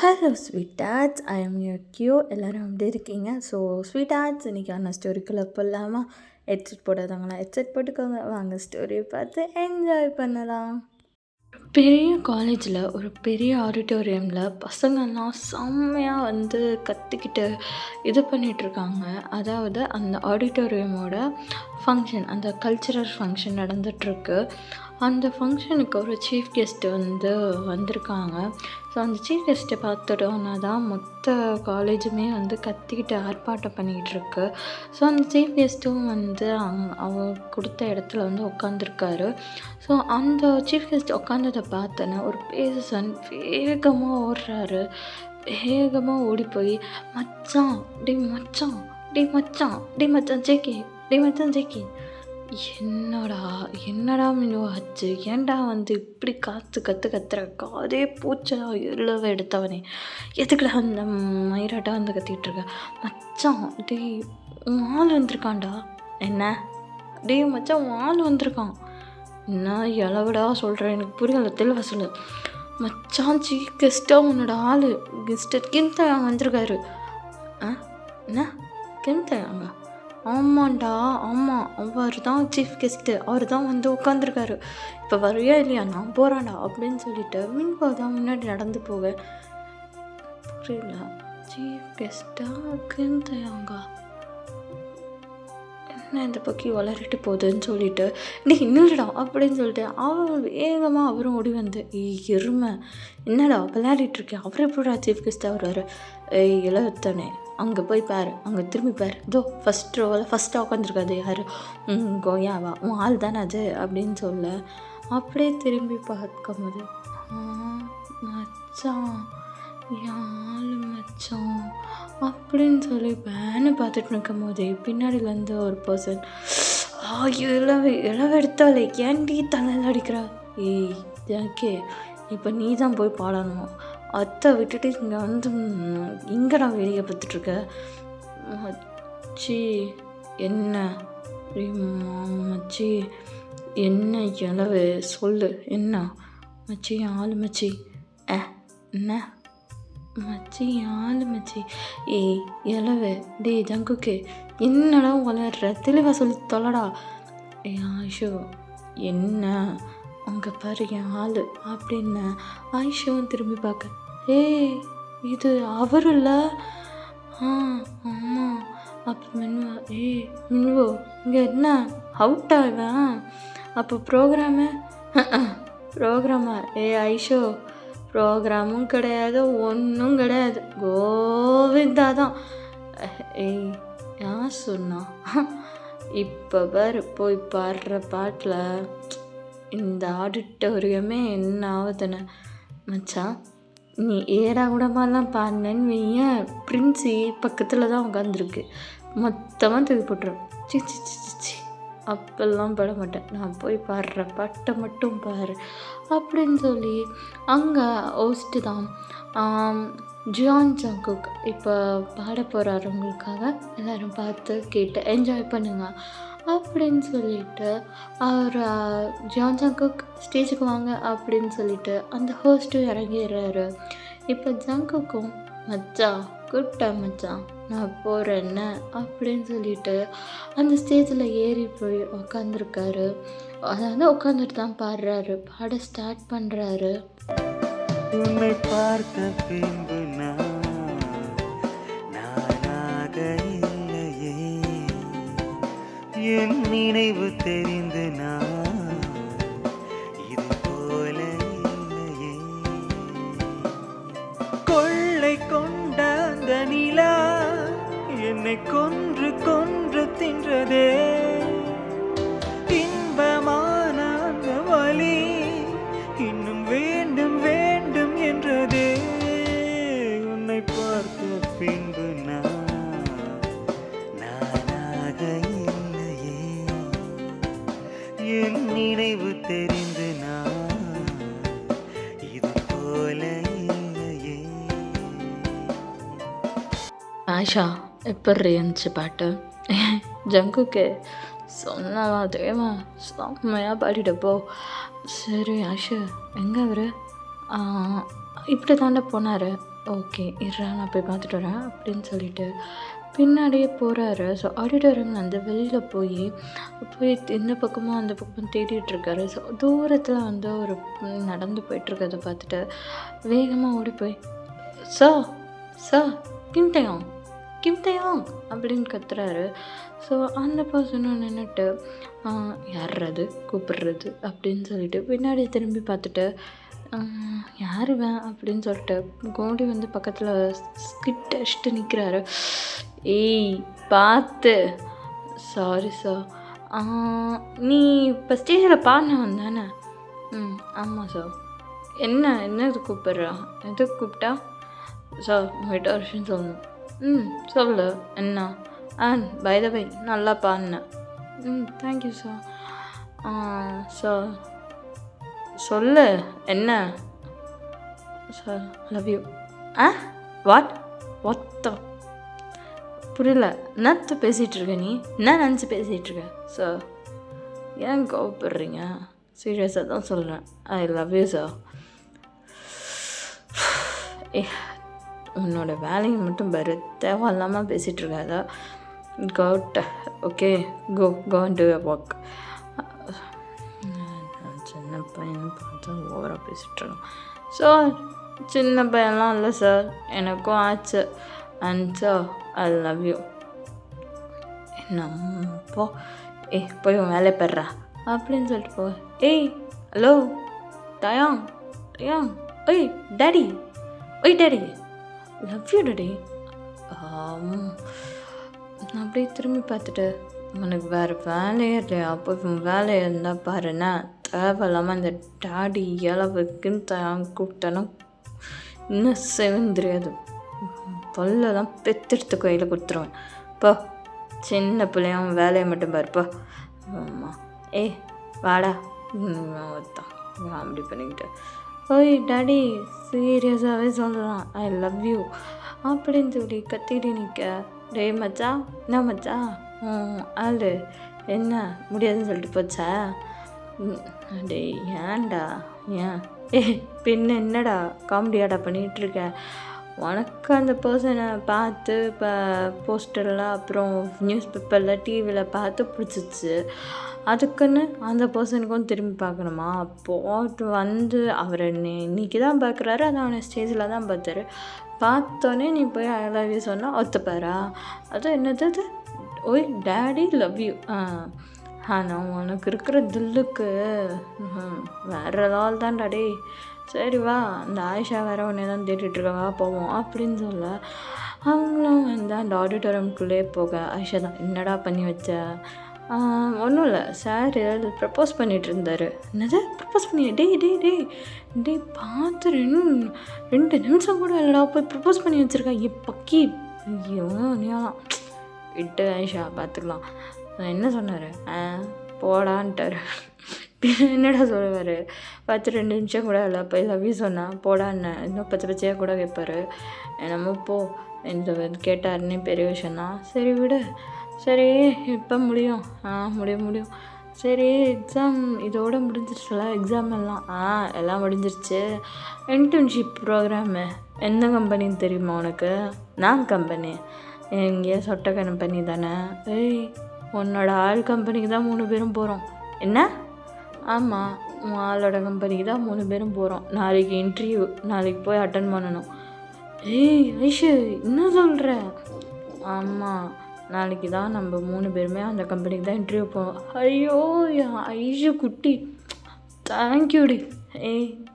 Hello sweethearts, I am your கியூ. எல்லோரும் எப்படி இருக்கீங்க? ஸோ ஸ்வீட் ஆர்ட்ஸ் இன்றைக்கான ஸ்டோரிக்குள்ளே போடலாமா? ஹெட்செட் போடாதவங்களா ஹெட்செட் போட்டுக்கோங்க. வாங்க ஸ்டோரியை பார்த்து என்ஜாய் பண்ணலாம். பெரிய காலேஜில் ஒரு பெரிய ஆடிட்டோரியமில் பசங்கள்லாம் செம்மையாக கற்றுக்கிட்டு இது பண்ணிகிட்ருக்காங்க. அதாவது அந்த ஆடிட்டோரியமோட ஃபங்க்ஷன், அந்த கல்ச்சுரல் ஃபங்க்ஷன் நடந்துகிட்ருக்கு. அந்த ஃபங்க்ஷனுக்கு ஒரு சீஃப் கெஸ்ட்டு வந்திருக்காங்க. ஸோ அந்த சீஃப் கெஸ்ட்டை பார்த்துட்டோன்னா தான் மொத்த காலேஜுமே கத்திக்கிட்டு ஆர்ப்பாட்டம் பண்ணிக்கிட்டுருக்கு. ஸோ அந்த சீஃப் கெஸ்ட்டும் அவ கொடுத்த இடத்துல உட்காந்துருக்காரு. ஸோ அந்த சீஃப் கெஸ்ட் உட்காந்ததை பார்த்தோன்னே ஒரு பேசன் வேகமாக ஓடுறாரு. வேகமாக ஓடி போய், மச்சான் டே மச்சான் டே மச்சான் டே மச்சான் ஜேகே டே மச்சான் ஜேகே, என்னடா மினு ஆச்சு? ஏன்டா இப்படி கத்துற? காதே பூச்சடா எவ்வளவு எடுத்தவனே, எதுக்குடா அந்த மயிராட்டா கத்திட்டு இருக்க? மச்சான் டேய், உன் ஆள் வந்திருக்கான்டா. என்ன டேய் மச்சான், உன் ஆள் வந்திருக்கான். என்ன எளவுடா சொல்கிறேன், எனக்கு புரியல, தெளிவாக சொல்லு. மச்சான் சீஃப் கெஸ்ட்டாக உன்னோட ஆள் கிம்தயாங்க வந்திருக்காரு. என்ன கிம்தயாங்க? ஆமாண்டா, ஆமாம், அவர் தான் சீஃப் கெஸ்ட்டு. அவர் தான் உட்காந்துருக்காரு. இப்போ வரையா இல்லையா? நான் போகிறான்டா அப்படின்னு சொல்லிட்டு மின்பா தான் முன்னாடி நடந்து போக, புரியல, சீஃப் கெஸ்ட்டாக கிம்தயாங்க என்ன இந்த பக்கி வளரிட்டு போகுதுன்னு சொல்லிட்டு, நீ நில்லுடா அப்படின்னு சொல்லிட்டு வேகமாக அவரும் ஓடி எருமை, என்னடா விளையாடிட்டுருக்கேன், அவர் எப்படா சீஃப் கெஸ்ட்டாக வருவார்? இளவத்தனே, அங்கே போய் பாரு, அங்கே திரும்பி பாரு, இதோ ஃபஸ்ட் ரோவில் ஃபஸ்ட்டாக உட்காந்துருக்காது யார்? கோயாவா, உன் ஆள் தானே அது அப்படின்னு சொல்ல, அப்படியே திரும்பி பார்க்கும்போது, மச்சான் யாழ் மச்சான் அப்படின்னு சொல்லி பேனு பார்த்துட்டு இருக்கும் போதே பின்னாடியிலேருந்து ஒரு பர்சன், இளவ எடுத்தாலே ஏன்டி தலையில் அடிக்கிறா? ஏய் ஜாக்கே, இப்போ நீ தான் போய் பாடணும். அத்தை விட்டுட்டு இங்கே இங்கே நான் வேடிக்கை பார்த்துட்ருக்க. மச்சி என்ன மச்சி, என்ன இளவு சொல்லு, என்ன மச்சி ஆளு மச்சி? என்ன மச்சி ஆளு மச்சி? ஏய் இளவு, டே ஜங்குக்கு, என்னடா வளர்ற? தெளிவாக சொல்லி தொலைடா. ஆயிஷோ, என்ன அங்கே பாரு என் ஆள் அப்படின்னு ஆயிஷுவும் திரும்பி பார்க்க, ஏய் இது அவர் இல்லை? ஆமாம். அப்போ மின்வா, ஏய் மின்வோ, இங்கே என்ன அவுட்டா இவன்? அப்போ ப்ரோக்ராமா? ஐஷோ, ப்ரோக்ராமும் கிடையாது, ஒன்றும் கிடையாது, கோவிந்தா தான். ஏய் யார் சொன்னா? இப்போ பாரு, போய் பாடுற பாட்டில் இந்த ஆடிட்டோரியமே என்ன ஆகுதுன்னு. மச்சான், நீ ஏடா கூடமாலாம் பாடினேன்னு வைய, பிரின்ஸி பக்கத்தில் தான் உட்காந்துருக்கு, மொத்தமாக தூக்கி போட்டுரும். சி அப்பெல்லாம் பாட மாட்டேன், நான் போய் பாடுற பாட்டை மட்டும் பாரு அப்படின்னு சொல்லி அங்கே ஹோஸ்ட்டு தான் ஜியான் ஜங்குக் இப்போ பாட போகிறாருங்களுக்காக எல்லோரும் பார்த்து கேட்டு என்ஜாய் பண்ணுங்க அப்படின்னு சொல்லிட்டு அவர் ஜியான் ஜங்குக் ஸ்டேஜுக்கு வாங்க அப்படின்னு சொல்லிட்டு அந்த ஹோஸ்ட்டும் இறங்கிடுறாரு. இப்போ ஜங்குக்கும், மச்சான் கூப்பிட்டா மச்சான், நான் போகிறேன்னு அப்படின்னு சொல்லிட்டு அந்த ஸ்டேஜில் ஏறி போய் உக்காந்துருக்காரு. அதாவது உட்காந்துட்டு தான் பாடுறாரு, பாட ஸ்டார்ட் பண்ணுறாரு. உன்னை பார்த்த பின்பு நானாக இல்லையே, என் நினைவு தெரிந்து நான் இது போல இல்லையே, கொள்ளை கொண்ட அந்த நிலா என்னை கொன்று கொன்று தின்றதே, இன்பமான அந்த வலி இன்னும் வேண்டும் வேண்டும் என்றதே, உன்னை பார்த்த பின்பு நானாக இல்லையே, என் நினைவு தெரிந்து நான் இது போல இல்லையே. ஆஷா, எப்படி இருந்துச்சு பாட்டு? ஜங்குக்கு சொன்னவா தேவா செம்மையாக பாடிட்டப்போ. சரி ஆஷா, எங்கே அவர்? இப்படி தாண்டா போனார். ஓகே இருடா நான் போய் பார்த்துட்டு வரேன் அப்படின்னு சொல்லிட்டு பின்னாடியே போகிறாரு. ஸோ ஆடிட்டோரியம் வந்து வெளியில் போய் இந்த பக்கமும் அந்த பக்கமும் தேடிட்டு இருக்காரு. ஸோ தூரத்தில் வந்து ஒரு நடந்து போயிட்டுருக்கதை பார்த்துட்டு வேகமாக ஓடி போய் சார் சார் கிம்டையாங் கிம்டையாங் அப்படின்னு கத்துறாரு. ஸோ அந்த பர்சனும் நின்றுட்டு யார்றது கூப்பிடுறது அப்படின்னு சொல்லிட்டு பின்னாடி திரும்பி பார்த்துட்டு யார் இவன் அப்படின்னு சொல்லிட்டு கோடி வந்து பக்கத்தில் ஸ்கிட் அடிச்சுட்டு நிற்கிறாரு. ஏய் பார்த்து சாரி சார், நீ இப்போ ஸ்டேஜில் பாடினவன் தானே? ஆமாம் சார். என்ன இது கூப்பிட்றா? எதுக்கு கூப்பிட்டா? சார் உங்கள்கிட்ட ஒரு விஷயம் சொல்லணும். சொல்லு என்ன? பை த பை நல்லா பாடினேன். Thank you sir. சார் சொல்லு என்ன? Sir love you. வாட் புரியல. என்னத்த பேசிகிட்ருக்க நீ? என்ன நினச்சி பேசிகிட்ருக்க? சார் ஏன் கோவப்படுறீங்க? சீரியஸாக தான் சொல்கிறேன். I love you sir. உன்னோட வேலையை மட்டும் பாரு, தேவையில்லாமல் பேசிகிட்ருக்காத. Get out okay, go and do your work. சின்ன பையன் பார்த்தா ஓவராக பேசிகிட்ருக்கோம். ஸோ சின்ன பையன்லாம் இல்லை சார், எனக்கும் ஆச்சு. And sir I love you. என்னப்போ போய் உன் வேலையை பெறா அப்படின்னு சொல்லிட்டு போ. ஹலோ டயாங் daddy daddy love you daddy. நான் அப்படியே திரும்பி பார்த்துட்டு உனக்கு வேறு வேலையே இல்லையா? அப்போ வேலையை இருந்தால் பாருண்ணா. தேவையில்லாமல் அந்த டாடி இளவுக்குன்னு தயாங்க கூப்பிட்டானா இன்னும் செய்வேன்னு தெரியாது. பல்லெல்லாம் பெத்தெடுத்து கையில் கொடுத்துருவேன். போ சின்ன பிள்ளையும் வேலையை மட்டும் பாருப்பா. ஆமாம் வாடா ஒருத்தான் அப்படி பண்ணிக்கிட்டு டாடி சீரியஸாகவே சொல்லலாம் ஐ லவ் யூ அப்படின்னு சொல்லி கத்திட்டு நிற்க. டே மச்சா என்ன மச்சா ஆள் என்ன முடியாதுன்னு சொல்லிட்டு போச்சா? டே ஏன்டா ஏன் பின்ன என்னடா காமெடியாடா பண்ணிகிட்ருக்க? உனக்கு அந்த பர்சனை பார்த்து இப்போ போஸ்டரில் அப்புறம் நியூஸ் பேப்பரில் டிவியில் பார்த்து பிடிச்சிச்சு. அதுக்குன்னு அந்த பர்சனுக்கும் திரும்பி பார்க்கணுமா? போட்டு வந்து அவர் இன்னைக்கு தான் பார்க்குறாரு, அதை அவனை ஸ்டேஜில் தான் பார்த்தாரு. பார்த்தோன்னே நீ போய் ஐ லவ் யூ சொன்னால் ஒத்துப்பாரா? அது என்னது டேடி லவ் யூ. ஆனால் உனக்கு இருக்கிற தில்லுக்கு வேறு ஆள் தான்டா டே. சரி வா, அந்த ஆயிஷா வேறு உடனே தான் தேடிட்டுருக்கவா போவோம் அப்படின்னு சொல்ல அவங்களும் வந்து அந்த ஆடிட்டோரியம்குள்ளே போக ஆயிஷா தான் என்னடா பண்ணி வச்ச? ஒன்றும் இல்லை சார் ப்ரப்போஸ் பண்ணிகிட்டு இருந்தார். என்னது ப்ரப்போஸ் பண்ணி? டே பார்த்து 2 நிமிஷம் கூட இல்லைடா போய் ப்ரப்போஸ் பண்ணி வச்சுருக்கா. பக்கி விட்டு ஆயிஷா பார்த்துக்கலாம். என்ன சொன்னார்? போடான்ட்டார். என்னடா சொல்லுவார்? 2 நிமிஷம் கூட இல்லை போய் லவ் யூ சொன்னால் போடான்னு இன்னும் பச்சையாக கூட கேட்பார். என்னமோ போ இந்த கேட்டாருன்னே பெரிய விஷயந்தான். சரி விடு. சரி இப்போ முடியும்? முடியும். சரி எக்ஸாம் இதோட முடிஞ்சிருச்சுல? எக்ஸாம் எல்லாம் முடிஞ்சிருச்சு. இன்டர்ன்ஷிப் ப்ரோக்ராமு எந்த கம்பெனின்னு தெரியுமா உனக்கு? நான் கம்பெனி எங்கேயோ சொட்ட கம்பெனி தானே? உன்னோட ஆள் கம்பெனிக்கு தான் 3 பேரும் போகிறோம். என்ன? ஆமாம், உன் ஆளோட கம்பெனிக்கு தான் 3 பேரும் போகிறோம். நாளைக்கு இன்டர்வியூ, நாளைக்கு போய் அட்டன் பண்ணணும். ஐஷு என்ன சொல்கிற? ஆமாம், நாளைக்கு தான் நம்ம 3 பேருமே அந்த கம்பெனிக்கு தான் இன்டர்வியூ போவோம். ஐயோ ஐஷு குட்டி தேங்க்யூடி.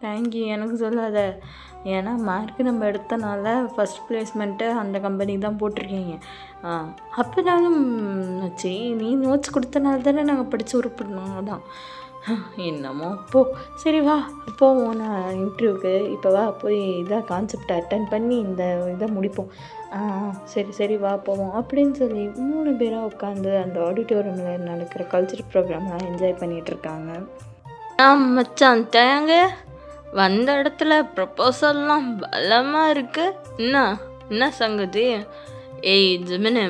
தேங்க்யூ எனக்கு சொல்லாத. ஏன்னா மார்க்கு நம்ம எடுத்தனால ஃபஸ்ட் ப்ளேஸ்மெண்ட்டு அந்த கம்பெனிக்கு தான் போட்டிருக்கீங்க. அப்போனாலும் சரி நீ நோட்ஸ் கொடுத்தனால தானே நாங்கள் படித்து உருப்பிடணும். அதான் என்னமோ போ. சரி வா போவோம் நான் இன்டர்வியூக்கு. இப்போ வா போய் இதாக கான்செப்டை அட்டன் பண்ணி இந்த இதை முடிப்போம். சரி வா போவோம் அப்படின்னு சொல்லி 3 பேராக உட்காந்து அந்த ஆடிட்டோரியமில் நடக்கிற கல்ச்சரல் ப்ரோக்ராம்லாம் என்ஜாய் பண்ணிகிட்ருக்காங்க. மச்சான் தேங்க வந்த இடத்துல ப்ரப்போசல்லாம் பலமாக இருக்குது. என்ன சங்கதி? ஜிமினு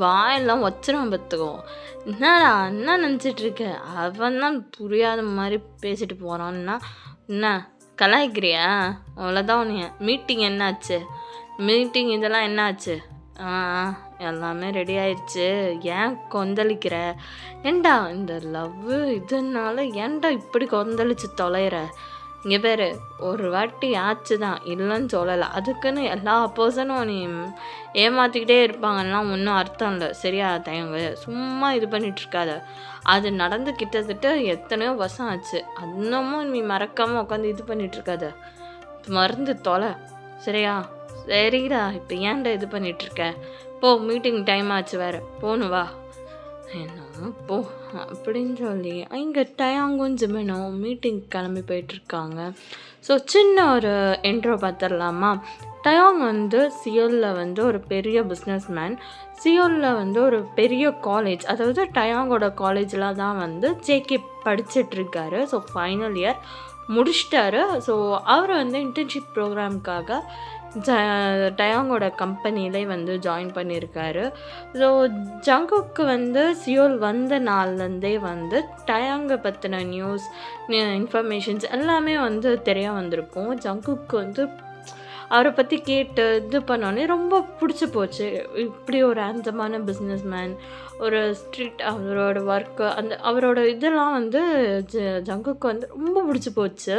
வாயெல்லாம் வச்சிரும் பார்த்துக்கோ. என்னடா என்ன நினச்சிட்ருக்க? அவன் தான் புரியாத மாதிரி பேசிட்டு போகிறான்னா என்ன கலாய்க்கிறியா? அவ்வளோதான். உன்னைய மீட்டிங் என்னாச்சு? மீட்டிங் இதெல்லாம் என்னாச்சு? எல்லாமே ரெடி ஆயிடுச்சு. ஏன் கொந்தளிக்கிற? ஏன்டா இந்த லவ்வு இதனால ஏன்டா இப்படி கொந்தளிச்சு தொலைகிற? இங்கே பேர் ஒரு வாட்டி ஆச்சு தான், இல்லைன்னு சொல்லலை. அதுக்குன்னு எல்லா பர்சனும் நீ ஏமாற்றிக்கிட்டே இருப்பாங்கலாம் ஒன்றும் அர்த்தம் இல்லை. சரியா தயங்க, சும்மா இது பண்ணிகிட்ருக்காத. அது நடந்து கிட்டத்தட்ட எத்தனையோ வருஷம் ஆச்சு. இன்னமும் நீ மறக்காமல் உட்காந்து இது பண்ணிகிட்ருக்காத. மறந்து தொலை சரியா? சரிடா, இப்போ ஏன்டா இது பண்ணிகிட்ருக்க? போ, மீட்டிங் டைம் ஆச்சு வேறு, போகணும் வா. என்ன போ அப்படின்னு சொல்லி இங்கே டயாங்கும் ஜிமினும் மீட்டிங் கிளம்பி போயிட்டுருக்காங்க. ஸோ சின்ன ஒரு இன்ட்ரோ பார்த்துடலாமா? டயாங் வந்து சியோலில் வந்து ஒரு பெரிய பிஸ்னஸ் மேன். சியோலில் வந்து ஒரு பெரிய காலேஜ், அதாவது டயாங்கோட காலேஜில் தான் வந்து ஜேகே படிச்சிட்ருக்காரு. ஸோ ஃபைனல் இயர் முடிச்சிட்டாரு. ஸோ அவர் வந்து இன்டர்ன்ஷிப் ப்ரோக்ராமுக்காக டயாங்கோட கம்பெனிலே வந்து ஜாயின் பண்ணியிருக்காரு. ஸோ ஜங்குக்கு வந்து சியோல் வந்த நாள்லேருந்தே வந்து டயாங்கை பற்றின நியூஸ் இன்ஃபர்மேஷன்ஸ் எல்லாமே வந்து தெரிய வந்திருக்கும். ஜங்குக்கு வந்து அவரை பற்றி கேட்டு இது பண்ணோன்னே ரொம்ப பிடிச்சி போச்சு. இப்படி ஒரு ஹேண்ட்ஸமான பிஸ்னஸ் மேன், ஒரு ஸ்ட்ரீட், அவரோட ஒர்க்கு, அந்த அவரோட இதெல்லாம் வந்து ஜங்குக்கு வந்து ரொம்ப பிடிச்சி போச்சு.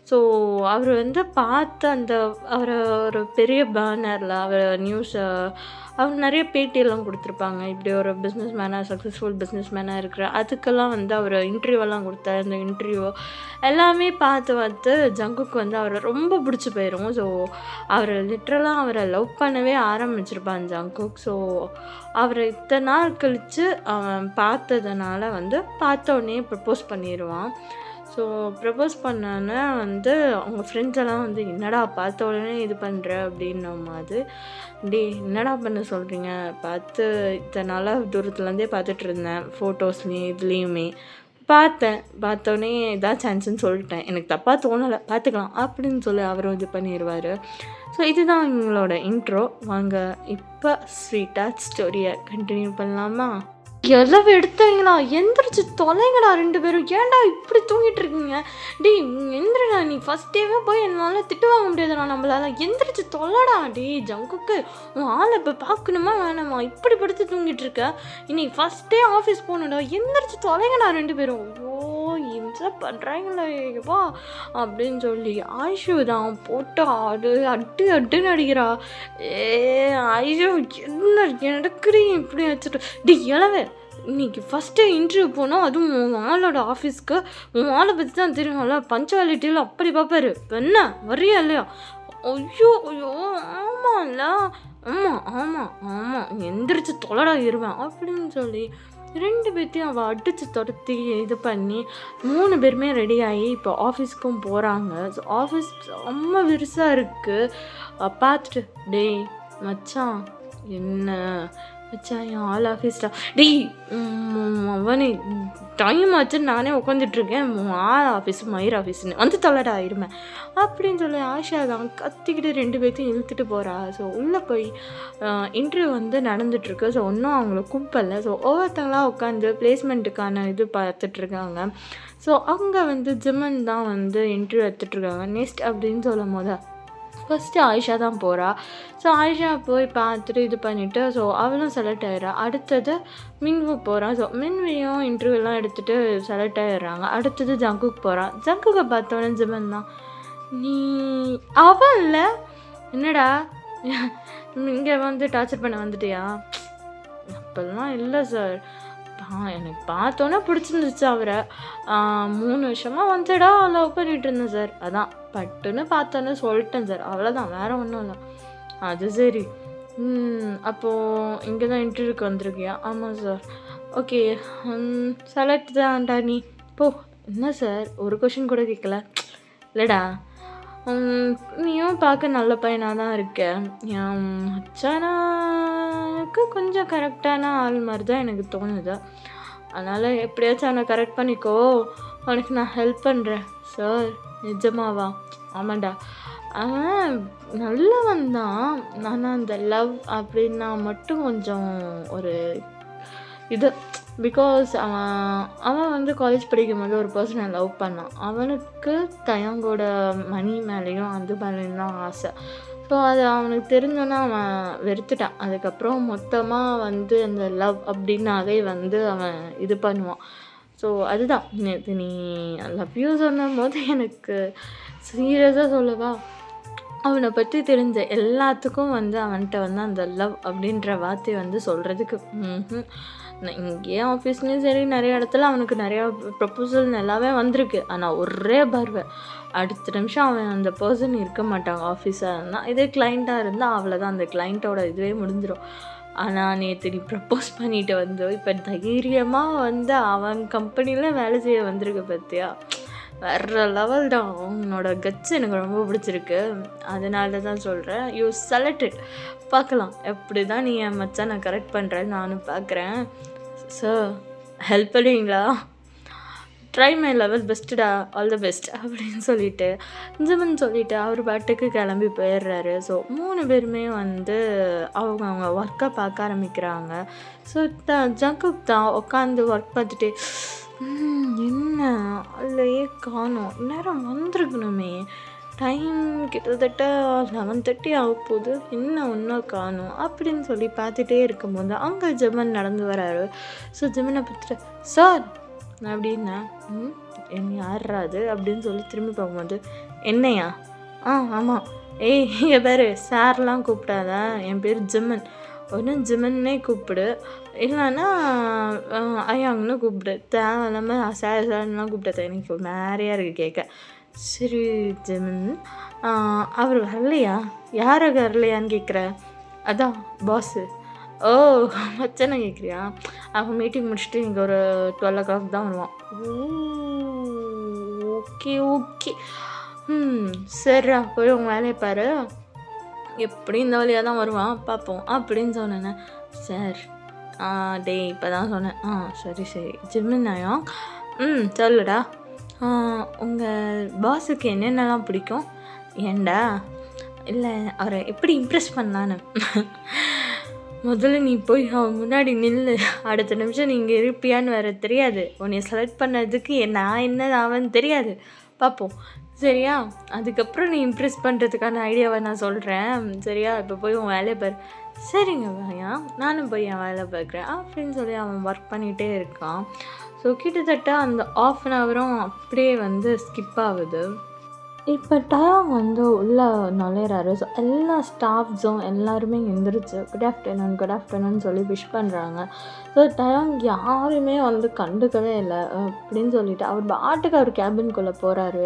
ஸோ அவர் வந்து பார்த்து அந்த அவரை ஒரு பெரிய பேனரில் அவர் நியூஸை அவங்க நிறைய பேட்டியெல்லாம் கொடுத்துருப்பாங்க. இப்படி ஒரு பிஸ்னஸ் மேனாக, சக்ஸஸ்ஃபுல் பிஸ்னஸ் மேனாக இருக்கிற அதுக்கெல்லாம் வந்து அவர் இன்டர்வியூவெல்லாம் கொடுத்தாரு. அந்த இன்டர்வியூ எல்லாமே பார்த்து ஜங்குக்கு வந்து அவரை ரொம்ப பிடிச்சி போயிடும். ஸோ அவர் லிட்ரலாக அவரை லவ் பண்ணவே ஆரம்பிச்சிருப்பான் ஜங்குக். ஸோ அவரை இத்தனை நாள் கழித்து அவன் பார்த்ததுனால வந்து பார்த்தோடனே ப்ரப்போஸ் பண்ணிடுவான். ஸோ ப்ரப்போஸ் பண்ணோன்னே வந்து அவங்க ஃப்ரெண்ட்ஸ் எல்லாம் வந்து என்னடா பார்த்த உடனே இது பண்ணுற அப்படின்ன மாதிரி, என்னடா பண்ண சொல்கிறீங்க, பார்த்து இத்தனை நாளாக தூரத்துலேருந்தே பார்த்துட்டு இருந்தேன், ஃபோட்டோஸ்லேயும் இதுலேயுமே பார்த்தோன்னே இதான் சான்ஸ்ன்னு சொல்லிட்டேன், எனக்கு தப்பாக தோணலை, பார்த்துக்கலாம் அப்படின்னு சொல்லி அவரும் இது பண்ணிடுவார். ஸோ இதுதான் எங்களோட இன்ட்ரோ. வாங்க இப்போ ஸ்வீட்டாக ஸ்டோரியை கண்டினியூ பண்ணலாமா? எல்லாம் எடுத்தவங்களா எந்திரிச்சு தொலைங்கடா 2 பேரும், ஏன்டா இப்படி தூங்கிட்டு இருக்கீங்க? எந்திரடா, நீ ஃபஸ்ட் டேவே போய் என்னால் திட்டு வாங்க முடியாதுடா நம்மளால, எந்திரிச்சு தொல்லடா. ஜங்குக்கு உன் ஆளை இப்போ பார்க்கணுமா வேணாமா? இப்படி படுத்து தூங்கிட்டு இருக்க, இன்னைக்கு ஃபஸ்ட் டே ஆஃபீஸ் போகணுடா, எந்திரிச்சு தொலைங்கடா 2 பேரும். ஐயோ இம்சை பண்ணுறாங்களேப்பா அப்படின்னு சொல்லி ஆயிஷு தான் போட்டு அட்டுன்னு அடிக்கிறா. ஐயோ என்ன நடக்குறீங்க இப்படி வச்சுட்டு? இளவே, இன்னைக்கு ஃபஸ்ட்டு இன்டர்வியூ போனோம், அதுவும் உன் ஆளோட ஆஃபீஸ்க்கு. உன் ஆளை பற்றி தான் தெரியும்ல, பஞ்சுவாலிட்டியில் அப்படி பார்ப்பாரு. என்ன வரியா இல்லையா? ஐயோ ஆமாம்ல, ஆமாம் எந்திரிச்சு தொலைடா இருவேன் அப்படின்னு சொல்லி 2 பேர்த்தையும் அவள் அடித்து துரத்தி இது பண்ணி 3 பேருமே ரெடி ஆகி இப்போ ஆஃபீஸ்க்கும் போகிறாங்க. ஸோ ஆஃபீஸ் ரொம்ப விரிசாக இருக்குது. பார்த்துட்டு மச்சான் என்ன மச்சான் என் ஆல் ஆஃபீஸ்டா, அவனே டைம் ஆச்சுன்னு நானே உட்காந்துட்ருக்கேன், ஆல் ஆஃபீஸ் மயிர் ஆஃபீஸ்ன்னு வந்து தொலைடா ஆயிடுவேன் அப்படின்னு சொல்லி ஆஷா தான் கத்திக்கிட்டு 2 பேர்த்தையும் இழுத்துட்டு போகிறா. ஸோ உள்ளே போய் இன்டர்வியூ வந்து நடந்துகிட்ருக்கு. ஸோ ஒன்றும் அவங்கள கூப்பிடல. ஸோ ஒவ்வொருத்தங்களாம் உட்காந்து பிளேஸ்மெண்ட்டுக்கான இது பார்த்துட்ருக்காங்க. ஸோ அங்கே வந்து ஜிமன் தான் வந்து இன்டர்வியூ எடுத்துகிட்ருக்காங்க. நெக்ஸ்ட் அப்படின்னு சொல்லும் போது ஃபஸ்ட்டு ஆயிஷா தான் போகிறா. ஸோ ஆயிஷா போய் பார்த்துட்டு இது பண்ணிவிட்டு ஸோ அவளும் செலக்ட் ஆகிடுறா. அடுத்தது மின்வு போகிறான். ஸோ மின்வியும் இன்டர்வியூலாம் எடுத்துகிட்டு செலக்ட் ஆகிடுறாங்க. அடுத்தது ஜங்குக்கு போகிறான். ஜங்குக்கை பார்த்தோன்னே ஜிமன் தான், நீ அவன் இல்லை என்னடா இங்கே வந்து டார்ச்சர் பண்ண வந்துட்டியா? அப்போல்லாம் இல்லை சார், எனக்கு பார்த்தோன்னே பிடிச்சிருந்துச்சு அவரை, 3 வருஷமாக வந்துடா லவ் பண்ணிகிட்டு இருந்தேன் சார், அதான் பட்டுன்னு பார்த்தோன்னே சொல்லிட்டேன் சார், அவ்வளோதான், வேறு ஒன்றும் இல்லை. அது சரி, அப்போது இங்கே தான் இன்டர்வியூக்கு வந்திருக்கியா? ஆமாம் சார். ஓகே, செலக்ட் தான்டா நீ போ. என்ன சார் ஒரு கொஷின் கூட கேட்கல? இல்லைடா, நீயும் பார்க்க நல்ல பையனாக தான் இருக்க, என் மச்சானாக்கு கொஞ்சம் கரெக்டான ஆள் மாதிரி தான் எனக்கு தோணுது, அதனால் எப்படியாச்சும் அவனை கரெக்ட் பண்ணிக்கோ, அவனுக்கு நான் ஹெல்ப் பண்ணுறேன். சார் நிஜமாவா? ஆமாண்டா, அவன் நல்லவன் தான், ஆனால் அந்த லவ் அப்படின்னா மட்டும் கொஞ்சம் ஒரு இது, பிகாஸ் அவன் வந்து காலேஜ் படிக்கும்போது ஒரு பர்சனை லவ் பண்ணான். அவனுக்கு டயாங்கோட மணி மேலேயும் அது மேலேயும் தான் ஆசை. ஸோ அது அவனுக்கு தெரிஞ்சோன்னா அவன் வெறுத்துட்டான். அதுக்கப்புறம் மொத்தமாக வந்து அந்த லவ் அப்படின்னாவே வந்து அவன் இது பண்ணுவான். ஸோ அதுதான் நேற்று நீ லவ் யூ சொன்னபோது எனக்கு சீரியஸாக சொல்லவா, அவனை பற்றி தெரிஞ்ச எல்லாத்துக்கும் வந்து அவன்கிட்ட வந்து அந்த லவ் அப்படின்ற வார்த்தையை வந்து சொல்கிறதுக்கு இங்கேயே ஆஃபீஸ்லேயும் சரி நிறைய இடத்துல அவனுக்கு நிறையா ப்ரப்போசல் நல்லாவே வந்திருக்கு. ஆனால் ஒரே பார்வை அடுத்த நிமிஷம் அவன் அந்த பர்சன் இருக்க மாட்டாங்க. ஆஃபீஸாக இருந்தால் இதே கிளைண்ட்டாக இருந்தால் அவ்வளோதான், அந்த கிளைண்ட்டோட இதுவே முடிஞ்சிடும். ஆனால் நேற்று நீ ப்ரப்போஸ் பண்ணிட்டு வந்து இப்போ தைரியமாக வந்து அவன் கம்பெனியில் வேலை செய்ய வந்திருக்கு பார்த்தியா, வேற லெவல் தான். உன்னோட கட்ஸ் எனக்கு ரொம்ப பிடிச்சிருக்கு. அதனால தான் சொல்கிறேன், யூ செலக்டட். பார்க்கலாம் எப்படி தான் நீ என் மச்சான் நான் கரெக்ட் பண்ணுறேன்னு நானும் பார்க்குறேன். சார் ஹெல்ப் பண்ணுவீங்களா? ட்ரை மை லெவல் பெஸ்ட்டுடா, ஆல் த பெஸ்ட் அப்படின்னு சொல்லிட்டு ஜிமன் சொல்லிவிட்டு அவர் பாட்டுக்கு கிளம்பி போயிடுறாரு. ஸோ 3 பேருமே வந்து அவங்க ஒர்க்கை பார்க்க ஆரம்பிக்கிறாங்க. ஸோ ஜங்குக் தான் உட்காந்து ஒர்க் பார்த்துட்டு என்ன அதுலையே காணோம், நேரம் வந்திருக்கணுமே, டைம் கிட்டத்தட்ட 11:30 ஆக போகுது, என்ன ஒன்றும் காணும் அப்படின்னு சொல்லி பார்த்துட்டே இருக்கும்போது அங்கே ஜெமன் நடந்து வராரு. ஸோ ஜெமனை பார்த்துட்டு சார் அப்படின்னா என்ன யாராது அப்படின்னு சொல்லி திரும்பி பார்க்கும்போது என்னையா? ஆமாம். ஏய் இங்கே பேர் சார்லாம் கூப்பிட்டாத, என் பேர் ஜிம்மன், ஒன்று ஜிம்மன்னே கூப்பிடு, இல்லைன்னா ஐயாங்கன்னு கூப்பிடு, தேவையில்லாமல் சார்லாம் கூப்பிட்டது எனக்கு நிறையா இருக்குது கேட்க. சரி ஜிம்மன், அவர் வரலையா? யாராக வரலையான்னு கேட்குற? அதான் பாஸு. ஓ மச்சானை கேட்குறியா? அவன் மீட்டிங் முடிச்சுட்டு இங்கே ஒரு 12 o'clock தான் வருவான். ஓகே ஓகே, சரிடா போய் உங்கள் வேலையை பாரு, எப்படி இந்த வழியாக தான் வருவான் பார்ப்போம் அப்படின்னு சொன்னேன். சார் டேய் இப்போ தான் சொன்னேன். சரி சரி ஜிம்மினாயா? சொல்லுடா. உங்கள் பாஸுக்கு என்னென்னலாம் பிடிக்கும்? ஏண்டா? இல்லை அவரை எப்படி இம்ப்ரெஸ் பண்ணலான்னு. முதல்ல நீ போய் அவன் முன்னாடி நில்லு, அடுத்த நிமிஷம் நீங்கள் இருப்பியான்னு வேறு தெரியாது, உன்னை செலக்ட் பண்ணதுக்கு நான் என்ன ஆவன்னு தெரியாது, பார்ப்போம் சரியா? அதுக்கப்புறம் நீ இம்ப்ரெஸ் பண்ணுறதுக்கான ஐடியாவை நான் சொல்கிறேன் சரியா? இப்போ போய் உன் வேலையை பாரு. சரிங்க பையா, நானும் போய் என் வேலை பார்க்குறேன் அப்படின்னு சொல்லி அவன் ஒர்க் பண்ணிகிட்டே இருக்கான். ஸோ கிட்டத்தட்ட அந்த 1/2 hour அப்படியே வந்து ஸ்கிப் ஆகுது. இப்போ டயாங் வந்து உள்ளே நுழையிறாரு. ஸோ எல்லா ஸ்டாஃப்ஸும் எல்லாருமே எந்திரிச்சு குட் ஆஃப்டர்நூன் சொல்லி விஷ் பண்ணுறாங்க. ஸோ டயாங் யாருமே வந்து கண்டுக்கவே இல்லை அப்படின்னு சொல்லிட்டு அவர் பாட்டுக்கு அவர் கேபின்குள்ளே போகிறாரு.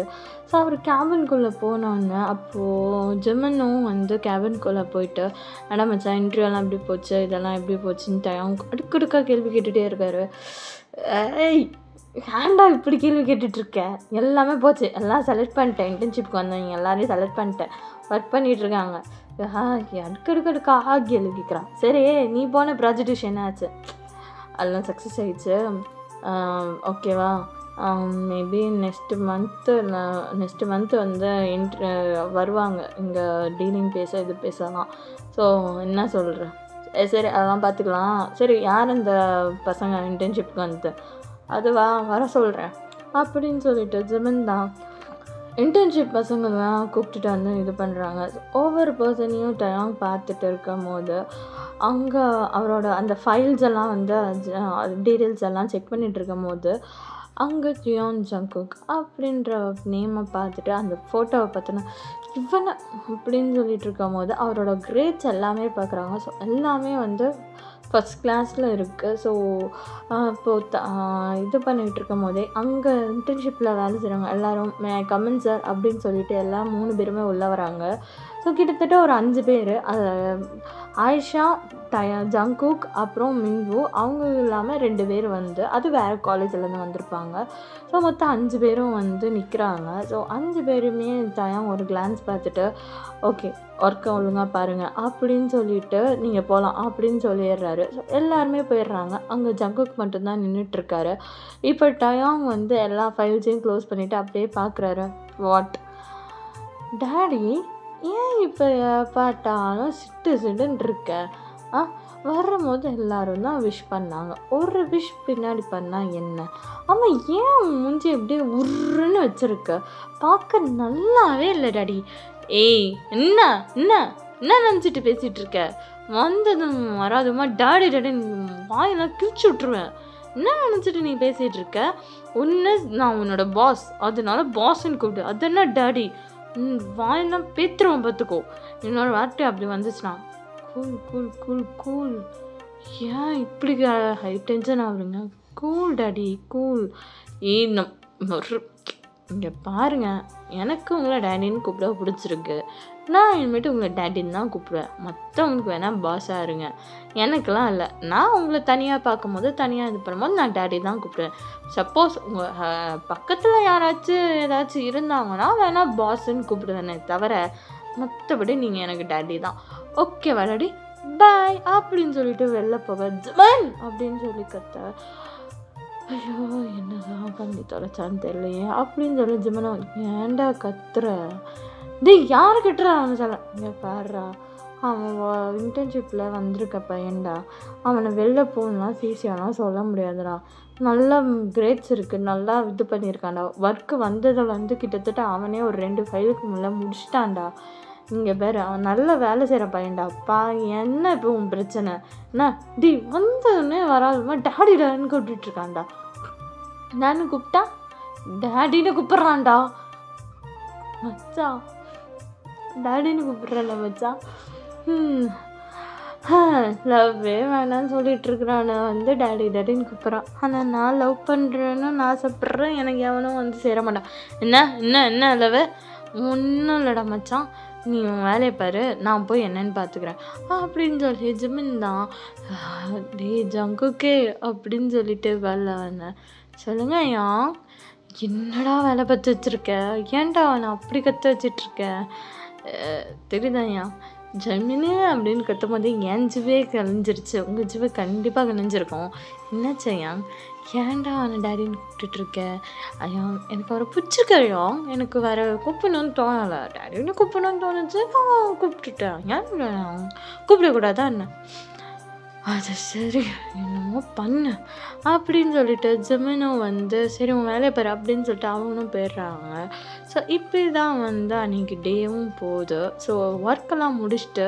ஸோ அவர் கேபின்குள்ளே போனோன்னே அப்போது ஜிம்மனும் வந்து கேபின்குள்ளே போயிட்டு மேடம் மச்சான் இன்டர்வியூலாம் எப்படி போச்சு, இதெல்லாம் எப்படி போச்சுன்னு டயாங் அடுக்கடுக்காக கேள்வி கேட்டுகிட்டே இருக்காரு. ஏய் ஏன்டா இப்படி கேள்வி கேட்டுட்ருக்க? எல்லாமே போச்சு, எல்லாம் செலக்ட் பண்ணிட்டேன், இன்டர்ன்ஷிப்க்கு வந்தவங்க எல்லாரையும் செலக்ட் பண்ணிட்டேன், ஒர்க் பண்ணிகிட்ருக்காங்க. அடுக்கடுக்காக கேள்வி கேட்குறான். சரி நீ போன ப்ராஜெக்ட் விஷயம் என்ன ஆச்சு? அதெல்லாம் சக்ஸஸ் ஆகிடுச்சு, ஓகேவா? மேபி நெக்ஸ்ட் மந்த்து வந்து வருவாங்க இங்கே டீலிங் பேச இது பேசலாம். ஸோ என்ன சொல்கிறேன்? சரி அதெல்லாம் பார்த்துக்கலாம். சரி யார் இந்த பசங்க இன்டர்ன்ஷிப்க்கு வந்து? அதுவா வர சொல்கிறேன் அப்படின்னு சொல்லிட்டு ஜிமன் தான் இன்டர்ன்ஷிப் பசங்கள்லாம் கூப்பிட்டுட்டு வந்து இது பண்ணுறாங்க. ஒவ்வொரு பர்சனையும் டயாங் பார்த்துட்டு இருக்கும் போது அங்கே அவரோட அந்த ஃபைல்ஸ் எல்லாம் வந்து டீட்டெயில்ஸ் எல்லாம் செக் பண்ணிகிட்டு இருக்கும் போது அங்கே ஜியோன் ஜங்குக் அப்படின்ற நேமை பார்த்துட்டு அந்த ஃபோட்டோவை பார்த்தோன்னா இவனை அப்படின்னு சொல்லிட்டு இருக்கும் போது அவரோட கிரேட்ஸ் எல்லாமே பார்க்குறாங்க. ஸோ எல்லாமே வந்து ஃபஸ்ட் கிளாஸில் இருக்குது. ஸோ இப்போது இது பண்ணிகிட்டு இருக்கும் போதே அங்கே இன்டர்ன்ஷிப்பில் வேலை செய்கிறவங்க எல்லோரும் கமெண்ட் சார் அப்படின்னு சொல்லிட்டு எல்லாம் 3 பேருமே உள்ளே வராங்க. ஸோ கிட்டத்தட்ட ஒரு 5 பேர், ஆயிஷா, ஜங்குக் அப்புறம் மிங்கு, அவங்க இல்லாமல் 2 பேர் வந்து அது வேறு காலேஜ்லேருந்து வந்திருப்பாங்க. ஸோ மொத்தம் 5 பேரும் வந்து நிற்கிறாங்க. ஸோ 5 பேருமே டயாங் ஒரு கிளான்ஸ் பார்த்துட்டு ஓகே ஒர்க்கை ஒழுங்காக பாருங்கள் அப்படின்னு சொல்லிட்டு நீங்கள் போகலாம் அப்படின்னு சொல்லிடுறாரு. ஸோ எல்லாருமே போயிடுறாங்க. அங்கே ஜங்குக் மட்டும்தான் நின்றுட்டுருக்காரு. இப்போ டயாங் வந்து எல்லா ஃபைல்ஸையும் க்ளோஸ் பண்ணிவிட்டு அப்படியே பார்க்குறாரு. வாட் டேடி, ஏன் இப்போ பார்த்தாலும் சிட்டுன்னு இருக்க? வரும்போது எல்லோரும் தான் விஷ் பண்ணாங்க, ஒரு விஷ் பின்னாடி பண்ணால் என்ன? ஆமாம் ஏன் மூஞ்சி எப்படியே உருன்னு வச்சுருக்க? பார்க்க நல்லாவே இல்லை டாடி. ஏய் என்ன என்ன என்ன நினச்சிட்டு பேசிகிட்டு இருக்க? வந்ததும் வராதுமா டாடி டாடின்னு வாயெல்லாம் கிழிச்சு விட்ருவேன். என்ன நினச்சிட்டு நீ பேசிகிட்டு இருக்க? ஒன்று நான் உன்னோட பாஸ், அதனால பாஸ்ன்னு கூப்பிடு. அது என்ன டாடி? வாயெல்லாம் பேத்துருவேன் பார்த்துக்கோ. இன்னொரு வார்த்தை அப்படி வந்துச்சுன்னா கூல் கூல் கூல் கூல். ஏன் இப்படி ஹை டென்ஷன் ஆகுறீங்க? Cool daddy cool. இங்கே பாருங்கள், எனக்கு உங்களை டேடின்னு கூப்பிட பிடிச்சிருக்கு. நான் இனிமேட்டு உங்களை டேடின்னு தான் கூப்பிடுவேன். மற்றவங்களுக்கு வேணால் பாஸாக இருங்க, எனக்கெலாம் இல்லை. நான் உங்களை தனியாக பார்க்கும்போது தனியாக இது பண்ணும்போது நான் டேடி தான் கூப்பிடுவேன். சப்போஸ் உங்கள் பக்கத்தில் யாராச்சும் ஏதாச்சும் இருந்தாங்கன்னா வேணால் பாஸ்ன்னு கூப்பிடுவேனே தவிர மற்றபடி நீங்கள் எனக்கு டேடி தான். ஓகேவா டாடி? பாய் அப்படின்னு சொல்லிட்டு வெளில போக ஜமன் அப்படின்னு சொல்லி கத்த. ஐயோ என்னதான் பண்ணி தொலைச்சான்னு தெரியலையே அப்படின்னு சொல்லி ஜிமனா ஏன்டா கத்துற? டேய் யார் கட்டுறா? அவனை சொல்ல இங்கே பாடுறா, அவன் இன்டர்ன்ஷிப்பில் வந்திருக்க பையன்டா, அவனை வெளில போகணும்னா சிசியாலாம் சொல்ல முடியாதுடா. நல்லா கிரேட்ஸ் இருக்குது, நல்லா இது பண்ணியிருக்கான்டா. ஒர்க்கு வந்ததை கிட்டத்தட்ட அவனே ஒரு 2 ஃபைலுக்கு முன்னே முடிச்சிட்டான்டா. இங்கே பேர் அவன் நல்ல வேலை செய்கிற பையன்டாப்பா. என்ன இப்போ உன் பிரச்சனை என்ன? டி வந்ததுன்னே வராதுமா டாடி டாடின்னு கூப்பிட்டுருக்கான்டா. நானும் கூப்பிட்டா டேடின்னு கூப்பிட்றான்டா. மச்சா டேடின்னு கூப்பிட்றல மச்சா. லவ்வே வேணான்னு சொல்லிட்டு இருக்கிறான், டேடி டேடின்னு கூப்பிட்றான். ஆனால் நான் லவ் பண்ணுறேன்னு நான் ஆசைப்பட்றேன், எனக்கு எவனும் சேர மாட்டான். என்ன என்ன என்ன லவ்? ஒன்றும் இல்லைடா மச்சான், நீ உன் வேலையை பாரு, நான் போய் என்னன்னு பார்த்துக்கிறேன் அப்படின்னு சொல்லி ஜிமின் தான் டே ஜங்குக்கே அப்படின்னு சொல்லிட்டு வேலை வந்தேன். சொல்லுங்க ஐயா, என்னடா வேலை பார்த்து வச்சுருக்க? ஏன்டா அவனை அப்படி கற்று வச்சிட்ருக்க? தெரியுதாய்யா ஜமினு அப்படின்னு கத்தும் போது என் ஜிவே கலைஞ்சிருச்சு, உங்கள் ஜிவை கண்டிப்பாக கலைஞ்சிருக்கும். என்னாச்சையா? ஏன்டா அவனை டேடின்னு கூப்பிட்டுருக்க? ஐயா எனக்கு அவரை பிடிச்சிருக்கையா, எனக்கு வேறு கூப்பிடணும்னு தோணலை, டேடின்னு கூப்பிடணும்னு தோணுச்சு, நான் கூப்பிட்டுட்டேன். ஏன் கூப்பிடக்கூடாதா என்ன? அது சரி என்னமோ பண்ணு அப்படின்னு சொல்லிட்டு ஜிமினும் சரி உன் வேலையை பாரு அப்படின்னு சொல்லிட்டு அவனும் போயிடுறாங்க. ஸோ இப்படி தான் அன்றைக்கி டேவும் போகுது. ஸோ ஒர்க்கெல்லாம் முடிச்சுட்டு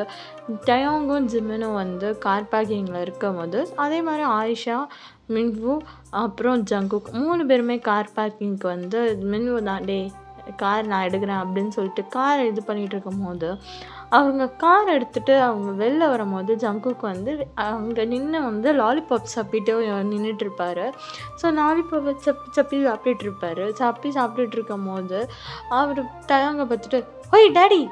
டயோங்கும் ஜிமினும் கார் பார்க்கிங்கில் இருக்கும் போது அதே மாதிரி ஆயிஷா, மின்வு அப்புறம் ஜங்குக் 3 பேருமே கார் பார்க்கிங்க்கு மின்வு தான் டே கார் நான் எடுக்கிறேன் அப்படின்னு சொல்லிட்டு கார் இது பண்ணிகிட்டு இருக்கும் போது அவங்க கார் எடுத்துகிட்டு அவங்க வெளில வரும்போது ஜங்குக்கு அங்கே நின்று லாலிபாப் சாப்பிட்டு நின்றுட்டுருப்பார். ஸோ லாலிபாப்பை சப்பி சாப்பிட்டுட்ருப்பார். சாப்பிட்டுட்டு இருக்கும் போது அவர் டயாங்க பார்த்துட்டு ஒய் டேடி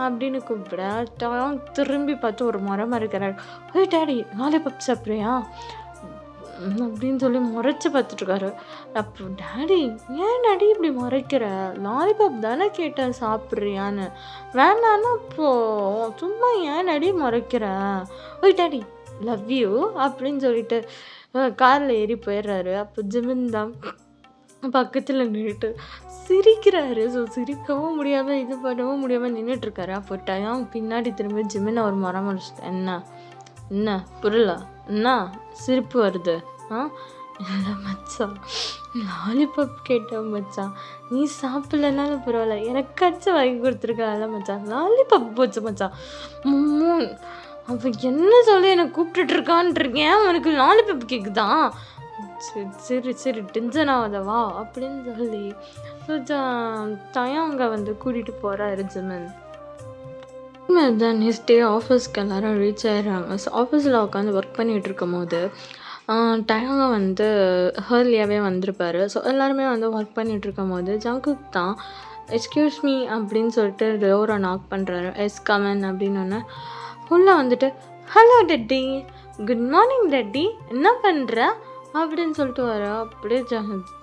அப்படின்னு கூப்பிட டயாங் திரும்பி பார்த்து ஒரு முறை இருக்கிறார். ஒய் டேடி லாலிபாப் சாப்பிட்றியா அப்படின்னு சொல்லி முறைச்சி பார்த்துட்ருக்காரு. அப்போ டேடி ஏன் டேடி இப்படி முறைக்கிற? லாலிபாப் தானே கேட்டேன் சாப்பிட்றியான்னு, வேணான்னா அப்போது சும்மா ஏன் டேடி முறைக்கிற? ஓய் டேடி லவ் யூ அப்படின்னு சொல்லிட்டு காரில் ஏறி போயிடுறாரு. அப்போ ஜிமின் தான் பக்கத்தில் நின்றுட்டு சிரிக்கிறாரு. ஸோ சிரிக்கவும் முடியாமல் இது பண்ணவும் முடியாமல் நின்றுட்டுருக்காரு. அப்போ டயாங் பின்னாடி திரும்பி ஜிமின் ஒரு மரம் முடிச்சுட்டு என்ன புரியல, என்ன சிரிப்பு வருது? இல்லை மச்சான் லாலிபாப் கேட்டேன் மச்சான், நீ சாப்பிட்லனாலும் பரவாயில்ல, எனக்காச்சும் வாங்கி கொடுத்துருக்கால மச்சான், லாலிபாப் போச்சு மச்சான். அவன் என்ன சொல்லி என்னை கூப்பிட்டுட்ருக்கான்ட்ருக்கேன், அவனுக்கு லாலிபாப் கேட்குதான். சரி சரி டென்ஷன் ஆகாதவா அப்படின்னு சொல்லி டயாங்க கூட்டிகிட்டு போகிறாரு ஜிமின். தான் நெக்ஸ்ட் டே ஆஃபீஸ்க்கு எல்லோரும் ரீச் ஆகிடுறாங்க. ஸோ ஆஃபீஸில் உட்காந்து ஒர்க் பண்ணிகிட்டு இருக்கும் போது டயாங்க ஹர்லியாகவே வந்திருப்பார். ஸோ எல்லாருமே ஒர்க் பண்ணிகிட்டு இருக்கும் போது ஜங்குக் தான் எக்ஸ்கியூஸ் மீ அப்படின்னு சொல்லிட்டு டோரை நாக் பண்ணுறாரு. எஸ் கமன் அப்படின்னு உள்ளே ஹலோ டட்டி, குட் மார்னிங் டட்டி, என்ன பண்ணுற அப்படின்னு சொல்லிட்டு வர. அப்படியே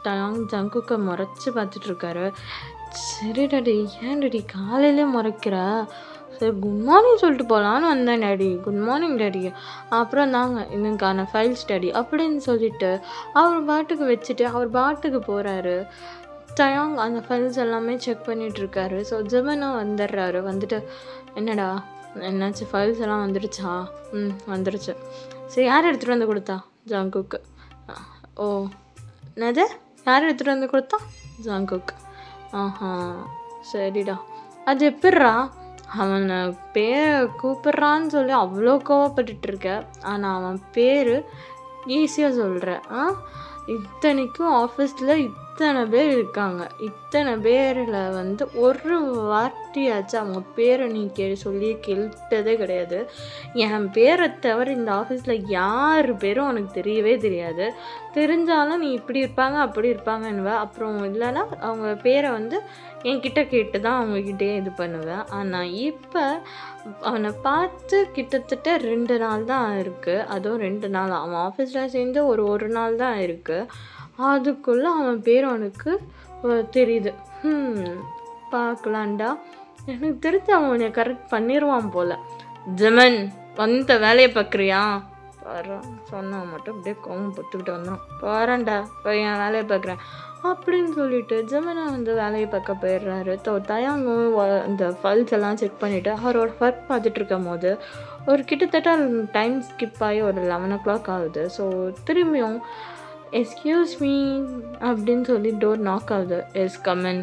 டயாங் ஜங்குக்கை முறைச்சி பார்த்துட்ருக்காரு. சரி டாடி, ஏன் டாடி காலையிலே முறைக்கிற? சரி குட் மார்னிங் சொல்லிட்டு போகலான்னு வந்தேன் டாடி. குட் மார்னிங் டாடி, அப்புறம் தாங்க இன்னுக்கான ஃபைல்ஸ் டாடி அப்படின்னு சொல்லிட்டு அவர் பாட்டுக்கு வச்சுட்டு அவர் பாட்டுக்கு போகிறாரு. டயாங் அந்த ஃபைல்ஸ் எல்லாமே செக் பண்ணிகிட்ருக்காரு. ஸோ ஜிமினும் வந்துடுறாரு. என்னடா என்னாச்சு, ஃபைல்ஸ் எல்லாம் வந்துடுச்சா? வந்துடுச்சு. சரி யார் எடுத்துகிட்டு வந்து கொடுத்தா? ஜங்குக்கு. ஓ என்னது, யார் எடுத்துகிட்டு வந்து கொடுத்தா? ஜங்குக். ஆஹா சரிடா, அது எப்பிட்றா அவனை பேரை கூப்பிட்றான்னு சொல்லி அவ்வளோ கோவப்பட்டுட்டு இருக்க, ஆனால் அவன் பேர் ஈஸியாக சொல்கிறேன். இத்தனைக்கும் ஆஃபீஸில் இத்தனை பேர் இருக்காங்க, இத்தனை பேரில் வந்து ஒரு வார்த்தையாச்சும் அவங்க பேரை நீ சொல்லி கேட்டதே கிடையாது. என் பேரை தவிர இந்த ஆஃபீஸில் யார் பேரும் உனக்கு தெரியவே தெரியாது. தெரிஞ்சாலும் நீ இப்படி இருப்பாங்க அப்படி இருப்பாங்கன்னுவ. அப்புறம் இல்லைன்னா அவங்க பேரை வந்து என்கிட்ட கேட்டு தான் அவங்கக்கிட்டே இது பண்ணுவேன். ஆனால் இப்போ அவனை பார்த்து கிட்டத்தட்ட 2 நாள் தான் இருக்குது. அதுவும் 2 நாள் அவன் ஆஃபீஸில் சேர்ந்து ஒரு நாள் தான் இருக்குது. அதுக்குள்ளே அவன் பேர் அவனுக்கு தெரியுது. பார்க்கலான்டா. எனக்கு தெரிஞ்சு அவன் உன்னை கரெக்ட் பண்ணிடுவான் போல். ஜெமன் வந்த வேலையை பார்க்குறியா பாறான் சொன்னான் மட்டும் அப்படியே கோவம் பொத்துக்கிட்டு வந்துடும். பாறான்டா போய் என் வேலையை பார்க்குறேன் அப்படின்னு சொல்லிட்டு ஜெமனை வந்து வேலையை பார்க்க போயிடுறாரு. தயாங்கும் இந்த ஃபைல்ஸ் எல்லாம் செக் பண்ணிவிட்டு அவரோட ஒர்க் பார்த்துட்டு இருக்கும் போது ஒரு கிட்டத்தட்ட டைம் ஸ்கிப் ஆகி ஒரு 11 o'clock ஆகுது. ஸோ திரும்பியும் எஸ்கியூஸ் மீ அப்படின்னு சொல்லி டோர் நாக் ஆகுது. எஸ் கமன்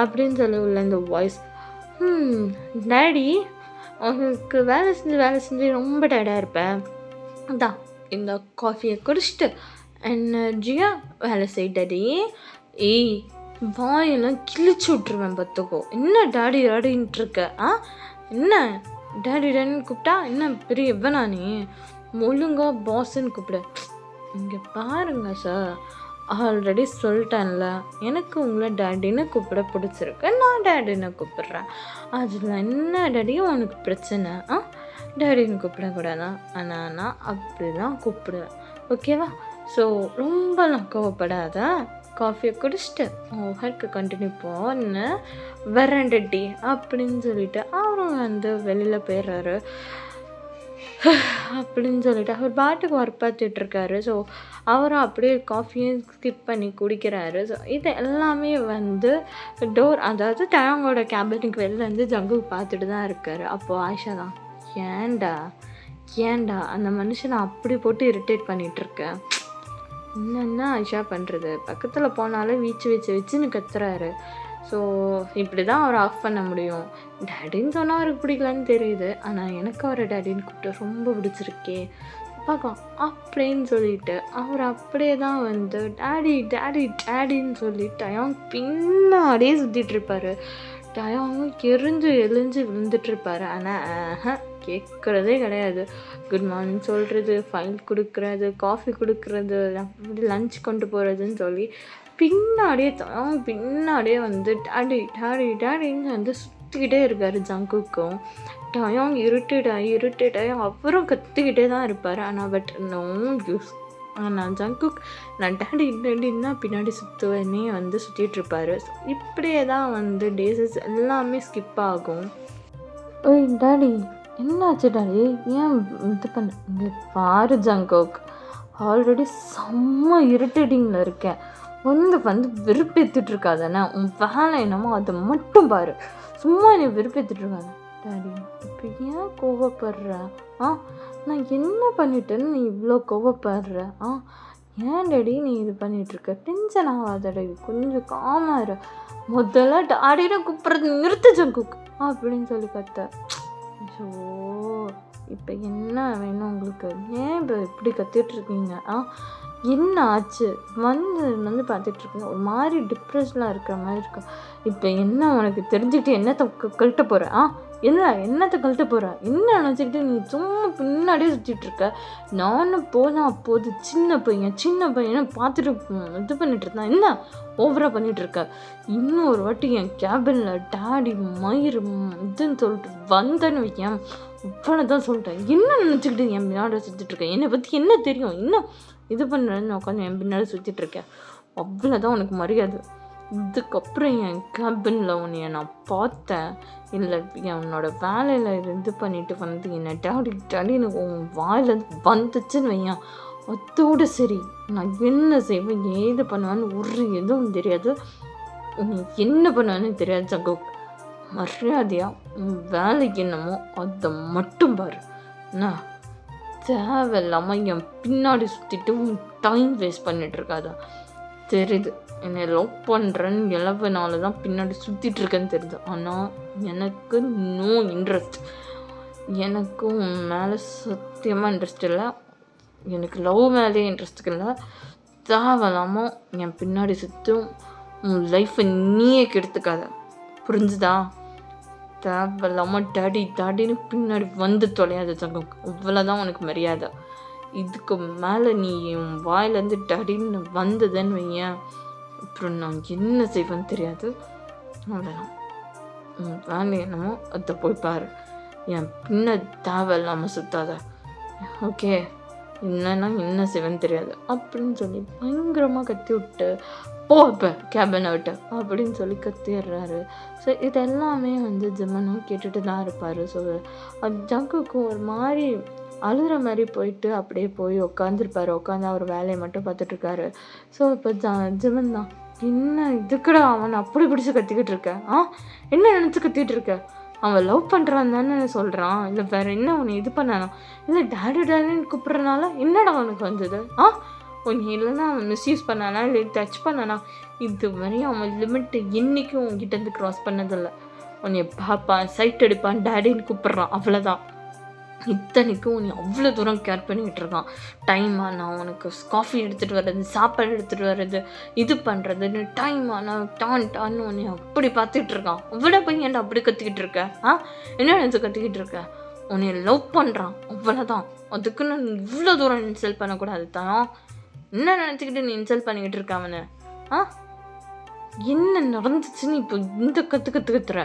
அப்படின்னு சொல்லி உள்ள இந்த வாய்ஸ். டேடி உங்களுக்கு வேலை செஞ்சு ரொம்ப டயர்டாக இருப்பேன், தான் இந்த காஃபியை குடிச்சிட்டு எனர்ஜியாக வேலை செய்டடி. ஏய் வாயெல்லாம் கிழிச்சு விட்ருவேன் பார்த்துக்கோ. என்ன டாடின்ட்டு இருக்க? என்ன டாடின்னு கூப்பிட்டா என்ன பெரிய எவ்வளோ நீ ஒழுங்கா பாஸ்ன்னு கூப்பிடு. இங்கே பாருங்க சார், ஆல்ரெடி சொல்லிட்டேன்ல, எனக்கு உங்களை டேடின்னு கூப்பிட பிடிச்சிருக்கு, நான் டேடின்னு கூப்பிட்றேன். அதில் என்ன டேடியும் உனக்கு பிரச்சனை? டேடின்னு கூப்பிடக்கூடாதா? ஆனால் நான் அப்படி தான் கூப்பிடுவேன், ஓகேவா? ஸோ ரொம்பலாம் கோவப்படாத, காஃபியை குடிச்சிட்டு ஒர்க்கு கண்டினியூ பண்ணு, வரேன் டேடி அப்படின்னு சொல்லிட்டு அவரும் வந்து வெளியில் போயிடுறாரு. அப்படின்னு சொல்லிட்டு அவர் பாட்டுக்கு ஒர்க் பார்த்துட்ருக்காரு. ஸோ அவரும் அப்படியே காஃபியும் ஸ்கிப் பண்ணி குடிக்கிறாரு. ஸோ இது எல்லாமே வந்து டோர், அதாவது டயாங்கோட கேபினுக்கு வெளில வந்து ஜங்குல் பார்த்துட்டு தான் இருக்காரு. அப்போது ஆயிஷா தான், ஏன்டா அந்த மனுஷனை அப்படி போட்டு இரிட்டேட் பண்ணிகிட்ருக்கேன், என்னென்ன ஆயிஷா பண்ணுறது, பக்கத்தில் போனாலே வச்சுன்னு கத்துறாரு. ஸோ இப்படி தான் அவரை ஆஃப் பண்ண முடியும். டேடின்னு சொன்னால் அவருக்கு பிடிக்கலான்னு தெரியுது, ஆனால் எனக்கு அவரை டேடின்னு கூப்பிட்டு ரொம்ப பிடிச்சிருக்கே பார்க்கலாம் அப்படின்னு சொல்லிட்டு அவர் அப்படியே தான் வந்து டேடின்னு சொல்லி டயாங் பின்னாடியே சுற்றிட்டுருப்பார். டயாங்கும் எழிஞ்சு விழுந்துட்டுருப்பார். ஆனால் கேட்குறதே கிடையாது. குட் மார்னிங் சொல்கிறது, ஃபைல் கொடுக்குறது, காஃபி கொடுக்குறது, அப்படி லஞ்ச் கொண்டு போகிறதுன்னு சொல்லி பின்னாடியே வந்து டேடின்னு வந்து சுற்றிக்கிட்டே இருக்கார். ஜங்குக்கும் டயாங் இரிட்டேட் ஆகி அவரும் கற்றுக்கிட்டே தான் இருப்பார். ஆனால் பட் நோ யூஸ். ஆனால் ஜங்குக் நான் டேடின்னா பின்னாடி சுற்றுவேன்னே வந்து சுற்றிட்டுருப்பார். இப்படியே தான் வந்து டேஸஸ் எல்லாமே ஸ்கிப் ஆகும். ஓய் டேடி என்னாச்சு டாடி, ஏன் இது பண்ண? இங்கே பாரு ஜங்குக், ஆல்ரெடி செம்ம இரிட்டேட்டிங்கில் இருக்கேன், வந்து விருப்பேற்றிட்டு இருக்காதானே, உன் வேலை என்னமோ அதை மட்டும் பாரு, சும்மா நீ விருப்பேற்றிட்டு இருக்காத. டாடி இப்போ ஏன் கோவப்படுற? நான் என்ன பண்ணிட்டேன்னு நீ இவ்வளோ கோவப்படுற? ஏன் டாடி நீ இது பண்ணிகிட்ருக்க? டென்ஷன் ஆகாதடா, கொஞ்சம் காமாரு, முதல்ல டாடியில கூப்பிட்றது நிறுத்து ஜங்குக் அப்படின்னு சொல்லி கத்த. ஸோ இப்போ என்ன வேணும் உங்களுக்கு? ஏன் இப்போ இப்படி கத்திட்டுருக்கீங்க? என்ன ஆச்சு? வந்து பார்த்துட்ருக்கீங்க, ஒரு மாதிரி டிப்ரெஷனாக இருக்கிற மாதிரி இருக்கு. இப்போ என்ன உனக்கு தெரிஞ்சுக்கிட்டு என்னத்தை கழட்ட போகிற? என்னத்தை கழட்ட போகிற? என்ன நினச்சிக்கிட்டு நீ சும்மா பின்னாடியே சுற்றிட்டுருக்க? நானும் அப்போது சின்ன பையனை பார்த்துட்டு இது பண்ணிட்டு இருந்தான், என்ன ஓவராக பண்ணிகிட்ருக்க? இன்னொரு வாட்டி என் கேபினில் டேடி மயிறு இதுன்னு சொல்லிட்டு வந்தேன்னு வைக்கேன், இவ்வளோ தான் சொல்லிட்டேன். என்ன நினச்சிக்கிட்டு என் பின்னாடி சுற்றிட்டுருக்கேன்? என்னை பற்றி என்ன தெரியும்? இன்னும் இது பண்ணுறேன்னு உட்காந்து என் பின்னாடி சுற்றிட்டுருக்கேன், அவ்வளோதான் உனக்கு மரியாதை. இதுக்கப்புறம் என் கேபினில் உன்னைய நான் பார்த்தேன், இல்லை என்னோட வேலையில் இது பண்ணிட்டு வந்து என்னை டேடின்னு உன் வாயில் வந்துச்சுன்னு வையன், அதோடு சரி நான் என்ன செய்வேன் ஏது பண்ணுவேன்னு ஒரு எதுவும் தெரியாது, நீ என்ன பண்ணுவேன்னு தெரியாது ஜங்குக். மரியாதையாக உன் வேலைக்கு என்னமோ அதை மட்டும் பாரு. என்ன தேவையில்லாமல் என் பின்னாடி சுற்றிட்டு டைம் வேஸ்ட் பண்ணிகிட்ருக்காதா? தெரியுது என்னை லவ் பண்ணுறேன்னு இளவனால தான் பின்னாடி சுற்றிட்டு இருக்கேன்னு தெரியுது. ஆனால் எனக்கு நோ இன்ட்ரெஸ்ட். எனக்கும் உன் மேலே சத்தியமாக இன்ட்ரெஸ்ட் இல்லை. எனக்கு லவ் மேலே இன்ட்ரெஸ்ட் இல்லை. தேவையில்லாமல் என் பின்னாடி சுற்றும் உன் லைஃப்பை நீயே கெடுத்துக்காத, புரிஞ்சுதா? தேவையில்லாமல் டாடின்னு பின்னாடி வந்து தொலையாத ஜங்குக். அவ்வளோதான் உனக்கு மரியாதை. இதுக்கு மேலே நீ உன் வாயிலேருந்து டாடின்னு வந்ததுன்னு வையேன், அப்புறம் நான் என்ன செய்வேன்னு தெரியாது. அவ்வளோதான். உன் வேலை என்னமோ அதை போய் பாரு. என் பின்ன தேவையில்லாமல் சுத்தாத, ஓகே? என்னன்னா என்ன செய்வேன்னு தெரியாது அப்படின்னு சொல்லி பயங்கரமாக கத்தி விட்டு போ இப்போ கேபினை விட்டு அப்படின்னு சொல்லி கத்திடுறாரு. ஸோ இதெல்லாமே வந்து ஜிம்மனும் கேட்டுட்டு தான் இருப்பார். ஸோ ஜங்குக்கும் ஒரு மாதிரி அழுகிற மாதிரி போயிட்டு அப்படியே போய் உட்காந்துருப்பாரு. உட்காந்து அவர் வேலையை மட்டும் பார்த்துட்ருக்காரு. ஸோ இப்போ ஜிம்மன் தான், என்ன இதுக்குடா அவனை அப்படி பிடிச்சி கத்திக்கிட்டு இருக்க? என்ன நினச்சி கத்திக்கிட்டு இருக்க? அவன் லவ் பண்ணுறான் தானே சொல்கிறான், இல்லை வேறு என்ன உன்னை இது பண்ணானா? இல்லை டேடின்னு கூப்பிட்றனால என்னடா அவனுக்கு வந்தது? உன்னை இல்லைன்னா அவன் மிஸ்யூஸ் பண்ணானா, இல்லை டச் பண்ணானா? இது வரையும் அவன் லிமிட்டை என்றைக்கும் உங்ககிட்டேருந்து க்ராஸ் பண்ணதில்லை. உன்னை பார்ப்பான், சைட் எடுப்பான், டேடின்னு கூப்பிட்றான், அவ்வளோதான். இத்தனைக்கும் நீ அவ்வளோ தூரம் கேர் பண்ணிக்கிட்டு இருக்கான். டைமாக நான் உனக்கு காஃபி எடுத்துகிட்டு வர்றது, சாப்பாடு எடுத்துகிட்டு வர்றது, இது பண்ணுறதுன்னு டைமாக நான் டான்னு உன்னை அப்படி பார்த்துக்கிட்டு இருக்கான். அவ்வளோ போய் ஏன்டா அப்படி கற்றுக்கிட்டு இருக்க? என்ன நினச்சி கற்றுக்கிட்டு இருக்க? உன்னை லவ் பண்ணுறான், அவ்வளோதான். அதுக்குன்னு நீ இவ்வளோ தூரம் இன்சல்ட் பண்ணக்கூடாது தான். என்ன நினச்சிக்கிட்டு நீ இன்சல்ட் பண்ணிக்கிட்டு இருக்க அவனை? என்ன நடந்துச்சுன்னு இப்போ இந்த கற்றுற?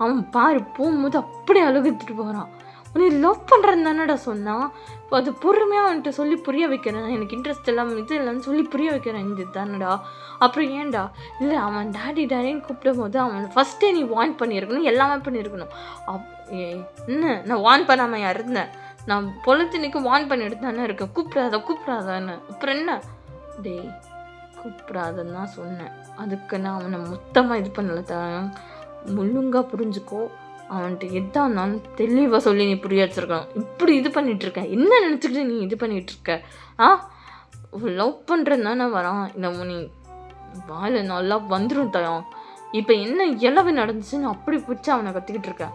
அவன் பாரு போகும்போது அப்படியே அழுகுத்துட்டு போகிறான். உன்னை லவ் பண்ணுறேன்னு தானடா சொன்னான். இப்போ அது பொறுமையாக வந்துட்டு சொல்லி புரிய வைக்கிறேன். எனக்கு இன்ட்ரெஸ்ட் இல்லாமல் இது இல்லைன்னு சொல்லி புரிய வைக்கிறேன். இது தானடா. அப்புறம் ஏன்டா? இல்லை அவன் டேடின்னு கூப்பிடும் போது அவன் ஃபஸ்ட்டே நீ வார்ன் பண்ணியிருக்கணும், எல்லாமே பண்ணியிருக்கணும். என்ன நான் வார்ன் பண்ணாமல் இருந்தேன்? நான் பொழுதுனிக்கு வார்ன் பண்ணிட்டு தானே இருக்கேன், கூப்பிடாதான்னு. அப்புறம் என்ன? டேய் கூப்பிடாதன்னு தான் சொன்னேன். அதுக்கு நான் அவனை மொத்தமாக இது பண்ணல தான். ஒழுங்காக புரிஞ்சுக்கோ. அவன்கிட்ட எதா இருந்தாலும் தெளிவாக சொல்லி நீ புரிய வச்சுருக்கணும். இப்படி இது பண்ணிகிட்ருக்க, என்ன நினச்சிக்கிட்டு நீ இது பண்ணிகிட்ருக்க? லவ் பண்ணுறது தானே வரான். இல்லை நீ வாயில் நல்லா வந்துடும் தயம். இப்போ என்ன இளவு நடந்துச்சுன்னு அப்படி பிடிச்சி அவனை கற்றுக்கிட்டு இருக்க.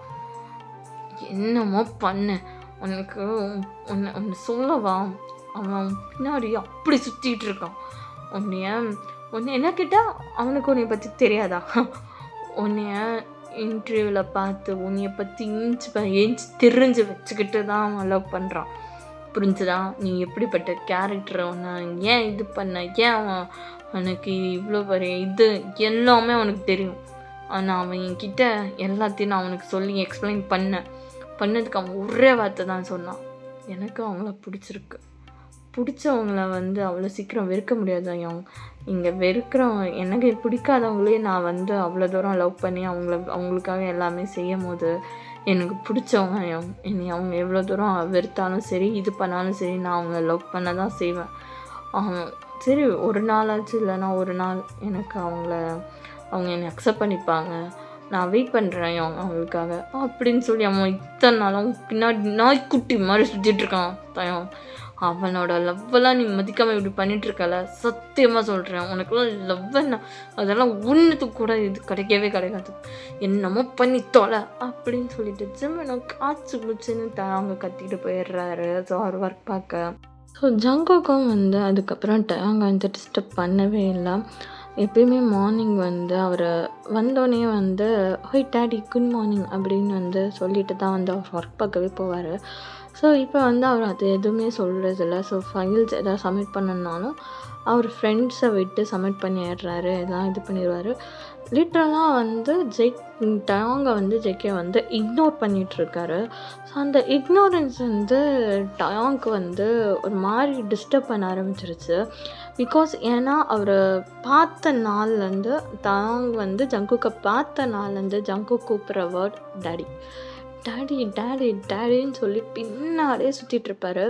என்னமோ பண்ணு. உனக்கு ஒன்று சொல்லவா? அவன் பின்னாடி அப்படி சுற்றிக்கிட்டு இருக்கான். உன்னை என்ன கேட்டால் அவனுக்கு உன்னை பற்றி தெரியாதா? உன்னைய இன்டர்வியூவில் பார்த்து உன்னைய பற்றி ஏஞ்சி தெரிஞ்சு வச்சுக்கிட்டு தான் அவன் லவ் பண்ணுறான், புரிஞ்சுதா? நீ எப்படிப்பட்ட கேரக்டர், அவனை ஏன் இது பண்ண, ஏன் அவனுக்கு இவ்வளோ பெரிய இது எல்லாமே அவனுக்கு தெரியும். ஆனால் அவன் என்கிட்ட எல்லாத்தையும் நான் அவனுக்கு சொல்லி எக்ஸ்பிளைன் பண்ணதுக்கு அவன் ஒரே வார்த்தை தான் சொன்னான், எனக்கு அவங்கள பிடிச்சிருக்கு. பிடிச்சவங்கள வந்து அவ்வளோ சீக்கிரம் வெறுக்க முடியாது. இங்கே வெறுக்கிறவங்க, எனக்கு பிடிக்காதவங்களே நான் வந்து அவ்வளோ தூரம் லவ் பண்ணி அவங்களுக்காக எல்லாமே செய்யும் போது எனக்கு பிடிச்சவங்க என்னை அவங்க எவ்வளோ தூரம் வெறுத்தாலும் சரி, இது பண்ணாலும் சரி, நான் அவங்கள லவ் பண்ண தான் செய்வேன். சரி ஒரு நாளாச்சு இல்லைன்னா ஒரு நாள் எனக்கு அவங்க என்னை அக்செப்ட் பண்ணிப்பாங்க, நான் வெயிட் பண்ணுறேன் அவங்களுக்காக அப்படின்னு சொல்லி அவன் இத்தனை நாளும் பின்னாடி நாய்க்குட்டி மாதிரி சுற்றிட்டுருக்கான் தயம். அவனோட லவ்வெல்லாம் நீ மதிக்காமல் இப்படி பண்ணிகிட்ருக்கல, சத்தியமாக சொல்கிறேன். உனக்குலாம் லவ்னா அதெல்லாம் ஒன்றுத்துக்கு கூட இது கிடைக்காது. என்னமோ பண்ணி தொலை அப்படின்னு சொல்லிட்டு ஜிம்மனை காய்ச்சி முடிச்சுன்னு அவங்க கத்திட்டு போயிடுறாரு. ஸோ அவர் ஒர்க் பார்க்க. ஸோ ஜங்குக்கும் வந்து அதுக்கப்புறம் அவங்க வந்து டிஸ்டர்ப் பண்ணவே இல்லை. எப்பயுமே மார்னிங் வந்து அவர் வந்தோடனே வந்து ஹோய் டேடி குட் மார்னிங் அப்படின்னு வந்து சொல்லிட்டு தான் வந்து அவர் ஒர்க் பார்க்கவே போவார். ஸோ இப்போ வந்து அவர் அது எதுவுமே சொல்கிறதில்ல. ஸோ ஃபைல்ஸ் எதாவது சப்மிட் பண்ணணுன்னாலும் அவர் ஃப்ரெண்ட்ஸை விட்டு சப்மிட் பண்ணிடுறாரு, எல்லாம் இது பண்ணிடுவார். லிட்ரலாக வந்து டயாங்கை வந்து ஜெக்கே வந்து இக்னோர் பண்ணிகிட்ருக்காரு. ஸோ அந்த இக்னோரன்ஸ் வந்து டயாங்க்கு வந்து ஒரு மாதிரி டிஸ்டர்ப் பண்ண ஆரம்பிச்சிருச்சு. பிகாஸ் ஏன்னா அவர் பார்த்த நாள்லேருந்து டயாங் வந்து ஜங்குக்கை பார்த்த நாள்லேருந்து ஜங்கு கூப்பிட்ற வேர்ட் டேடின்னு சொல்லி பின்னாடியே சுற்றிட்டுருப்பாரு.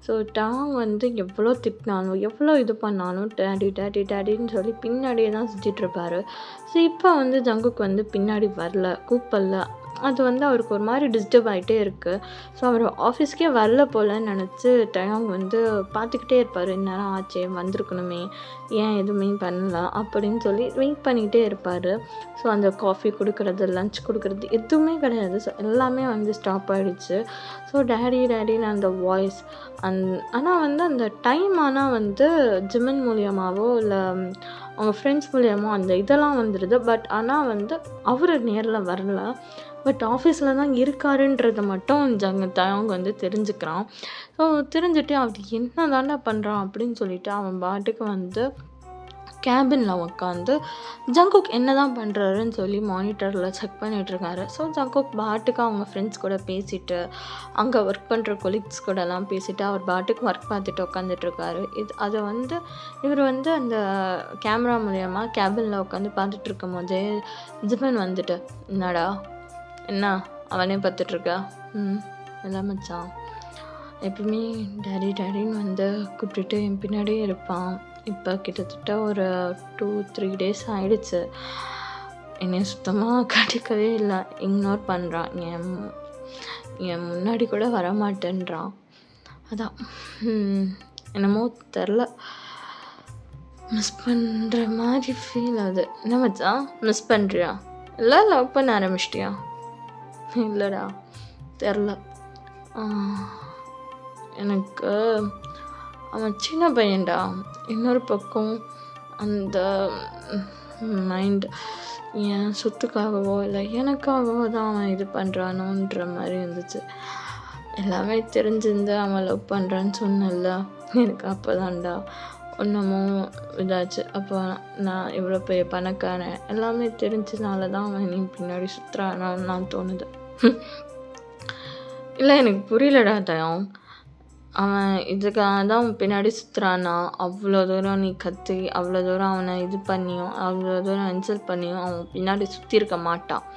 ஸோ டாங் வந்து எவ்வளோ திட்டினாலும் எவ்வளோ இது பண்ணாலும் டேடின்னு சொல்லி பின்னாடியே தான் சுற்றிட்டுருப்பாரு. ஸோ இப்போ வந்து ஜங்குக்கு வந்து பின்னாடி வரல, கூப்பிடல. அது வந்து அவருக்கு ஒரு மாதிரி டிஸ்டர்ப் ஆகிட்டே இருக்குது. ஸோ அவர் ஆஃபீஸ்க்கே வரல போலன்னு நினச்சி டயாங் வந்து பார்த்துக்கிட்டே இருப்பார். இந்நேரம் ஆச்சே வந்திருக்கணுமே, ஏன் எதுவுமே பண்ணல அப்படின்னு சொல்லி வெயிட் பண்ணிக்கிட்டே இருப்பார். ஸோ அந்த காஃபி கொடுக்குறது, லன்ச் கொடுக்குறது எதுவுமே கிடையாது. ஸோ எல்லாமே வந்து ஸ்டாப் ஆகிடுச்சு. ஸோ டேடின்னு அந்த வாய்ஸ் ஆனால் வந்து அந்த டைம் ஆனால் வந்து ஜிமின் மூலியமாகவோ இல்லை அவங்க ஃப்ரெண்ட்ஸ் மூலியமோ அந்த இதெல்லாம் வந்துடுது. பட் ஆனால் வந்து அவர் நேரில் வரல. பட் ஆஃபீஸில் தான் இருக்காருன்றதை மட்டும் டயாங் வந்து தெரிஞ்சுக்கிறான். ஸோ தெரிஞ்சுட்டு அவர் என்ன தாண்டா பண்ணுறான் அப்படின்னு சொல்லிட்டு அவன் பாட்டுக்கு வந்து கேபினில் உட்காந்து ஜங்குக் என்ன தான் பண்ணுறாருன்னு சொல்லி மானிட்டரில் செக் பண்ணிகிட்ருக்காரு. ஸோ ஜங்குக் பாட்டுக்கு அவங்க ஃப்ரெண்ட்ஸ் கூட பேசிட்டு, அங்கே ஒர்க் பண்ணுற கொலீக்ஸ் கூடலாம் பேசிவிட்டு அவர் பாட்டுக்கு ஒர்க் பார்த்துட்டு உட்காந்துட்ருக்காரு. அதை வந்து இவர் வந்து அந்த கேமரா மூலயமா கேபினில் உட்காந்து பார்த்துட்டு இருக்கும் போதே ஜிமன் வந்துட்டு, என்னடா என்ன அவனே பார்த்துட்ருக்கா? எல்லாம் மச்சான் எப்பவுமே டேடின்னு வந்து கூப்பிட்டுட்டு என் பின்னாடியே இருப்பான். இப்போ கிட்டத்தட்ட ஒரு 2-3 days ஆகிடுச்சு. என்னை சுத்தமாக கண்டுக்கவே இல்லை, இக்னோர் பண்ணுறான். என் முன்னாடி கூட வரமாட்டேன்றான். அதான் என்னமோ தெரில, மிஸ் பண்ணுற மாதிரி ஃபீல் ஆகுது. என்ன மச்சான் மிஸ் பண்ணுறியா? இல்லை லவ் பண்ண ஆரம்பிச்சிட்டியா? இல்லைடா தெரில, எனக்கு அவன் சின்ன பையன்டா. இன்னொரு பக்கம் அந்த மைண்ட் என் சொத்துக்காகவோ இல்லை எனக்காகவோ தான் அவன் இது பண்ணுறானோன்ற மாதிரி இருந்துச்சு. எல்லாமே தெரிஞ்சிருந்து அவன் லவ் பண்ணுறான்னு சொன்னல, எனக்கு அப்போ தான்டா ஒன்றுமும் இதாச்சு. அப்போ நான் இவ்வளோ பெரிய பணக்காரன் எல்லாமே தெரிஞ்சதுனால தான் அவன் நீ பின்னாடி சுற்றுறானான்னு நான் தோணுது. இல்லை எனக்கு புரியலடா தயம், அவன் இதுக்காக தான் அவன் பின்னாடி சுற்றுறானா? அவ்வளோ தூரம் நீ கத்தி, அவ்வளோ தூரம் அவனை இது பண்ணியும், அவ்வளோ தூரம் இன்சல்ட் பண்ணியும் அவன் பின்னாடி சுற்றி இருக்க மாட்டான்.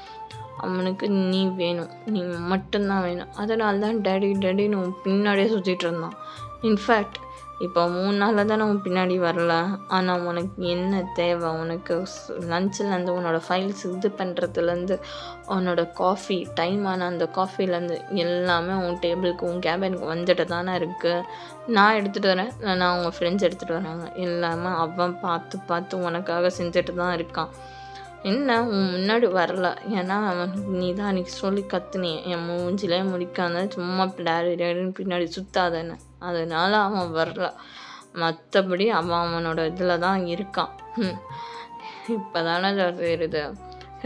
அவனுக்கு நீ வேணும், நீ மட்டும்தான் வேணும். அதனால தான் டேடின்னு உன் பின்னாடியே சுற்றிட்டு இருந்தான். இன்ஃபேக்ட் இப்போ 3 நாளில் தான் நான் பின்னாடி வரல. ஆனால் உனக்கு என்ன தேவை? உனக்கு லன்ச்சிலேருந்து உன்னோட ஃபைல்ஸ் இது பண்ணுறதுலேருந்து உன்னோட காஃபி டைம் ஆன அந்த காஃபிலேருந்து எல்லாமே உன் டேபிளுக்கு உன் கேபினுக்கு வந்துட்டு தானே இருக்குது. நான் எடுத்துகிட்டு வரேன், நான் அவங்க ஃப்ரெண்ட்ஸ் எடுத்துகிட்டு வராங்க. எல்லாமே அவன் பார்த்து உனக்காக செஞ்சுட்டு தான் இருக்கான். என்ன உன் முன்னாடி வரல, ஏன்னா அவன் நீ தான் அன்றைக்கி சொல்லி கத்துனே என் மூஞ்சிலே முடிக்காத, சும்மா டேடின்னு பின்னாடி சுற்றாதன்னு. அதனால அவன் வரல. மற்றபடி அவனோட இதில் தான் இருக்கான். இப்போ தானே தெரியுது.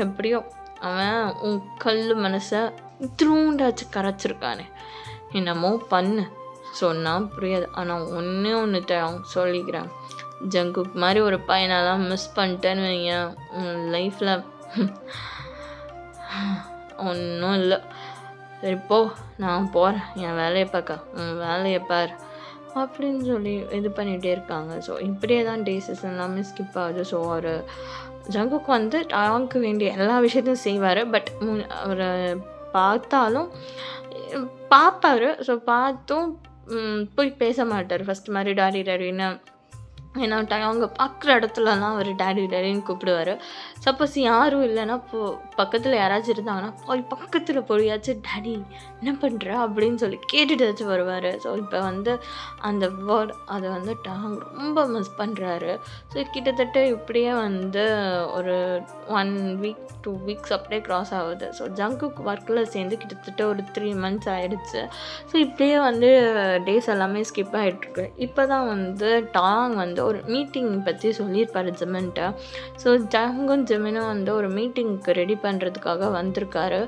எப்படியோ அவன் உன் கல் மனசை இத்திரூண்டாச்சு கரைச்சிருக்கானே. என்னமோ பண்ணு, சொன்னால் புரியாது. ஆனால் ஒன்று சொல்லிக்கிறேன், ஜங்குக் மாதிரி ஒரு பையனெல்லாம் மிஸ் பண்ணிட்டேன்னு வைங்க, உன் லைஃப்பில் ஒன்றும் இல்லை. சரிப்போ நான் போகிறேன், என் வேலையை பார்க்க, உன் வேலையை பார் அப்படின்னு சொல்லி இது பண்ணிகிட்டே இருக்காங்க. ஸோ இப்படியே தான் டேஸஸ் எல்லாமே ஸ்கிப் ஆகுது. ஸோ ஒரு ஜங்குக் வந்து டாங்க்கு வேண்டிய எல்லா விஷயத்தையும் செய்வார். பட் அவரை பார்த்தாலும் பார்ப்பார். ஸோ பார்த்தும் போய் பேச மாட்டார் ஃபஸ்ட் மாதிரி டேடின்னு. ஏன்னா அவங்க பார்க்குற இடத்துலலாம் அவர் டேடின்னு கூப்பிடுவார். சப்போஸ் யாரும் இல்லைன்னா பக்கத்தில் யாராச்சும் இருந்தாங்கன்னா போய் பக்கத்தில் போயாச்சும் டேடி என்ன பண்ணுற அப்படின்னு சொல்லி கேட்டுட்டாச்சும் வருவார். ஸோ இப்போ வந்து அந்த வேர்ட் அதை வந்து டாங் ரொம்ப மிஸ் பண்ணுறாரு. ஸோ கிட்டத்தட்ட இப்படியே வந்து ஒரு 1 week 2 weeks அப்படியே க்ராஸ் ஆகுது. ஸோ ஜங்குக் ஒர்க்கில் சேர்ந்து கிட்டத்தட்ட ஒரு 3 months ஆகிடுச்சு. ஸோ இப்படியே வந்து டேஸ் எல்லாமே ஸ்கிப் ஆகிட்டுருக்கு. இப்போ தான் வந்து டாங் வந்து ஒரு மீட்டிங் பற்றி சொல்லியிருப்பார் ஜிமின்ட்ட. ஸோ ஜங்குக்கும் ஜிமினும் வந்து ஒரு மீட்டிங்க்கு ரெடி பண்ணுறதுக்காக வந்திருக்காரு.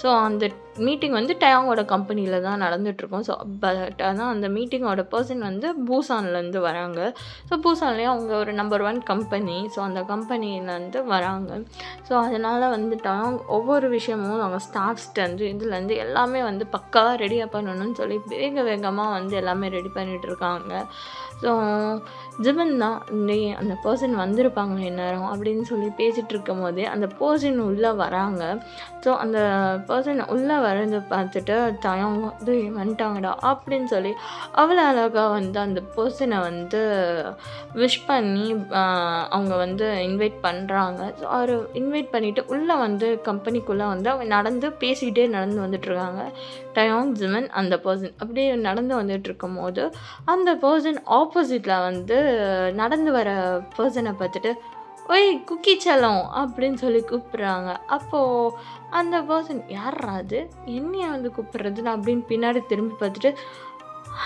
ஸோ அந்த மீட்டிங் வந்து டயாங்கோட கம்பெனியில் தான் நடந்துகிட்ருக்கோம். ஸோ பட் ஆனால் அந்த மீட்டிங்கோட பர்சன் வந்து பூசான்லேருந்து வராங்க. ஸோ பூசான்லேயே அவங்க ஒரு நம்பர் 1 கம்பெனி. ஸோ அந்த கம்பெனிலேருந்து வராங்க. ஸோ அதனால் வந்து டாங் ஒவ்வொரு விஷயமும் அவங்க ஸ்டாஃப்ஸ்லேருந்து இதுலேருந்து எல்லாமே வந்து பக்காவாக ரெடியாக பண்ணணும்னு சொல்லி வேகமாக வந்து எல்லாமே ரெடி பண்ணிகிட்ருக்காங்க. ஸோ ஜிமின் தான் அந்த பர்சன் வந்திருப்பாங்க எந்நேரம் அப்படின்னு சொல்லி பேசிகிட்டு இருக்கும் போதே அந்த பர்சன் உள்ளே வராங்க. ஸோ அந்த பர்சன் உள்ளே வரதை பார்த்துட்டு தயம் வந்து வந்துட்டாங்கடா அப்படின்னு சொல்லி அவ்வளோ அழகாக வந்து அந்த பர்சனை வந்து விஷ் பண்ணி அவங்க வந்து இன்வைட் பண்ணுறாங்க. ஸோ அவர் இன்வைட் பண்ணிவிட்டு உள்ளே வந்து கம்பெனிக்குள்ளே வந்து அவங்க நடந்து பேசிக்கிட்டே நடந்து வந்துட்டுருக்காங்க. டயாங் ஜிமன் அந்த பர்சன் அப்படியே நடந்து வந்துட்டுருக்கும் போது அந்த பர்சன் ஆப்போசிட்டில் வந்து நடந்து வர பர்சனை பார்த்துட்டு ஒய் குக்கி செல்லம் அப்படின்னு சொல்லி கூப்பிட்றாங்க. அப்போது அந்த பர்சன் யார்ரா அது, என்னைய வந்து கூப்பிட்றதுன்னு அப்படின்னு பின்னாடி திரும்பி பார்த்துட்டு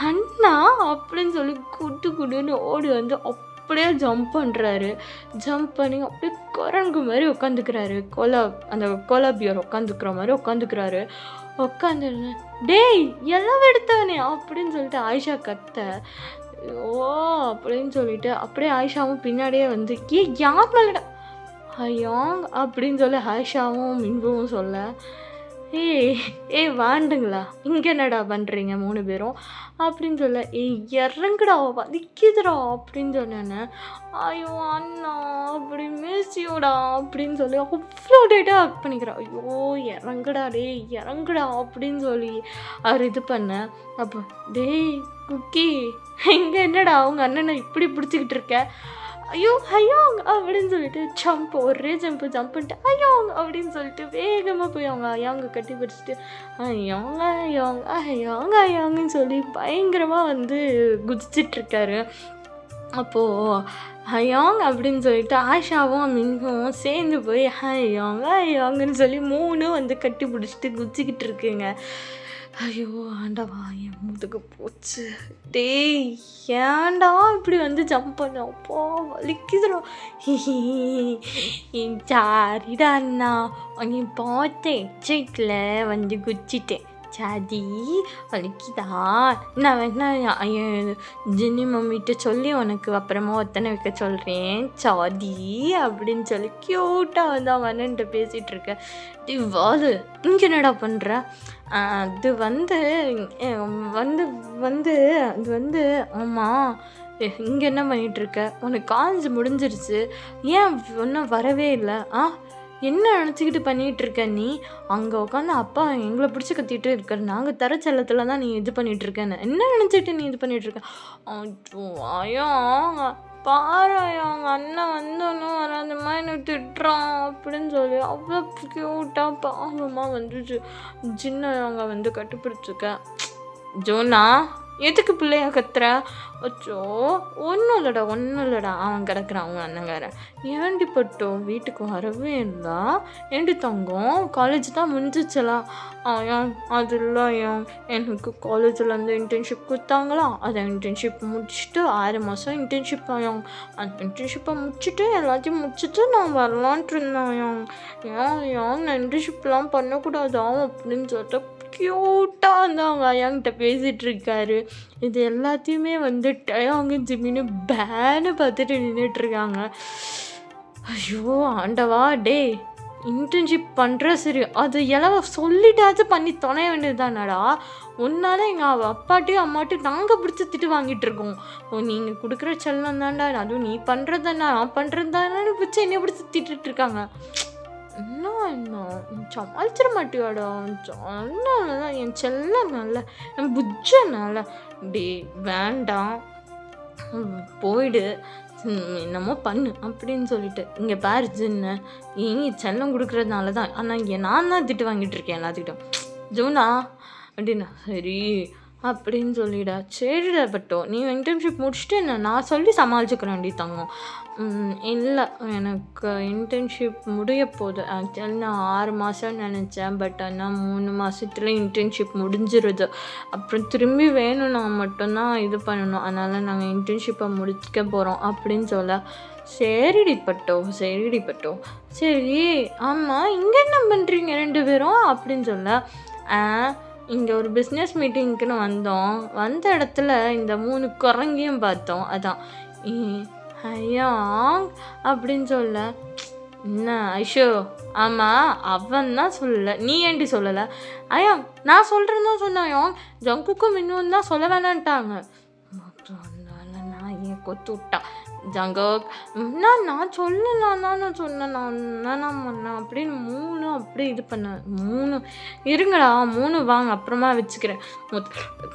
அண்ணா அப்படின்னு சொல்லி குடுன்னு ஓடி வந்து அப்படியே ஜம்ப் பண்ணுறாரு. ஜம்ப் பண்ணி அப்படியே குரங்கு மாதிரி உட்காந்துக்கிறாரு. அந்த கோலாபியர் உட்காந்துக்கிற மாதிரி உட்காந்துக்கிறாரு. உட்காந்து டேய் எல்லாம் எடுத்தவனே அப்படின்னு சொல்லிட்டு ஆயிஷா கத்த ஓ அப்படின்னு சொல்லிட்டு அப்படியே ஆயிஷாவும் பின்னாடியே வந்து யார் மேலடா ஹயாங் அப்படின்னு சொல்லி ஆயிஷாவும் மின்புவும் சொல்ல வாண்டுங்களா இங்கே என்னடா பண்ணுறீங்க 3 பேரும் அப்படின்னு சொல்ல இறங்குடா வலிக்குதுடா அப்படின்னு சொன்னேன்னு ஐயோ அண்ணா அப்படி மிஸ்யூடா அப்படின்னு சொல்லி அவ்வளோ டேட்டாக ஆக்ட் பண்ணிக்கிறா. ஐயோ இறங்குடா டேய் இறங்குடா அப்படின்னு சொல்லி அவர் இது பண்ண. அப்போ டேய் குக்கி இங்கே என்னடா அவங்க அண்ணனை இப்படி பிடிச்சிக்கிட்டு இருக்க, ஐயோ ஹயோங் அப்படின்னு சொல்லிட்டு ஒரே ஜம்ப் பண்ணிட்டு ஹயோங் அப்படின்னு சொல்லிட்டு வேகமாக போய் அவங்க ஐயாங்க கட்டி பிடிச்சிட்டு ஐயோங்க ஐயோங்க ஐயோங்க ஐயோங்கன்னு சொல்லி பயங்கரமாக வந்து குதிச்சிட்ருக்காரு. அப்போது ஹயோங் அப்படின்னு சொல்லிட்டு ஆஷாவும் மின்கும் சேர்ந்து போய் ஹயோங்க ஐயோங்கன்னு சொல்லி 3 வந்து கட்டி பிடிச்சிட்டு குதிச்சிக்கிட்டு இருக்குங்க. ஐயோ ஆண்டவா என் முதுகு போச்சு. டேய் ஏன்டா இப்படி வந்து ஜம்ப் பண்ண, அப்போ வலிக்குதுடா. சாரிடா அண்ணா நீ பார்த்தேன் சைட்டில் வந்து குச்சிட்டேன். சாதி வலிக்குதா, நான் வேணா ஜின்னி மம்மிகிட்ட சொல்லி உனக்கு அப்புறமா ஒத்தனை வைக்க சொல்கிறேன் சாதி அப்படின்னு சொல்லி க்யூட்டாக வந்து அவன் அண்ணன்ட்ட பேசிகிட்ருக்கேன். இவ்வாறு இங்கே என்னடா பண்ணுற, அது வந்து அது வந்து ஆமாம் இங்கே என்ன பண்ணிகிட்ருக்க, உனக்கு காலேஜ் முடிஞ்சிருச்சு ஏன் இன்னும் வரவே இல்லை, என்ன நினச்சிக்கிட்டு பண்ணிகிட்ருக்க நீ, அங்கே உட்காந்து அப்பா எங்களை பிடிச்சி கத்திட்டு இருக்காரு, நாங்கள் தர செல்லத்தில் தான் நீ இது பண்ணிகிட்ருக்கேன்னு என்ன நினச்சிட்டு நீ இது பண்ணிகிட்ருக்க. ஐயோ பாரு அவங்க அண்ணன் வந்தோன்னும் வராத மாதிரி எனக்கு திட்டுறான் அப்படின்னு சொல்லி அவ்வளோ க்யூட்டாக பாவமாக வந்துச்சு. சின்ன அவங்க வந்து கட்டுப்பிடிச்சிருக்க. ஜோனா எதுக்கு பிள்ளையா கத்துற, அச்சோ ஒன்றும் இல்லைடா அவன் கிடக்குறான் அவங்க அண்ணங்காரன். ஏண்டி பட்டோம் வீட்டுக்கு வரவே இல்லை, ஏண்டி தங்கம் காலேஜ் தான் முடிஞ்சிச்சலாம். அது இல்லை எனக்கு காலேஜில் இருந்து இன்டர்ன்ஷிப் கொடுத்தாங்களா, அதை இன்டர்ன்ஷிப் முடிச்சுட்டு 6 மாதம் இன்டர்ன்ஷிப் அந்த இன்டர்ன்ஷிப்பை முடிச்சுட்டு எல்லாத்தையும் முடிச்சுட்டு நான் வரலான்ட்டு இருந்தேன். நான் இன்டர்ன்ஷிப்லாம் பண்ணக்கூடாதா அப்படின்னு சொல்லிட்டு க்யூட்டாக வந்து அவங்க ஐயாங்கிட்ட பேசிகிட்ருக்காரு. இது எல்லாத்தையுமே வந்து அவங்க ஜிம்மின்னு பேனு பார்த்துட்டு நின்றுட்டுருக்காங்க. ஐயோ ஆண்டவா டே இன்டர்ன்ஷிப் பண்ணுற சரி அது எல்லாம் சொல்லிட்டாச்சு பண்ணி தொலைய வேண்டியது தானடா, ஒன்றால் எங்கள் அப்பாட்டையும் அம்மாட்டையும் நாங்கள் பிடிச்சி திட்டு வாங்கிட்டு இருக்கோம். நீங்கள் கொடுக்குற செல்லம் தான்டா, அதுவும் நீ பண்ணுறது தானே நான் பண்ணுறது தானே பிடிச்சி என்னை பிடிச்சி திட்டுருக்காங்க. என்ன சமாளிச்சிட மாட்டியாடா, சொன்னால என் செல்லனால என் புஜ்ஜனால டே வேண்டாம் போயிடு என்னமோ பண்ணு அப்படின்னு சொல்லிட்டு இங்கே பாரு ஜின்னு இங்கே செல்லம் கொடுக்குறதுனால தான், ஆனால் இங்கே நான் தான் திட்டு வாங்கிட்டு இருக்கேன் எல்லாத்துக்கிட்டும் ஜூனா அப்படின்னா சரி அப்படின்னு சொல்லிடா. சரிடா பட்டோ நீ இன்டர்ன்ஷிப் முடிச்சுட்டு என்ன நான் சொல்லி சமாளிச்சுக்கிறேன்டி தங்கம். இல்லை எனக்கு இன்டர்ன்ஷிப் முடிய போகுது. ஆக்சுவலி நான் 6 மாதம்னு நினச்சேன், பட் ஆனால் 3 மாதத்துல இன்டர்ன்ஷிப் முடிஞ்சிருது. அப்புறம் திரும்பி வேணும்னா மட்டும்தான் இது பண்ணணும், அதனால் நாங்கள் இன்டர்ன்ஷிப்பை முடிக்க போகிறோம் அப்படின்னு சொல்ல. சரிடி பட்டோ சரி ஆமாம் இங்கே என்ன பண்ணுறீங்க 2 பேரும் அப்படின்னு சொல்ல. இங்கே ஒரு பிஸ்னஸ் மீட்டிங்க்குன்னு வந்தோம், வந்த இடத்துல இந்த 3 குரங்கையும் பார்த்தோம், அதான் ஐயா அப்படின்னு சொல்ல. என்ன ஐஷோ ஆமாம் அவன் தான் சொல்லலை நீ ஏண்டி சொல்லலை, ஐயா நான் சொல்கிறேன்னு தான் சொன்னாயோ ஜங்குக்கும் இன்னும் தான் சொல்ல வேணான்ட்டாங்க. அதனால நான் ஏன் கொத்து விட்டான் ஜங்கோக் நான் சொல்லலாம் தான் நான் சொன்னேன் நான் என்னண்ணா பண்ணேன் அப்படின்னு 3 அப்படியே இது பண்ணேன் 3 இருங்கடா 3 வாங்க அப்புறமா வச்சுக்கிறேன்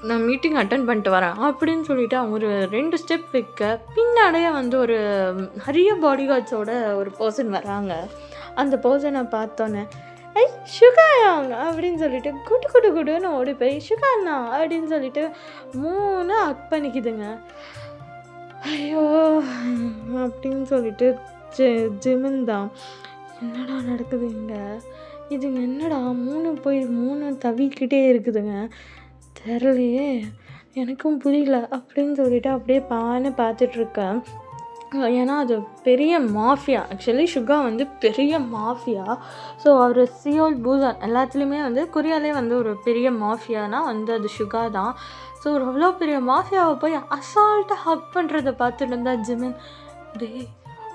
நான் மீட்டிங் அட்டன் பண்ணிட்டு வரேன் அப்படின்னு சொல்லிட்டு அவங்க ஒரு 2 ஸ்டெப் வைக்க பின்னாடியே வந்து ஒரு நிறைய பாடி கார்ட்ஸோட ஒரு பர்சன் வராங்க. அந்த பர்சனை பார்த்தோன்னே சுகாயாங்க அப்படின்னு சொல்லிட்டு குடுன்னு ஓடி போய் சுகாண்ணா அப்படின்னு சொல்லிட்டு 3 ஹக் பண்ணிக்குதுங்க. ஐயோ அப்படின்னு சொல்லிட்டு ஜிமின் தான் என்னடா நடக்குது இங்கே, இதுங்க என்னடா 3 போய் 3 தவிக்கிட்டே இருக்குதுங்க, தெரியலையே எனக்கும் புரியல அப்படின்னு சொல்லிட்டு அப்படியே பார்த்துட்ருக்கேன். ஏன்னா அது பெரிய மாஃபியா, ஆக்சுவலி சுகா வந்து பெரிய மாஃபியா. ஸோ அவர் சியோல் பூசான் எல்லாத்துலேயுமே வந்து கொரியாலே வந்து ஒரு பெரிய மாஃபியானா வந்து அது சுகா தான். ஸோ ஒரு அவ்வளோ பெரிய மாஃபியாவை போய் அசால்ட்டாக ஹக் பண்ணுறதை பார்த்துட்டு இருந்தா ஜிமின், டேய்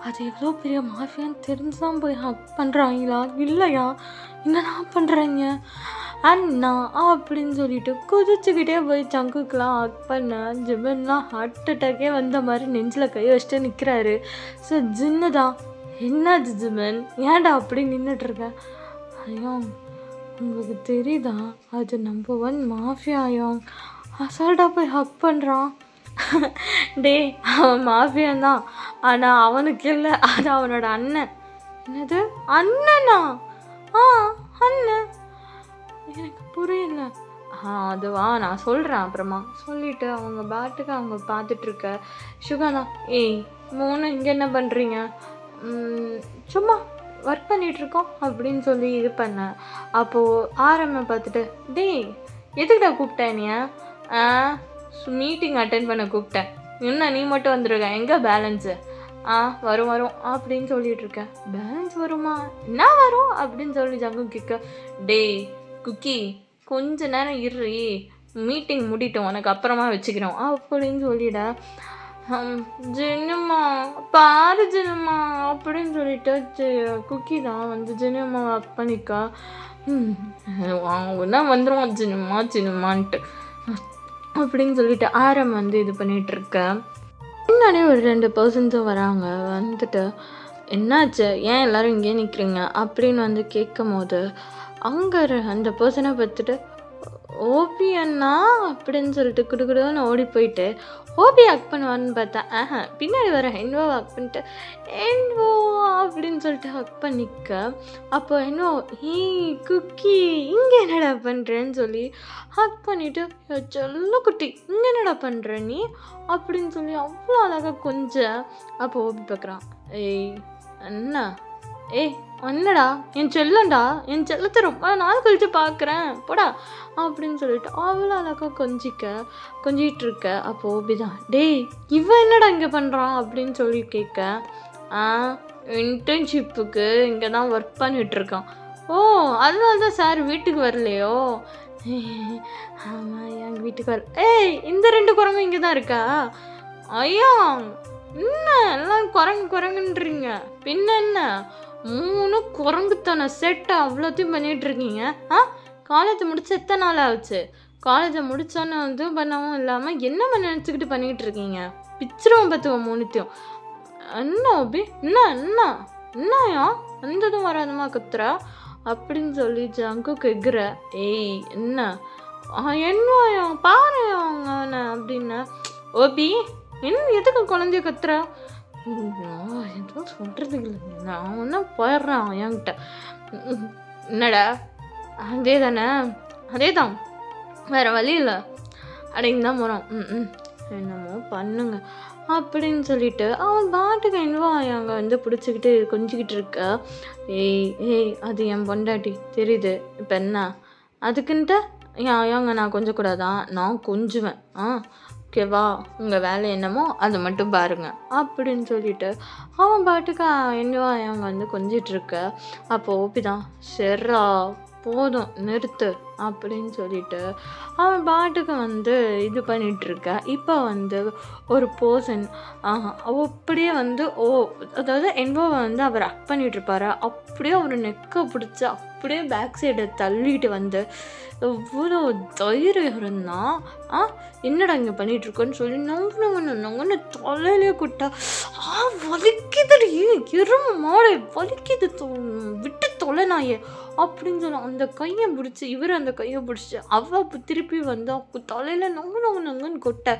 அது எவ்வளோ பெரிய மாஃபியான்னு தெரிஞ்சு தான் போய் ஹக் பண்ணுறாங்களா இல்லையா என்னடா பண்ணுறாங்க அண்ணா அப்படின்னு சொல்லிட்டு குதிச்சுக்கிட்டே போய் ஜங்குக்கெலாம் ஹக் பண்ண ஜிமின்லாம் ஹார்ட் அட்டாக்கே வந்த மாதிரி நெஞ்சில் கை வச்சுட்டு நிற்கிறாரு. ஸோ ஜின்னு தான் என்னது ஜிமின் ஏன்டா அப்படி நின்றுட்டுருக்க, ஐயோ உங்களுக்கு தெரியுதா அது நம்பர் 1 மாஃபியாயோ அசால்ட்டாக போய் ஹக் பண்ணுறான். டே அவன் மாஃபியான் தான், ஆனால் அவனுக்கு இல்லை, அது அவனோட அண்ணன். என்னது அண்ணனா? அண்ணன் எனக்கு புரியல. அதுவா நான் சொல்கிறேன் அப்புறமா சொல்லிவிட்டு அவங்க பாட்டுக்கு அவங்க பார்த்துட்ருக்க சுகானா, 3 இங்கே என்ன பண்ணுறீங்க, சும்மா ஒர்க் பண்ணிகிட்ருக்கோம் அப்படின்னு சொல்லி இது பண்ணேன். அப்போது ஆரம்ப பார்த்துட்டு, டேய் எதுக்குடா கூப்பிட்டேன் நீ, மீட்டிங் அட்டென்ட் பண்ண கூப்பிட்டேன், இன்னும் நீ மட்டும் வந்துருக்க, எங்கே பேலன்ஸு, வரும் அப்படின்னு சொல்லிகிட்ருக்கேன். பேலன்ஸ் வருமா, என்ன வரும் அப்படின்னு சொல்லி ஜங்கு கேட்க, டேய் குக்கி கொஞ்ச நேரம் இரு, மீட்டிங் முடிட்டோம் உனக்கு அப்புறமா வச்சுக்கிறோம் அப்படின்னு சொல்லிட. ஜின்னுமா பாரு ஜின்னுமா அப்படின்னு சொல்லிட்டு குக்கி தான் வந்து ஜின்னுமா ஒர்க் பண்ணிக்கா என்ன வந்துடுவான் ஜின்னுமான்ட்டு அப்படின்னு சொல்லிட்டு ஆரம் வந்து இது பண்ணிகிட்ருக்க. முன்னாடியே ஒரு 2 பர்சன்ஸும் வராங்க. வந்துட்டு என்னாச்சு ஏன் எல்லோரும் இங்கே நிற்கிறீங்க அப்படின்னு வந்து கேட்கும் போது அங்கே அந்த பர்சனை பார்த்துட்டு ஓபி அண்ணா அப்படின்னு சொல்லிட்டு குடுக்குடுன்னு ஓடி போயிட்டு ஓபி ஹக் பண்ணுவான்னு பார்த்தா பின்னாடி வர என்வோ ஹக் பண்ணிட்டு என்வோ அப்படின்னு சொல்லிட்டு ஹக் பண்ணிக்க. அப்போ என்னோ குக்கி இங்கே என்னடா பண்ணுறேன்னு சொல்லி ஹக் பண்ணிவிட்டு சொல்ல குட்டி இங்கே என்னடா பண்ணுற நீ அப்படின்னு சொல்லி அவ்வளோ அழகாக கொஞ்சம். அப்போ ஓபி பார்க்குறான், அண்ணா என்னடா என் செல்லண்டா, என் செல்லத்தை ரொம்ப நாள் கழித்து பார்க்குறேன் போடா அப்படின்னு சொல்லிட்டு அவ்வளோ அழகாக கொஞ்சிட்டு இருக்க. அப்போ ஓபிதான், டேய் இவன் என்னடா இங்கே பண்ணுறான் அப்படின்னு சொல்லி கேட்க. இன்டர்ன்ஷிப்புக்கு இங்கே தான் ஒர்க் பண்ணிகிட்ருக்கான். அதனால தான் சார் வீட்டுக்கு வரலையோ? ஆமாம் எங்கள் வீட்டுக்கு வர. இந்த 2 குரங்கும் இங்கே தான் இருக்கா? ஐயா என்ன எல்லாம் குரங்குன்றீங்க, பின்ன என்ன 3 குரங்குத்தனை செட்டை அவ்வளோத்தையும் பண்ணிகிட்ருக்கீங்க. காலேஜை முடிச்சு எத்தனை நாள் ஆச்சு? காலேஜை முடித்தோன்னே வந்து பண்ணவும் இல்லாமல் என்ன நினச்சிக்கிட்டு பண்ணிக்கிட்டு இருக்கீங்க? பிச்சிருவோம் பார்த்துவோம் 3த்தையும். என்ன ஓபி என்னயா வந்ததும் வராதமா கத்துறா அப்படின்னு சொல்லி ஜங்கு கேட்குற. என்ன என்னயா பாருயா அவனை அப்படின்னு. ஓபி எதுக்கு குழந்தைய கத்துறா? எதுவும் சொல்கிறது இல்லை, நான் ஒன்றும் போயிடுறேன் என்கிட்ட. என்னடா அதே தானே, அதே தான் வேறு வழி இல்லை அப்படிங்க தான் போகிறான். என்னமோ பண்ணுங்க அப்படின்னு சொல்லிட்டு அவன் பாட்டுக்கு என்னவோ அங்கே வந்து பிடிச்சிக்கிட்டு கொஞ்சிக்கிட்டு இருக்க. அது என் பொண்டாட்டி தெரியுது, இப்போ என்ன அதுக்குன்ட்டு ஏங்க நான் கொஞ்சக்கூடாதான்? நான் கொஞ்சுவேன். ஓகேவா, உங்கள் வேலை என்னமோ அதை மட்டும் பாருங்க அப்படின்னு சொல்லிட்டு அவன் பாட்டுக்கு என்னவோ அவங்க வந்து கொஞ்சிட்ருக்க. அப்போ ஓபி தான், சரிடா போதும் நிறுத்து அப்படின்னு சொல்லிட்டு அவன் பாட்டுக்கு வந்து இது பண்ணிகிட்ருக்க. இப்போ வந்து ஒரு பர்சன் அப்படியே வந்து அதாவது என்வோவை வந்து அவர் அக் பண்ணிகிட்ருப்பாரு. அப்படியே அவர் நெக்கை பிடிச்சி அப்படியே பேக் சைடை தள்ளிட்டு வந்து எவ்வளோ தைரியம் இருந்தால் என்னடா இங்கே பண்ணிகிட்ருக்கோன்னு சொல்லி நொங்கன்னு தலையிலே குட்டா வலிக்குதுடி எருமை மாடு வலிக்குது விட்டு தொலை நாயே அப்படின்னு சொன்னா அந்த கையை பிடிச்சி இவர் அந்த கையை பிடிச்சி திருப்பி வந்து தலையில் நொங்குன்னு கொட்ட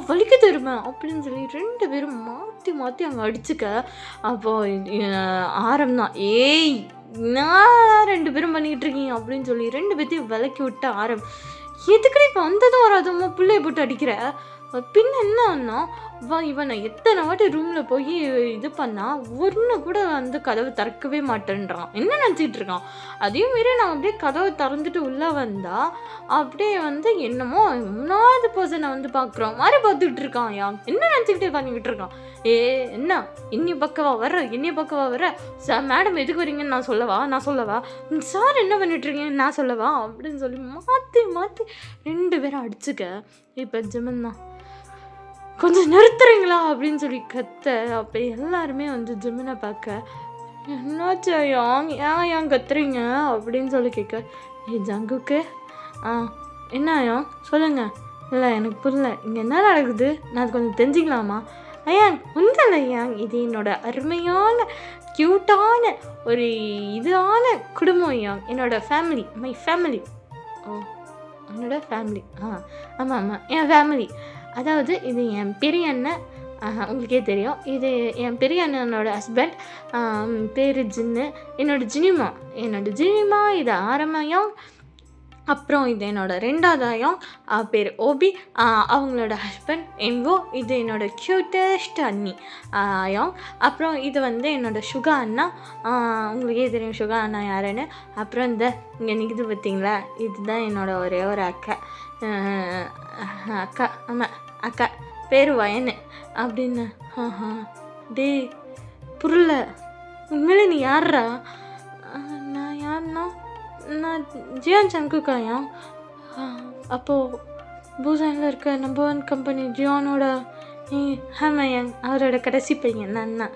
வலிக்கு தருமே அப்படின்னு சொல்லி 2 பேரும் மாற்றி அங்கே அடிச்சுக்க. அப்போ ஆரம்பம் ஏய் நான் 2 பேரும் பண்ணிக்கிட்டு இருக்கீங்க அப்படின்னு சொல்லி 2 பேர்த்தையும் விலக்கி விட்ட எதுக்குடி இப்போ வந்ததும் வராதுமா பிள்ளைய போட்டு அடிக்கிற பின்ன என்னன்னா இவனை எத்தனை வாட்டி ரூமில் போய் இது பண்ணால் ஒன்று கூட வந்து கதவை திறக்கவே மாட்டேன்றான். என்ன நினச்சிக்கிட்டு இருக்கான்? அதையும் மீறி நான் அப்படியே கதவை திறந்துட்டு உள்ளே வந்தால் அப்படியே வந்து என்னமோ 3வது பர்சனை வந்து பார்க்குறோம் மாதிரி பார்த்துக்கிட்டு இருக்கான். என்ன நினச்சிக்கிட்டே பண்ணிக்கிட்டு இருக்கான்? என்ன இன்னி பக்கவா வர மேடம் எதுக்கு வரீங்கன்னு நான் சொல்லவா சார் என்ன பண்ணிட்டுருக்கீங்க நான் சொல்லவா அப்படின்னு சொல்லி மாற்றி 2 பேரும் அடிச்சுக்க. இப்போ ஜிமன் தான் கொஞ்சம் நிறுத்துறீங்களா அப்படின்னு சொல்லி கத்த. அப்போ எல்லாருமே வந்து ஜிமினை பார்க்க என்னாச்சு ஏன் கத்துறீங்க அப்படின்னு சொல்லி கேட்க. ஜங்குக்கு என்ன சொல்லுங்கள். இல்லை எனக்கு புரியல இங்கே என்ன நடக்குது நான் கொஞ்சம் தெரிஞ்சுக்கலாமா? ஒன்றும் இல்லை இது என்னோட அருமையான க்யூட்டான ஒரு இதான குடும்பம் என்னோட ஃபேமிலி மை ஃபேமிலி. என்னோட ஃபேமிலி ஆமாம் என் ஃபேமிலி. அதாவது இது என் பெரிய அண்ணன் உங்களுக்கே தெரியும். இது என் பெரிய அண்ணனோட ஹஸ்பண்ட் பேர் ஜின்னு. என்னோட ஜினிமா இது ஆரம்பம். அப்புறம் இது என்னோட 2வது பேர் ஓபி, அவங்களோட ஹஸ்பண்ட் என்வோ. இது என்னோட க்யூட்டஸ்ட் அண்ணி அப்புறம் இது வந்து என்னோட சுகா அண்ணா. உங்களுக்கே தெரியும் சுகா அண்ணா யாருன்னு. அப்புறம் இந்த இங்கே நிற்குது பார்த்தீங்களா இதுதான் என்னோட ஒரே ஒரு அக்கா. ஆமாம் அக்கா பேர் வயனு அப்படின்னு. டே புரியல உண்மையிலே நீ யார்ரா? நான் யாருன்னா நான் ஜியான் சங்குக்காயா. அப்போது பூசானில் இருக்க நம்பர் 1 கம்பெனி ஜியானோட ஹேமயங் அவரோட கடைசி பையன் நான் தான்.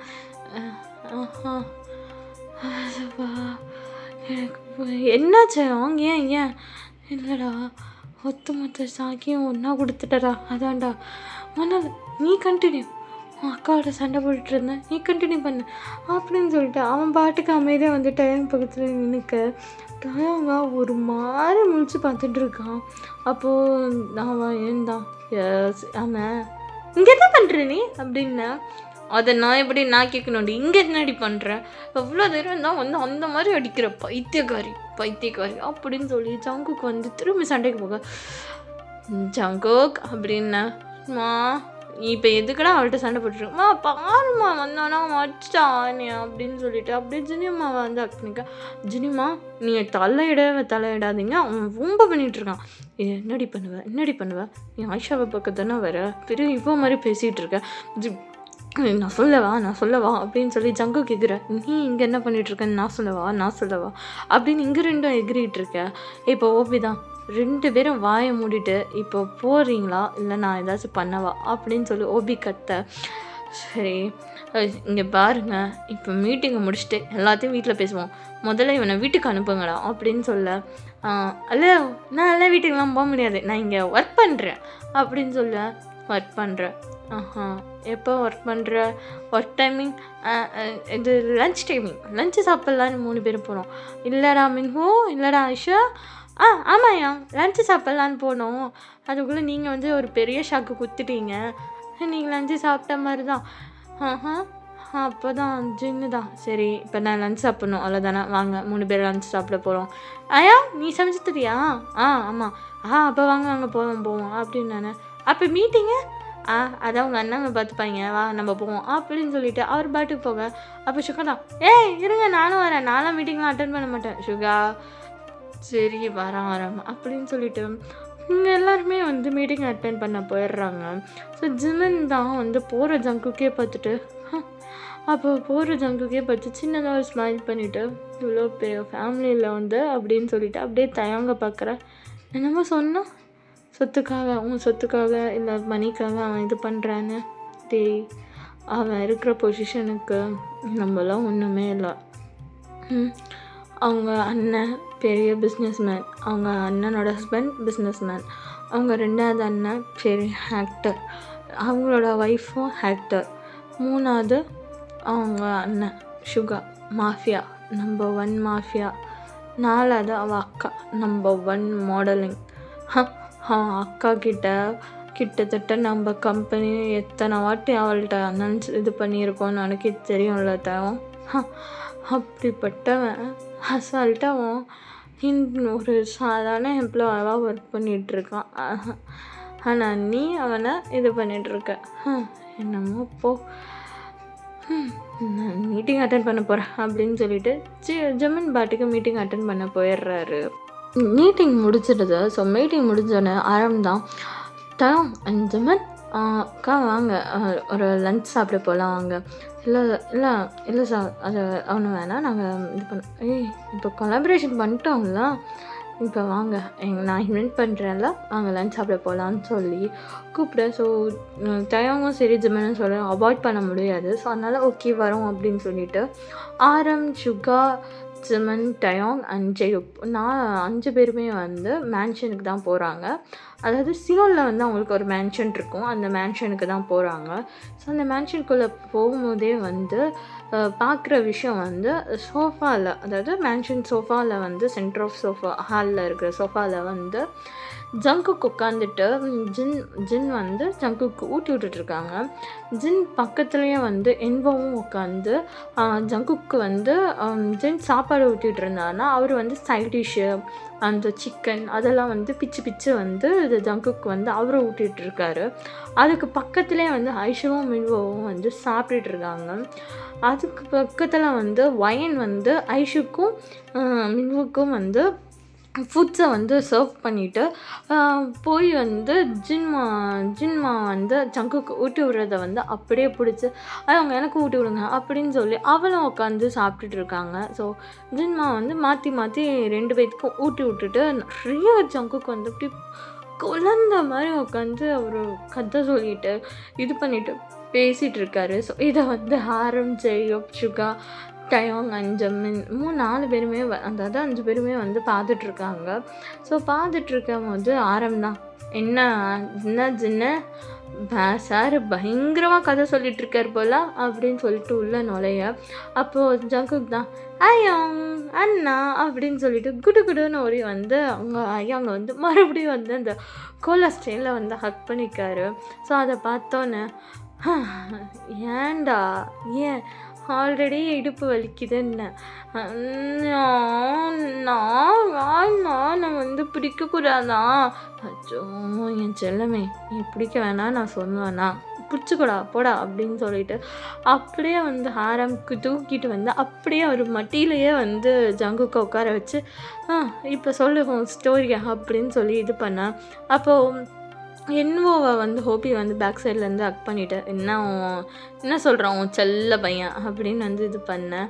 எனக்கு என்னாச்சு ஏன் இல்லைடா மொத்த சாக்கியும் ஒன்றா கொடுத்துட்டடா அதான்டா. ஆனால் நீ கண்டினியூ அக்காவோட சண்டை போட்டுட்டு இருந்தேன் நீ கண்டினியூ பண்ணு அப்படின்னு சொல்லிட்டு அவன் பாட்டுக்கு அமைதியாக வந்து டைம் பக்கத்தில் நினைக்க டைம்ங்க ஒரு மாதிரி முடிச்சு பார்த்துட்டு இருக்கான். அப்போது அவன் ஏந்தான் ஆமாம் இங்கே என்ன பண்ணுற நீ அப்படின்னா. அதை நான் எப்படி நான் கேட்கணும்டி இங்கே என்னடி பண்ணுறேன் எவ்வளோ தூரம் தான் வந்து அந்த மாதிரி அடிக்கிற பைத்தியக்காரி அப்படின்னு சொல்லி ஜங்குக்கு வந்து திரும்பி சண்டைக்கு போக. ஜங்குக் அப்படின்னா இப்போ எதுக்கடா அவள்கிட்ட சண்டை போட்டுருக்கா பாருமா வந்தானா மச்சானே அப்படின்னு சொல்லிட்டு அப்படியே ஜினிமாவை வந்து அக்னிக்கா. ஜினிமா நீங்கள் தலையிடாதீங்க அவன் ரொம்ப பண்ணிகிட்ருக்கான். என்னடி பண்ணுவேன் நீ ஆயிஷாவை பக்கம் தானே வர பெரிய இப்போ மாதிரி பேசிகிட்டு இருக்க. நான் சொல்லவா அப்படின்னு சொல்லி ஜங்கு கேட்குற. நீ இங்கே என்ன பண்ணிகிட்ருக்கேன்னு நான் சொல்லவா அப்படின்னு இங்கே 2 எகிரிகிட்டு இருக்க. இப்போ ஓபி தான் 2 பேரும் வாயை மூடிட்டு இப்போ போகிறீங்களா இல்லை நான் ஏதாச்சும் பண்ணவா அப்படின்னு சொல்லி ஓபி கத்த. சரி இங்கே பாருங்க இப்போ மீட்டிங்கை முடிச்சுட்டு எல்லாத்தையும் வீட்டில் பேசுவோம். முதல்ல இவனை வீட்டுக்கு அனுப்புங்கடா அப்படின்னு சொல்ல. நான் எல்லாம் வீட்டுக்கெலாம் போக முடியாது நான் இங்கே ஒர்க் பண்ணுறேன் அப்படின்னு சொல்ல. ஒர்க் பண்ணுறேன் எப்போ ஒர்க் பண்ணுற ஒர்க் டைமிங் இது லன்ச் சாப்பிட்லான்னு 3 பேரும் போனோம். இல்லைடா மின்ஹோ இல்லைடா ஆயிஷா ஆமாம்யா லன்ச்சு சாப்பிட்லான்னு போனோம். அதுக்குள்ளே நீங்கள் வந்து ஒரு பெரிய ஷாக்கு குத்துட்டீங்க. நீங்கள் லஞ்சு சாப்பிட்ட மாதிரி தான். அப்போ தான் ஜின்னு தான் சரி இப்போ நான் லஞ்ச் சாப்பிட்ணும் அவ்வளோதானே வாங்க 3 பேர் லஞ்ச் சாப்பிட போகிறோம். நீ சமைச்சு தரியா? ஆமாம் அப்போ வாங்க அங்கே போவோம் அப்படின்னு நான். அப்போ மீட்டிங்கு அதான் உங்கள் அண்ணாங்க பார்த்துப்பாங்க வா நம்ம போவோம் அப்படின்னு சொல்லிட்டு அவர் பாட்டுக்கு போக. அப்போ சுகா தான் இருங்க நானும் வரேன் நான்லாம் மீட்டிங்லாம் அட்டன் பண்ண மாட்டேன். சுகா சரி வரேன் அப்படின்னு சொல்லிட்டு இங்கே எல்லாருமே வந்து மீட்டிங் அட்டென்ட் பண்ண போயிடுறாங்க. ஸோ ஜிமன் தான் வந்து போகிற ஜங்குக்கே பார்த்துட்டு சின்னதாக ஒரு ஸ்மைல் பண்ணிவிட்டு இவ்வளோ பெரிய ஃபேமிலியில் வந்து அப்படின்னு சொல்லிட்டு அப்படியே தயங்க பார்க்குறேன். என்னமோ சொன்னான் உன் சொத்துக்காக இல்லை மணிக்காக அவன் இது பண்ணுறான்னு. அவன் இருக்கிற பொசிஷனுக்கு நம்மளாம் ஒன்றுமே இல்லை. அவங்க அண்ணன் பெரிய பிஸ்னஸ்மேன், அவங்க அண்ணனோட ஹஸ்பண்ட் பிஸ்னஸ்மேன், அவங்க 2வது அண்ணன் பெரிய ஆக்டர், அவங்களோட ஒய்ஃபும் ஆக்டர். 3வது அவங்க அண்ணன் சுகா மாஃபியா நம்பர் 1 மாஃபியா. 4வது அவள் அக்கா நம்பர் 1 மாடலிங். அக்கா கிட்டத்தட்ட நம்ம கம்பெனி எத்தனை வாட்டி அவள்கிட்ட அனௌன்ஸ் இது பண்ணியிருக்கோன்னு எனக்கே தெரியும்ல தவம். அப்படிப்பட்டவன் அசால்ட்டாக அவன் ஒரு சாதாரண எம்ப்ளாயாவாக ஒர்க் பண்ணிகிட்ருக்கான். ஆனால் நீ அவனை இது பண்ணிகிட்ருக்க. என்னமோ போ, நான் மீட்டிங் அட்டன் பண்ண போகிறேன் அப்படின்னு சொல்லிட்டு ஜெமன் பாட்டுக்கு மீட்டிங் அட்டன் பண்ண போயிடுறாரு. மீட்டிங் முடிச்சிடுது. ஸோ மீட்டிங் முடிஞ்சோடனே ஆரம்பம் தயம் அண்ட் ஜெமன் அக்கா வாங்க ஒரு லன்ச் சாப்பிட போகலாம் வாங்க. இல்லை சார் அது ஒன்றும் வேணாம், நாங்கள் இது பண்ண இப்போ கொலாபரேஷன் பண்ணிட்டோம்ல, இப்போ வாங்க நான் இன்வென்ட் பண்ணுறேன்ல, வாங்க லன்ச் சாப்பிட போகலான்னு சொல்லி கூப்பிட. ஸோ தயவும் சரி ஜெமனும் சொல்ல அவாய்ட் பண்ண முடியாது. ஸோ அதனால் ஓகே வரோம் அப்படின்னு சொல்லிட்டு சுகா, ஜெமன், டயோங் அண்ட் ஜெயுப் 5 பேருமே வந்து மேன்ஷனுக்கு தான் போகிறாங்க. அதாவது சியோலில் வந்து அவங்களுக்கு ஒரு மேன்ஷன் இருக்கும், அந்த மேன்ஷனுக்கு தான் போகிறாங்க. ஸோ அந்த மேன்ஷனுக்குள்ளே போகும்போதே வந்து பார்க்குற விஷயம் வந்து சோஃபாவில், அதாவது மேன்ஷன் சோஃபாவில் வந்து சென்டர் ஆஃப் சோஃபா ஹாலில் இருக்கிற சோஃபாவில் வந்து ஜங்குக்கு உட்காந்துட்டு ஜின் வந்து ஜங்குக்கு ஊட்டி விட்டுட்ருக்காங்க. ஜின் பக்கத்துலேயே வந்து என்வோவும் உட்காந்து ஜங்குக்கு வந்து ஜின் சாப்பாடு ஊட்டிகிட்டு இருந்தாருன்னா அவர் வந்து சைட் டிஷ்ஷு அந்த சிக்கன் அதெல்லாம் வந்து பிச்சு வந்து இது ஜங்குக்கு வந்து அவரை ஊட்டிகிட்ருக்காரு. அதுக்கு பக்கத்துலேயே வந்து ஐஷுவும் மின்வோவும் வந்து சாப்பிட்டுட்ருக்காங்க. அதுக்கு பக்கத்தில் வந்து வயன் வந்து ஐஷுக்கும் மின்வுக்கும் வந்து ஃபுட்ஸை வந்து சர்வ் பண்ணிவிட்டு போய் வந்து ஜின்மா வந்து ஜங்குக்கு ஊட்டி விடுறத வந்து அப்படியே பிடிச்சி அவங்க எனக்கு ஊட்டி விடுங்க அப்படின்னு சொல்லி அவளும் உட்காந்து சாப்பிட்டுட்ருக்காங்க. ஸோ ஜின்மா வந்து மாற்றி 2 பேத்துக்கும் ஊட்டி விட்டுட்டு நிறைய ஜங்குக்கு வந்து அப்படி குழந்த மாதிரி உட்காந்து அவர் கதை சொல்லிட்டு இது பண்ணிவிட்டு பேசிகிட்ருக்காரு. ஸோ இதை வந்து ஜெயோப், சுகா, டயோங் அண்ட் ஜெமின் 4 பேருமே அதாவது 5 பேருமே வந்து பார்த்துட்ருக்காங்க. ஸோ பார்த்துட்ருக்கும் போது தான் என்ன ஜின்ன சார் பயங்கரமாக கதை சொல்லிகிட்ருக்கார் போல அப்படின்னு சொல்லிட்டு உள்ள நுழைய. அப்போது ஜங்குக் தான் ஐயாங் அண்ணா அப்படின்னு சொல்லிட்டு குடுன்னு ஓடி வந்து அவங்க வந்து மறுபடியும் வந்து அந்த கோலா ஸ்டைலில் வந்து ஹக் பண்ணிக்காரு. ஸோ அதை பார்த்தோன்னே ஏன்டா ஏன் ஆல்ரெடி இடுப்பு வலிக்குதுன்னு நான் வந்து பிடிக்கக்கூடாதா? அச்சோ என் செல்லமே நீ பிடிக்க வேணாம் நான் சொல்லுவேண்ணா, பிடிச்சிக்கூடா போடா அப்படின்னு சொல்லிட்டு அப்படியே வந்து ஹாரம்க்கு தூக்கிட்டு வந்து அப்படியே ஒரு மட்டியிலையே வந்து ஜங்குக்கு உட்கார வச்சு இப்போ சொல்லுவோம் ஸ்டோரியா அப்படின்னு சொல்லி இது பண்ணேன். அப்போது என்வோவை வந்து ஹோப்பி வந்து பேக் சைட்லேருந்து ஹக் பண்ணிவிட்டு என்ன சொல்கிறான் உன் செல்ல பையன் அப்படின்னு வந்து இது பண்ணேன்.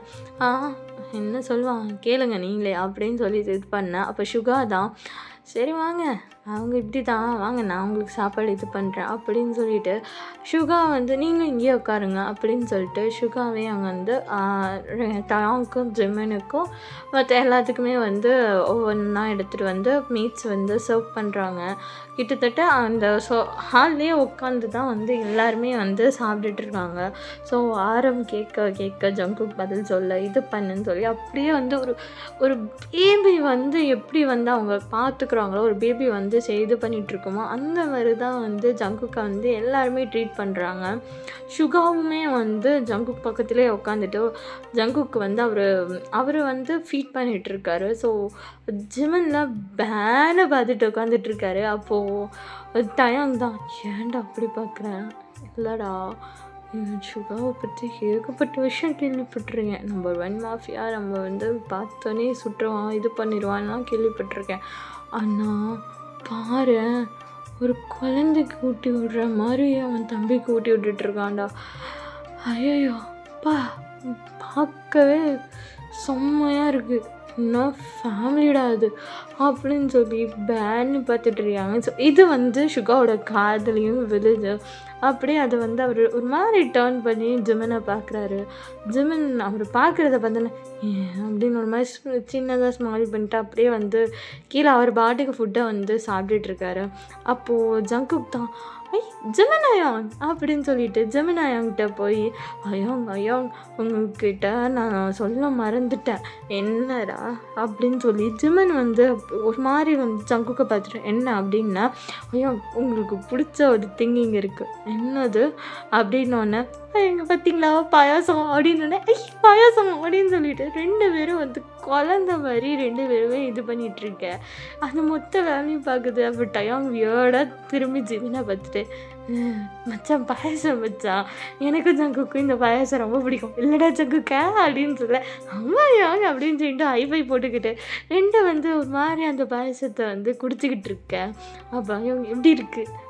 என்ன சொல்லுவான் கேளுங்க நீங்களே அப்படின்னு சொல்லி இது பண்ணேன். அப்போ சுகா தான் சரி வாங்க அவங்க இப்படி தான் வாங்க நான் உங்களுக்கு சாப்பாடு இது பண்ணுறேன் அப்படின்னு சொல்லிட்டு சுகா வந்து நீங்களும் இங்கேயே உட்காருங்க அப்படின்னு சொல்லிட்டு சுகாவே அவங்க வந்து டயாங்க்கும் ஜெமனுக்கும் மற்ற எல்லாத்துக்குமே வந்து ஒவ்வொன்றா எடுத்துகிட்டு வந்து மீட்ஸ் வந்து சர்வ் பண்ணுறாங்க. கிட்டத்தட்ட அந்த ஹால்லேயே உட்காந்து தான் வந்து எல்லாருமே வந்து சாப்பிட்டுட்ருக்காங்க. ஸோ கேட்க ஜங்குக்கு பதில் சொல்ல இது பண்ணுன்னு சொல்லி அப்படியே வந்து ஒரு பேபி வந்து எப்படி வந்து அவங்க பார்த்துக்குறாங்களோ ஒரு பேபி வந்து இது பண்ணிகிட்ருக்கோமோ அந்த மாதிரி தான் வந்து ஜங்குக்கை வந்து எல்லாருமே ட்ரீட் பண்ணுறாங்க. சுகாவுமே வந்து ஜங்குக் பக்கத்துலேயே உட்காந்துட்டு ஜங்குக்கு வந்து அவர் வந்து ஃபீட் பண்ணிகிட்ருக்காரு. ஸோ ஜிமனில் பேனை பார்த்துட்டு உட்காந்துட்ருக்காரு. அப்போது டயாங் தான் ஏன்டா அப்படி பார்க்குறேன், இல்லைடா சுகாவை பற்றி ஏகப்பட்ட விஷயம் கேள்விப்பட்டிருக்கேன். நம்பர் 1 மாஃபியா நம்ம வந்து பார்த்தோன்னே சுட்டுருவான் இது பண்ணிடுவான்லாம் கேள்விப்பட்டிருக்கேன். ஆனால் பாரு ஒரு குழந்தைக்கு ஊட்டி விடுற மாதிரி அவன் தம்பிக்கு ஊட்டி விட்டுட்ருக்கான்டா. ஐயோ பார்க்கவே செம்மையாக இருக்குது, இன்னும் ஃபேமிலிடா அது அப்படின்னு சொல்லி பேன்னு பார்த்துட்ருக்காங்க. ஸோ இது வந்து சுகாவோட காதலையும் விழுது. அப்படியே அதை வந்து அவர் ஒரு மாதிரி டேர்ன் பண்ணி ஜிமனை பார்க்குறாரு. ஜிமன் அவர் பார்க்குறத பார்த்தோன்னே அப்படின்னு ஒரு மாதிரி சின்னதாக ஸ்மைல் பண்ணிட்டு அப்படியே வந்து கீழே அவர் பாட்டுக்கு ஃபுட்டை வந்து சாப்பிட்டுட்ருக்காரு. அப்போது ஜங்குக் தான் ஜெமினாயாங் அப்படின்னு சொல்லிட்டு ஜெமினாயாங்கிட்ட போய் அயோங் அயோங் உங்ககிட்ட நான் சொல்ல மறந்துட்டேன் என்னடா அப்படின்னு சொல்லி ஜிமன் வந்து ஒரு மாதிரி வந்து ஜங்குக்கை பார்த்துட்டு என்ன அப்படின்னா ஐயோ உங்களுக்கு பிடிச்ச ஒரு திங்கிங் இருக்குது என்னது அப்படின்னோடனே எங்கள் பார்த்தீங்களா பாயாசம் அப்படின்னு பாயாசம் அப்படின்னு சொல்லிட்டு 2 பேரும் வந்து குழந்த மாதிரி 2 பேருமே இது பண்ணிகிட்ருக்கேன் அந்த மொத்த வேலையும் பார்க்குது. அப்போ டயாங் வியர்டாக திரும்பி ஜிமினை பார்த்துட்டு மச்சான் பாயாசம் மச்சான் எனக்கும் ஜங்குக்கும் இந்த பாயாசம் ரொம்ப பிடிக்கும் இல்லைடா ஜங்குக்கா அப்படின்னு சொல்ல அம்மாயாங்க அப்படின்னு சொல்லிட்டு ஹைஃபை போட்டுக்கிட்டு 2 வந்து ஒரு மாதிரி அந்த பாயாசத்தை வந்து குடிச்சிக்கிட்டு இருக்கேன். அப்போ அவங்க எப்படி இருக்குது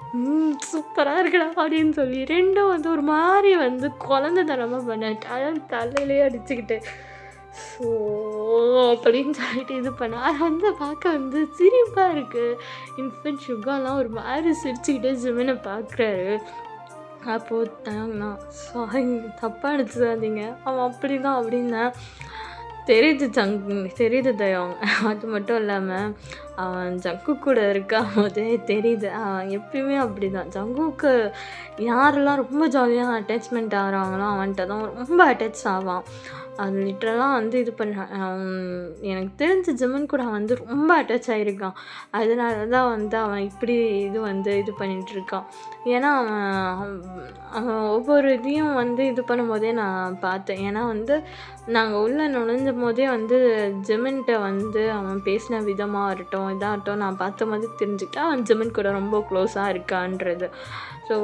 சூப்பராக இருக்குடா அப்படின்னு சொல்லி 2 வந்து ஒரு மாதிரி வந்து குழந்தைத்தனமாக பண்ண தலையிலே அடிச்சுக்கிட்டு ஸோ அப்படின்னு சொல்லிட்டு இது பண்ண அதை வந்து பார்க்க வந்து சிரிப்பாக இருக்குது. இன்ஃபேக்ட் சுகாலாம் ஒரு மாதிரி சிரிச்சுக்கிட்டே ஜிமினை பார்க்குறாரு. அப்போது தாங்கண்ணா சாரி தப்பாக அடிச்சுடாதீங்க அவன் அப்படி தான் அப்படின்னா தெரியுது தயம். அது மட்டும் இல்லாமல் அவன் ஜங்கு கூட இருக்கும் போதே தெரியுது அவன் எப்பயுமே அப்படி தான். ஜங்குக்கு யாரெல்லாம் ரொம்ப ஜாலியாக அட்டாச்மெண்ட் ஆகிறாங்களோ அவன்கிட்ட தான் ரொம்ப அட்டாச் ஆவான். அது லிட்ரலாக வந்து இது பண்ண எனக்கு தெரிஞ்ச ஜிமன் கூட அவன் வந்து ரொம்ப அட்டாச் ஆகிருக்கான். அதனால தான் வந்து அவன் இப்படி இது பண்ணிகிட்ருக்கான். ஏன்னா அவன் ஒவ்வொரு இதையும் வந்து இது பண்ணும்போதே நான் பார்த்தேன். ஏன்னா வந்து நாங்கள் உள்ளே நுழைஞ்ச போதே வந்து ஜிமன்கிட்ட வந்து அவன் பேசின விதமாக இருக்கட்டும் இதாகட்டும் நான் பார்த்த மாதிரி தெரிஞ்சுக்கிட்டா அவன் ஜிமன் கூட ரொம்ப க்ளோஸாக இருக்கான்றது. ஸோ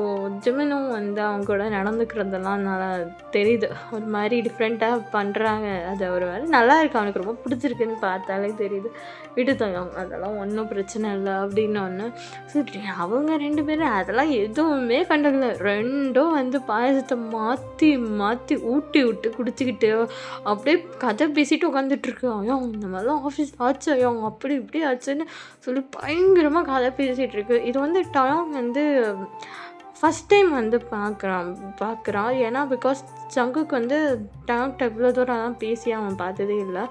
ஜிமனும் வந்து அவங்க கூட நடந்துக்கிறதெல்லாம் நல்லா தெரியுது. ஒரு மாதிரி டிஃப்ரெண்ட்டாக பண்ணுறாங்க. அது ஒரு வேலை நல்லா இருக்கு அவனுக்கு ரொம்ப பிடிச்சிருக்குன்னு பார்த்தாலே தெரியுது. விட்டுத்தோம் அதெல்லாம் ஒன்றும் பிரச்சனை இல்லை அப்படின்னு ஒன்று சரி. அவங்க 2 பேரும் அதெல்லாம் எதுவுமே கண்டதில்ல. 2ம் வந்து பாயசத்தை மாற்றி மாற்றி ஊட்டி விட்டு குடிச்சிக்கிட்டு அப்படியே கதை பேசிட்டு உட்காந்துட்ருக்கு. ஐயோ இந்த மாதிரிலாம் ஆஃபீஸ் ஆச்சு ஐயோ அப்படி இப்படி ஆச்சுன்னு சொல்லி பயங்கரமாக கதை பேசிகிட்ருக்கு. இது வந்து டயாங் வந்து ஃபஸ்ட் டைம் வந்து பார்க்குறான். ஏன்னா பிகாஸ் ஜங்குக்கு வந்து டயாங்கிட்ட இவ்வளோ தூரம் பேசி அவன் பார்த்ததே இல்லை.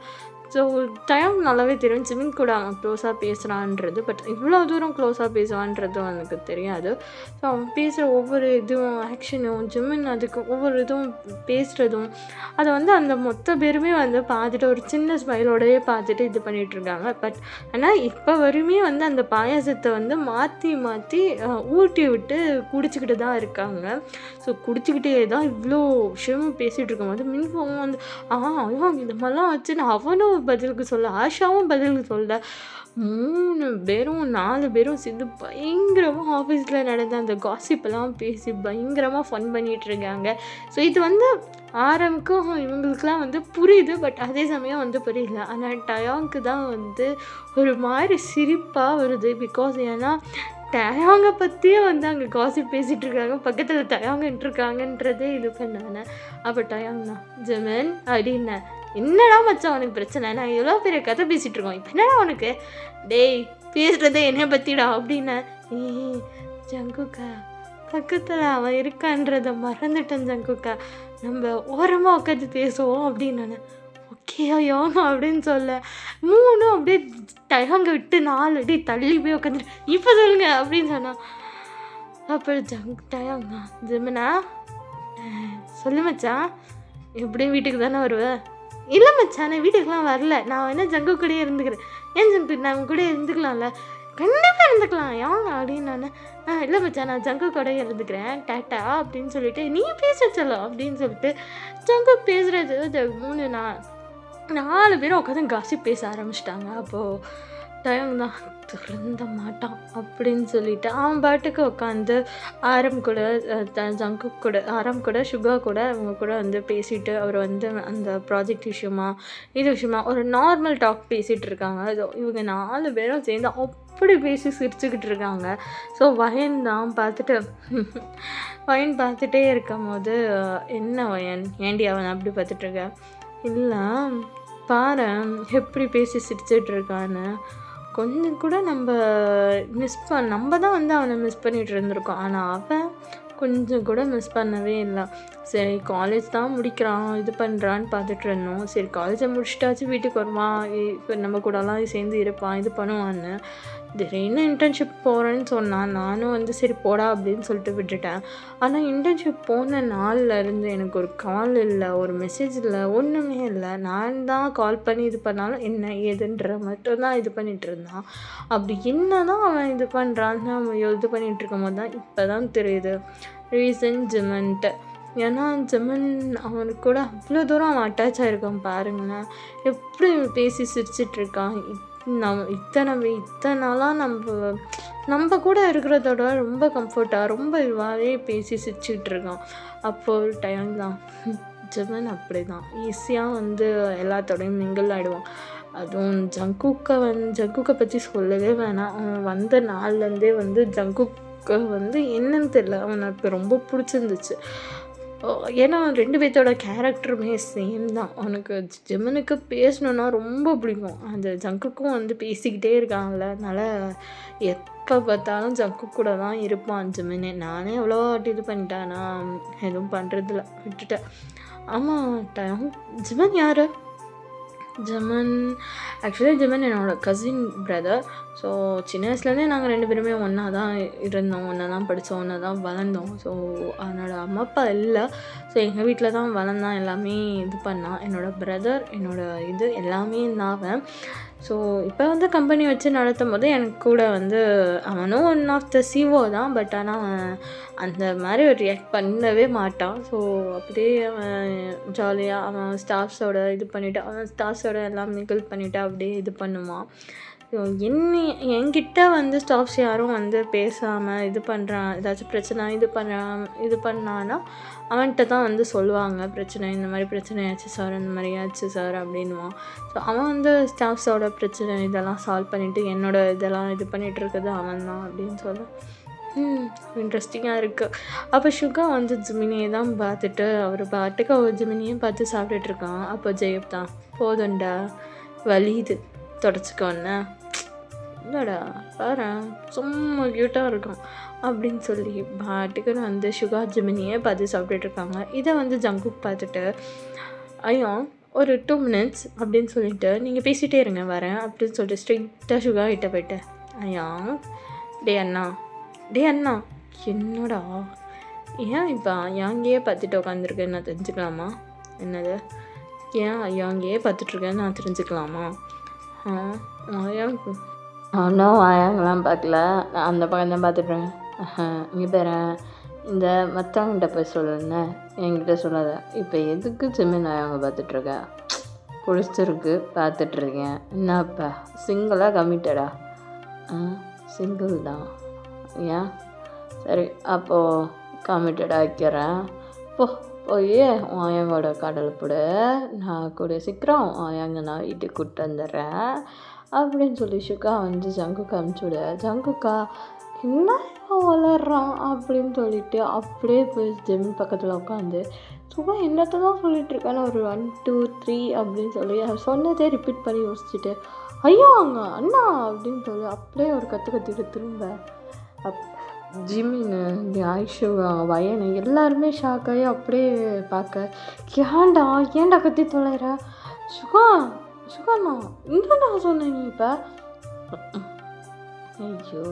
ஸோ டயாங் நல்லாவே தெரியும் ஜிமின் கூட அவன் க்ளோஸாக பேசுகிறான்றது. பட் இவ்வளோ தூரம் க்ளோஸாக பேசுவான்றதும் எனக்கு தெரியாது. ஸோ அவன் பேசுகிற ஒவ்வொரு இதுவும் ஆக்ஷனும் ஜிமின் அதுக்கு ஒவ்வொரு இதுவும் பேசுகிறதும் அதை வந்து அந்த மொத்த பேருமே வந்து பார்த்துட்டு ஒரு சின்ன ஸ்மைலோடையே பார்த்துட்டு இது பண்ணிகிட்ருக்காங்க. பட் ஆனால் இப்போ வரையுமே வந்து அந்த பாயாசத்தை வந்து மாற்றி மாற்றி ஊட்டி விட்டு குடிச்சிக்கிட்டு தான் இருக்காங்க. ஸோ குடிச்சிக்கிட்டே தான் இவ்வளோ விஷயமும் பேசிகிட்டு இருக்கும்போது மின்ஃபோமும் வந்து ஐயோ இந்த மாதிரிலாம் வச்சுன்னு அவனும் பதிலுக்கு சொல்ல ஆஷாவும் பதிலுக்கு சொல்ல 3 பேரும் 4 பேரும் சேர்ந்து பயங்கரமாக ஆஃபீஸில் நடந்த அந்த காசிப்பெல்லாம் பேசி பயங்கரமாக ஃபன் பண்ணிகிட்டு இருக்காங்க. ஸோ இது வந்து ஆரம்புக்கும் இவங்களுக்குலாம் வந்து புரியுது. பட் அதே சமயம் வந்து புரியல. ஆனால் டயாங்க்கு தான் வந்து ஒரு மாதிரி சிரிப்பாக வருது. பிகாஸ் ஏன்னா டயாங்கை பற்றியே வந்து அங்கே காசிப் பேசிகிட்டு இருக்காங்க. பக்கத்தில் டயாங்கன்ட்ருக்காங்கன்றதே இது பண்ணானே. அப்போ டயாங்னா ஜிமன் அப்படின்னேன் என்னடா மச்சான் உனக்கு பிரச்சனை நான் எவ்வளோ பெரிய கதை பேசிகிட்டு இருக்கோம் இப்போ என்னடா உனக்கு டேய் பேசுகிறதே என்னை பற்றிடா அப்படின்னு ஜங்குக்கா பக்கத்தில் அவன் இருக்கான்றதை மறந்துட்டேன் ஜங்குக்கா நம்ம ஓரமாக உட்காந்து பேசுவோம் அப்படின்னு நான் ஓகே யோகா அப்படின்னு சொல்ல 3 அப்படியே டயாங்க விட்டு 4 அடி தள்ளி போய் உட்காந்துட்டு இப்போ சொல்லுங்க அப்படின்னு சொன்னான். அப்புறம் டயாங்கா ஜிமனா சொல்லு மச்சான் எப்படியும் வீட்டுக்கு தானே வருவேன். இல்லை மச்சான் நான் வீட்டுக்கெலாம் வரல நான் வேணா ஜங்கு கூடயே இருந்துக்கிறேன். ஏன் ஜங்கு நான் கூட இருந்துக்கலாம்ல கண்டிப்பாக இருந்துக்கலாம் யாங்க அப்படின்னு நான் இல்லை மச்சான் நான் ஜங்கு கூடயே இருந்துக்கிறேன் டாட்டா அப்படின்னு சொல்லிட்டு நீ பேச சொல்லலாம் அப்படின்னு சொல்லிட்டு ஜங்கு பேசுகிறது 4 பேரும் உட்காந்து காசிப் பேச ஆரம்பிச்சிட்டாங்க. அப்போது டயாங் தான் திறந்த மாட்டான் அப்படின்னு சொல்லிட்டு அவன் பாட்டுக்கு உட்காந்து ஆரம் கூட ஜங்கு கூட ஆரம் கூட சுகா கூட அவங்க கூட வந்து பேசிட்டு அவர் வந்து அந்த ப்ராஜெக்ட் விஷயமா ஒரு நார்மல் டாக் பேசிகிட்டு இருக்காங்க. இவங்க 4 பேரும் சேர்ந்து அப்படி பேசி சிரிச்சுக்கிட்டு இருக்காங்க. ஸோ வயன் தான் பார்த்துட்டே இருக்கும் போது என்ன வயன் ஏண்டி அவன் அப்படி பார்த்துட்ருக்க இல்லை பாரு எப்படி பேசி சிரிச்சிட்ருக்கான்னு கொஞ்சம் கூட நம்ம தான் வந்து அவனை மிஸ் பண்ணிகிட்டு இருந்திருக்கோம். ஆனால் அவன் கொஞ்சம் கூட மிஸ் பண்ணவே இல்லை. சரி காலேஜ் தான் முடிக்கிறான் இது பண்ணுறான்னு பார்த்துட்டு இருந்தோம். சரி காலேஜை முடிச்சிட்டாச்சு வீட்டுக்கு வருவான் இப்போ நம்ம கூடலாம் சேர்ந்து இருப்பான் இது பண்ணுவான்னு திடீர்னு இன்டர்ன்ஷிப் போகிறேன்னு சொன்னான். நானும் வந்து சரி போடா அப்படின்னு சொல்லிட்டு விட்டுட்டேன். ஆனால் இன்டர்ன்ஷிப் போன நாள்லேருந்து எனக்கு ஒரு கால் இல்லை, ஒரு மெசேஜ் இல்லை, ஒன்றுமே இல்லை. நான் தான் கால் பண்ணி இது பண்ணாலும் என்ன ஏதுன்ற மட்டும் தான் இது பண்ணிகிட்டு இருந்தான். அப்படி என்ன தான் அவன் இது பண்ணுறான்னு அவன் இது பண்ணிகிட்டு இருக்கும் போது தான் இப்போ தான் தெரியுது ரீசன் ஜிமன்ட்டு. ஏன்னா ஜிமன் அவனுக்கு கூட அவ்வளோ தூரம் அவன் அட்டாச் ஆகிருக்கான் பாருங்களேன். எப்படி பேசி சிரிச்சிட்ருக்கான். இத்தனை நாளாக நம்ம கூட இருக்கிறதோட ரொம்ப கம்ஃபர்ட்டாக ரொம்ப இதுவாகவே பேசி சிரிச்சிட்டு இருக்கான். அப்போ ஒரு டைம் தான் ஜிமன் அப்படி தான் ஈஸியாக வந்து எல்லாத்தோடையும் மிங்கிள் ஆகிடுவான். அதுவும் ஜங்குக்கை பற்றி சொல்லவே வேணாம். அவன் வந்த நாள்லேருந்தே வந்து ஜங்குக்கை வந்து என்னன்னு தெரியல, அவனுக்கு ரொம்ப பிடிச்சிருந்துச்சு. ஏன்னா 2 பேர்த்தோட கேரக்டருமே சேம் தான். அவனுக்கு ஜிமனுக்கு பேசணுன்னா ரொம்ப பிடிக்கும். அந்த ஜங்குக்கும் வந்து பேசிக்கிட்டே இருக்காங்கல்ல, அதனால் எப்போ பார்த்தாலும் ஜங்கு கூட தான் இருப்பான் ஜிமனே. நானே எவ்வளோ வாட்டி இது பண்ணிட்டேன், நான் எதுவும் பண்ணுறதில்ல, விட்டுட்டேன். ஆமாம், ஜிமன் யார்? ஆக்சுவலி ஜிமன் என்னோடய கசின் பிரதர். ஸோ சின்ன வயசுலேருந்தே நாங்கள் 2 பேருமே ஒன்றா தான் இருந்தோம், ஒன்றா தான் படித்தோம், ஒன்றா தான் வளர்ந்தோம். ஸோ அவனோட அம்மா அப்பா இல்லை. ஸோ எங்கள் வீட்டில் தான் வளர்ந்தான், எல்லாமே இது பண்ணான். என்னோடய பிரதர், இது எல்லாமே நான். ஸோ இப்போ வந்து கம்பெனி வச்சு நடத்தும் போது எனக்கு கூட வந்து அவனும் ஒன் ஆஃப் த சிஓ தான். பட் ஆனால் அவன் அந்த மாதிரி ஒரு ரியாக்ட் பண்ணவே மாட்டான். ஸோ அப்படியே அவன் ஜாலியாக அவன் ஸ்டாஃப்ஸோட இது பண்ணிவிட்டு, அவன் ஸ்டாஃப்ஸோட எல்லாம் மிங்கிள் பண்ணிவிட்டு அப்படியே இது பண்ணுவான். ஸோ என்கிட்ட வந்து ஸ்டாஃப்ஸ் யாரும் வந்து பேசாமல் இது பண்ணுறான், ஏதாச்சும் பிரச்சனை இது பண்ணான்னா அவன்கிட்ட தான் வந்து சொல்லுவாங்க பிரச்சனை, இந்த மாதிரி பிரச்சனை ஆச்சு சார், இந்த மாதிரி ஆச்சு சார் அப்படின்வான். ஸோ அவன் வந்து ஸ்டாஃப்ஸோட பிரச்சனை இதெல்லாம் சால்வ் பண்ணிவிட்டு இதெல்லாம் இது பண்ணிகிட்டு இருக்குது அவன் தான் அப்படின்னு சொல்ல இன்ட்ரெஸ்டிங்காக இருக்குது. அப்போ சுகா வந்து ஜிமினியை தான் பார்த்துட்டு அவர் பாட்டுக்கு அவர் ஜிமினியும் பார்த்து சாப்பிட்டுட்ருக்கான். அப்போ ஜெயப் தான் போதுண்டா வலியுது தொடச்சிக்கோன்னு, இல்லைடா பாரு சும்மா க்யூட்டாக இருக்கும் அப்படின்னு சொல்லி பாட்டுக்கு வந்து சுகா ஜிமினியை பார்த்து சாப்பிட்டுட்ருக்காங்க. இதை வந்து ஜங்குக் பார்த்துட்டு ஐயோ ஒரு 2 minutes அப்படின்னு சொல்லிட்டு நீங்கள் பேசிகிட்டே இருங்க வரேன் அப்படின்னு சொல்லிட்டு ஸ்ட்ரெயிட்டாக சுகா கிட்ட போயிட்டேன். ஐயா டே அண்ணா என்னடா ஏன் இப்போ அங்கேயே பார்த்துட்டு உட்காந்துருக்கேன்னு நான் தெரிஞ்சுக்கலாமா? என்னது ஏன் அங்கேயே பார்த்துட்ருக்கேன்னு நான் தெரிஞ்சுக்கலாமா? ஒன்றும் ஆயாங்கெல்லாம் பார்க்கல, நான் அந்த பக்கம் தான் பார்த்துட்ருக்கேன். இங்கே பேர இந்த மற்றவங்கிட்ட போய் சொல்லுன்னு என்கிட்ட சொல்லாத. இப்போ எதுக்கு ஜிமின் ஆயாங்க பார்த்துட்ருக்க? பிடிச்சிருக்கு பார்த்துட்ருக்கேன். என்னப்பா சிங்கிளாக கம்மிட்டடா? சிங்கிள் தான். ஏன் சரி அப்போது கம்மிட்டடாக வைக்கிறேன். போய் ஆயங்கோட கடலை போட, நான் கூட சீக்கிரம் ஆயாங்க நான் வீட்டுக்கு கூப்பிட்டு வந்துடுறேன் அப்படின்னு சொல்லி சுகா வந்து ஜங்குக்கு அனுப்பிச்சுட. ஜங்குக்கா என்ன வளர்றான் அப்படின்னு சொல்லிட்டு அப்படியே போய் ஜிமின் பக்கத்தில் உட்காந்து சுகா என்னத்தை தான் சொல்லிகிட்ருக்கான்னு ஒரு 1 2 3 அப்படின்னு சொல்லி சொன்னதே ரிப்பீட் பண்ணி யோசிச்சுட்டு ஐயா அங்கே அண்ணா அப்படின்னு சொல்லி அப்படியே ஒரு கற்றுக்கிட்டு திரும்ப ஜிமின் ஆயிஷு வயனு எல்லாருமே ஷாக்காகி அப்படியே பார்க்க ஏன்டா கத்தி தொலைற? சுகாண்ணா என்னடா சொன்ன நீ இப்போ? ஐயோ